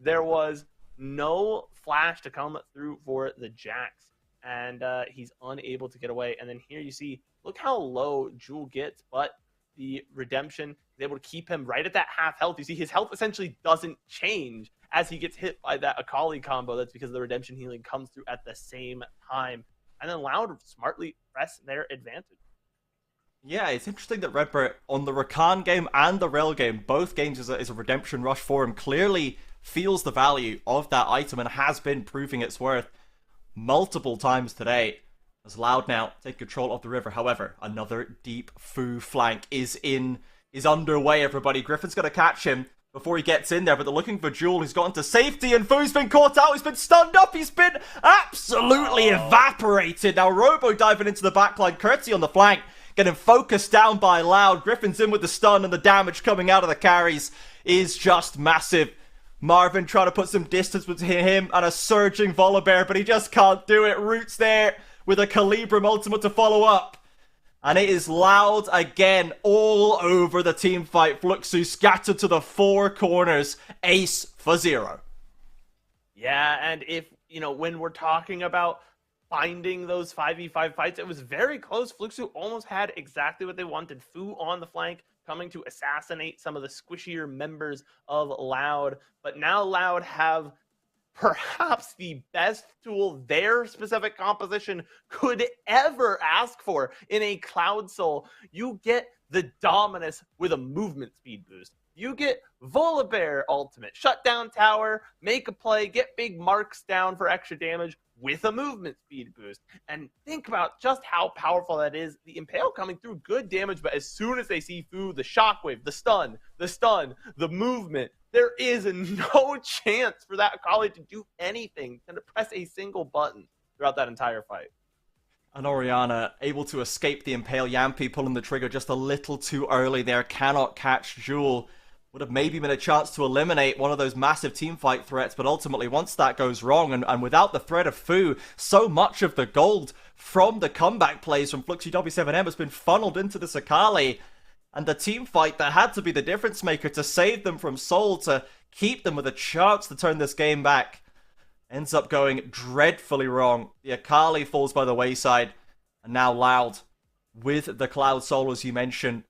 there was no flash to come through for the Jax. And he's unable to get away. And then here you see, look how low Jewel gets, but the redemption is able to keep him right at that half health. You see his health essentially doesn't change as he gets hit by that Akali combo. That's because the redemption healing comes through at the same time. And then Loud smartly press their advantage. Yeah, it's interesting that Redbird on the Rakan game and the Rel game, both games is a redemption rush for him, clearly feels the value of that item and has been proving its worth multiple times today. As Loud now take control of the river. However, another deep Fu flank is underway, everybody. Griffin's going to catch him before he gets in there, but they're looking for Jewel, who's got into safety, and Fu's been caught out. He's been stunned up. He's been absolutely evaporated. Now, Robo diving into the backline. Curtsy on the flank, getting focused down by Loud. Griffin's in with the stun, and the damage coming out of the carries is just massive. Marvin trying to put some distance between him and a surging Volibear, but he just can't do it. Roots there with a Calibrum ultimate to follow up. And it is Loud again all over the team fight. Fluxu scattered to the four corners. Ace for 0. Yeah, and if, when we're talking about finding those 5v5 fights, it was very close. Fluxu almost had exactly what they wanted. Fu on the flank, coming to assassinate some of the squishier members of Loud. But now Loud have perhaps the best tool their specific composition could ever ask for in a Cloud Soul. You get the Dominus with a movement speed boost. You get Volibear ultimate, shut down tower, make a play, get big marks down for extra damage with a movement speed boost. And think about just how powerful that is. The Impale coming through, good damage, but as soon as they see Fu, the shockwave, the stun, the movement, there is no chance for that Akali to do anything, to press a single button throughout that entire fight. And Orianna able to escape the Impale. Yampi pulling the trigger just a little too early there. Cannot catch Jewel. Would have maybe been a chance to eliminate one of those massive teamfight threats, but ultimately once that goes wrong, and without the threat of Fu, so much of the gold from the comeback plays from Fluxy W7M has been funneled into this Akali. And the team fight that had to be the difference maker to save them from Soul, to keep them with a chance to turn this game back, ends up going dreadfully wrong. The Akali falls by the wayside, and now Loud with the Cloud Soul, as you mentioned.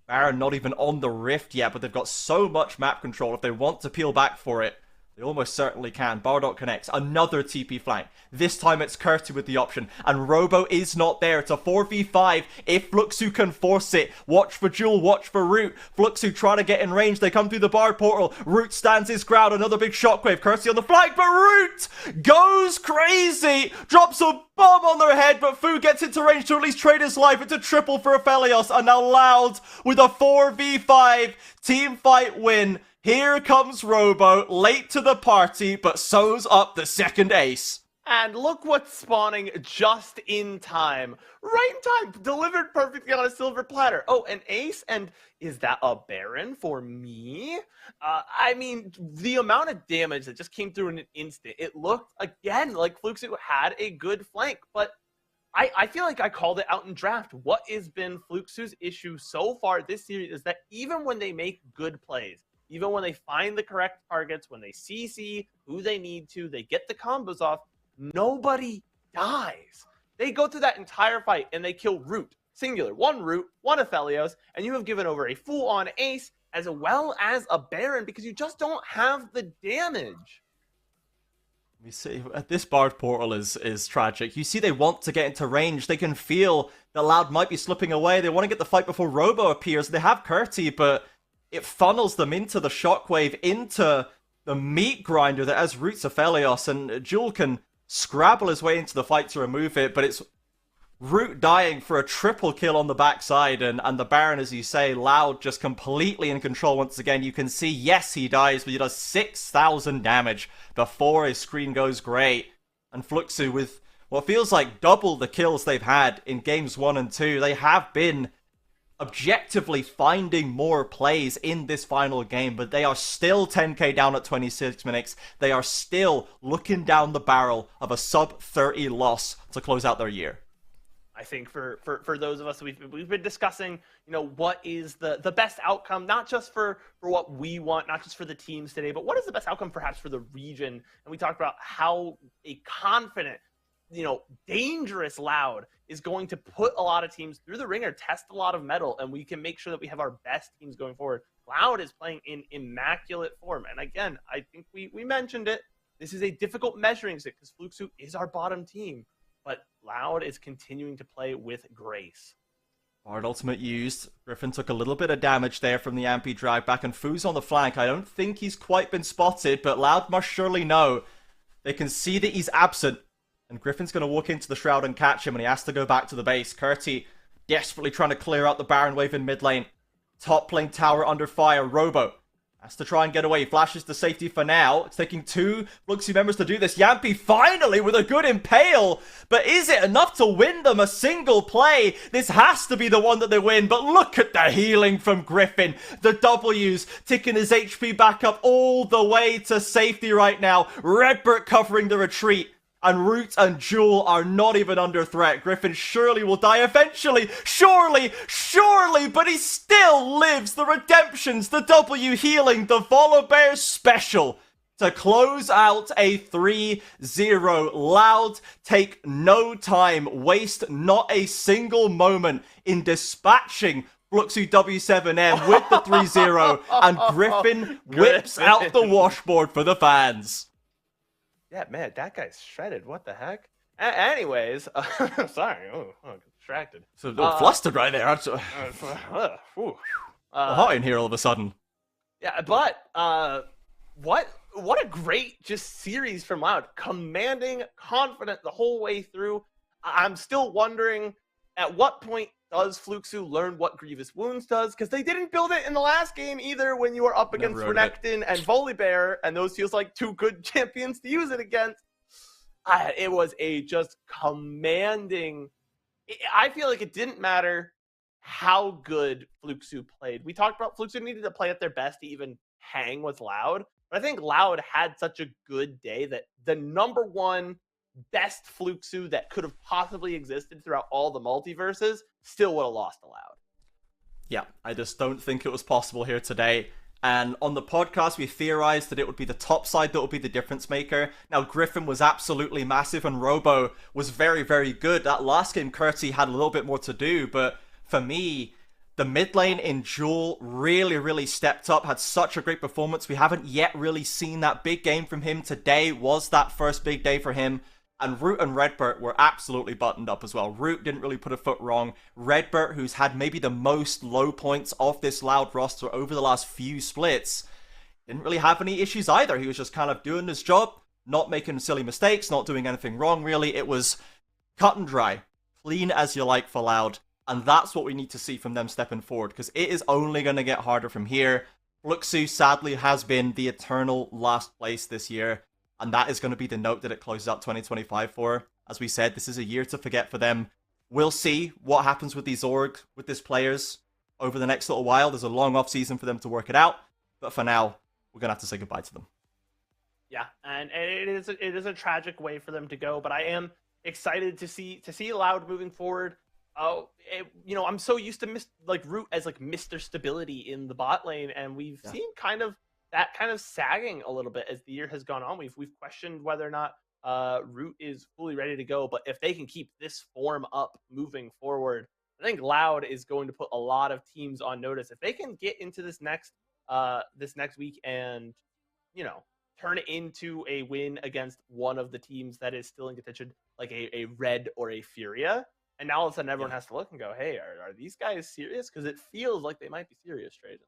Baron not even on the Rift yet, but they've got so much map control. If they want to peel back for it, they almost certainly can. Bardot connects. Another TP flank. This time it's Curti with the option. And Robo is not there. It's a 4v5 if Fluxu can force it. Watch for Jewel. Watch for Root. Fluxu trying to get in range. They come through the Bard portal. Root stands his ground. Another big shockwave. Curti on the flank. But Root goes crazy. Drops a bomb on their head. But Fu gets into range to at least trade his life. It's a triple for Aphelios. And now Loud with a 4v5 team fight win. Here comes Robo, late to the party, but sews up the second ace. And look what's spawning just in time. Right in time, delivered perfectly on a silver platter. Oh, an ace? And is that a Baron for me? I mean, the amount of damage that just came through in an instant, it looked, again, like Fluxu had a good flank, but I feel like I called it out in draft. What has been Fluxu's issue so far this series is that even when they make good plays, even when they find the correct targets, when they CC who they need to, they get the combos off, nobody dies. They go through that entire fight and they kill Root. Singular. One Root, one Aphelios, and you have given over a full-on ace as well as a Baron because you just don't have the damage. We see this Bard portal is tragic. You see they want to get into range. They can feel that Loud might be slipping away. They want to get the fight before Robo appears. They have Curti, but it funnels them into the shockwave, into the meat grinder that has Roots Aphelios, and Jewel can scrabble his way into the fight to remove it, but it's Root dying for a triple kill on the backside, and the Baron, as you say, Loud just completely in control once again. You can see, yes, he dies, but he does 6,000 damage before his screen goes grey. And Fluxu with what feels like double the kills they've had in games 1 and 2. They have been objectively finding more plays in this final game, but they are still 10k down at 26 minutes. They are still looking down the barrel of a sub-30 loss to close out their year. I think for those of us, we've been discussing, what is the best outcome, not just for what we want, not just for the teams today, but what is the best outcome perhaps for the region? And we talked about how a confident, dangerous Loud is going to put a lot of teams through the ringer, test a lot of metal, and we can make sure that we have our best teams going forward. Loud is playing in immaculate form. And again, I think we mentioned it. This is a difficult measuring stick because Fluxu is our bottom team. But Loud is continuing to play with grace. Bard ultimate used. Griffin took a little bit of damage there from the Ampy drag back, and Fu's on the flank. I don't think he's quite been spotted, but Loud must surely know. They can see that he's absent, and Griffin's going to walk into the Shroud and catch him, and he has to go back to the base. Curti desperately trying to clear out the Baron wave in mid lane. Top lane tower under fire. Robo has to try and get away. He flashes to safety for now. It's taking two Fluxy members to do this. Yampy finally with a good impale. But is it enough to win them a single play? This has to be the one that they win. But look at the healing from Griffin. The W's ticking his HP back up all the way to safety right now. Redbert covering the retreat. And Root and Jewel are not even under threat. Griffin surely will die eventually. Surely, but he still lives. The redemptions, the W healing, the Volibear special to close out a 3-0. Loud take no time, waste not a single moment in dispatching Fluxu W7M with the 3-0. And Griffin whips out the washboard for the fans. Yeah, man, that guy's shredded. What the heck? Anyways, sorry. Oh, distracted. So a little flustered right there. Hot in here all of a sudden. Yeah, but what a great just series from Loud. Commanding, confident the whole way through. I'm still wondering at what point does Fluxu learn what Grievous Wounds does? Because they didn't build it in the last game either when you were up against Renekton and Volibear, and those feels like two good champions to use it against. It was a just commanding... I feel like it didn't matter how good Fluxu played. We talked about Fluxu needed to play at their best to even hang with Loud, but I think Loud had such a good day that the number one best Fluxu that could have possibly existed throughout all the multiverses still would have lost to Loud. Yeah, I just don't think it was possible here today. And on the podcast, we theorized that it would be the top side that would be the difference maker. Now, Griffin was absolutely massive, and Robo was very, very good. That last game, Curti had a little bit more to do, but for me, the mid lane in Jewel really, really stepped up, had such a great performance. We haven't yet really seen that big game from him. Today was that first big day for him. And Root and Redbert were absolutely buttoned up as well. Root didn't really put a foot wrong. Redbert, who's had maybe the most low points of this Loud roster over the last few splits, didn't really have any issues either. He was just kind of doing his job, not making silly mistakes, not doing anything wrong, really. It was cut and dry, clean as you like for Loud. And that's what we need to see from them stepping forward, because it is only going to get harder from here. Fluxu, sadly, has been the eternal last place this year. And that is going to be the note that it closes out 2025 for. As we said, this is a year to forget for them. We'll see what happens with these with these players over the next little while. There's a long off season for them to work it out. But for now, we're going to have to say goodbye to them. Yeah, and it is a tragic way for them to go. But I am excited to see Loud moving forward. I'm so used to Root as Mr. Stability in the bot lane, and we've seen that kind of sagging a little bit as the year has gone on. We've questioned whether or not Root is fully ready to go, but if they can keep this form up moving forward, I think Loud is going to put a lot of teams on notice. If they can get into this next week and turn it into a win against one of the teams that is still in contention, like a Red or a Furia, and now all of a sudden everyone has to look and go, hey, are these guys serious? Because it feels like they might be serious, Trajan.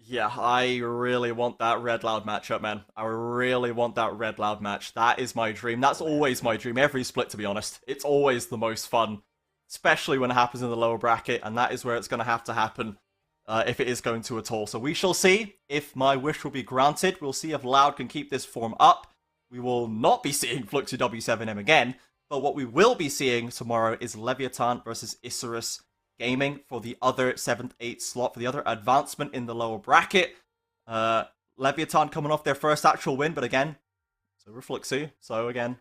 Yeah, I really want that Red Loud matchup, man. I really want that Red Loud match. That is my dream. That's always my dream. Every split, to be honest. It's always the most fun, especially when it happens in the lower bracket, and that is where it's going to happen if it is going to at all. So we shall see if my wish will be granted. We'll see if Loud can keep this form up. We will not be seeing Fluxu W7M again, but what we will be seeing tomorrow is Leviathan versus Isurus Gaming for the other 7th, 8th slot, for the other advancement in the lower bracket. Leviathan coming off their first actual win, but again, so Refluxu. So again,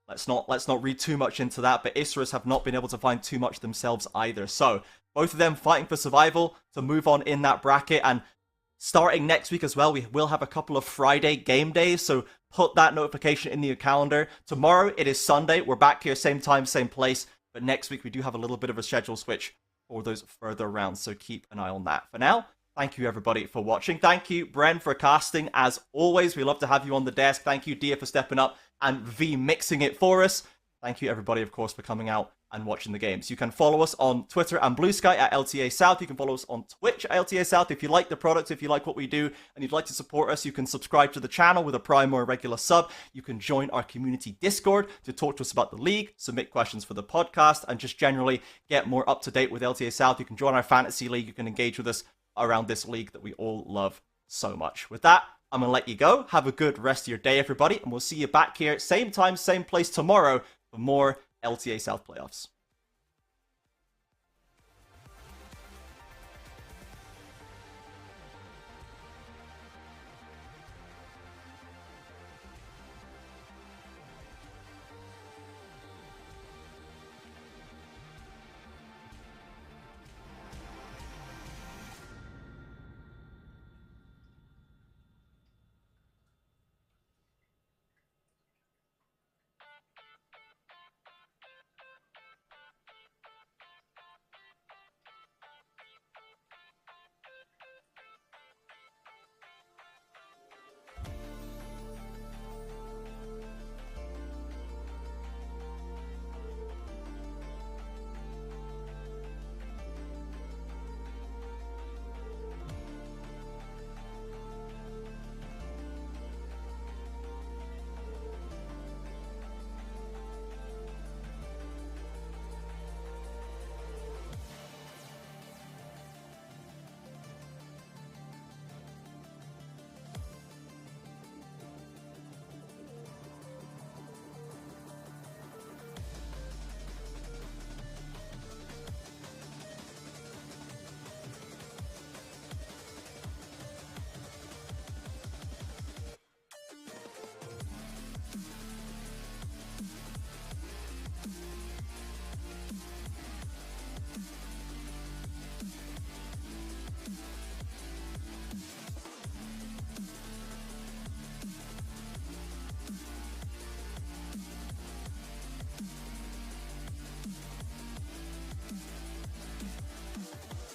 let's not read too much into that. But Isras have not been able to find too much themselves either. So both of them fighting for survival to move on in that bracket. And starting next week as well, we will have a couple of Friday game days. So put that notification in your calendar. Tomorrow it is Sunday. We're back here, same time, same place. But next week we do have a little bit of a schedule switch for those further rounds. So keep an eye on that. For now, thank you everybody for watching. Thank you, Bren, for casting. As always, we love to have you on the desk. Thank you, Dia, for stepping up and V mixing it for us. Thank you everybody, of course, for coming out and watching the games. You can follow us on Twitter and Blue Sky at LTA South. You can follow us on Twitch at LTA South. If you like the product, if you like what we do, and you'd like to support us, you can subscribe to the channel with a Prime or a regular sub. You can join our community Discord to talk to us about the league, submit questions for the podcast, and just generally get more up to date with LTA South. You can join our fantasy league. You can engage with us around this league that we all love so much. With that, I'm going to let you go. Have a good rest of your day, everybody, and we'll see you back here, same time, same place tomorrow for more LTA South playoffs.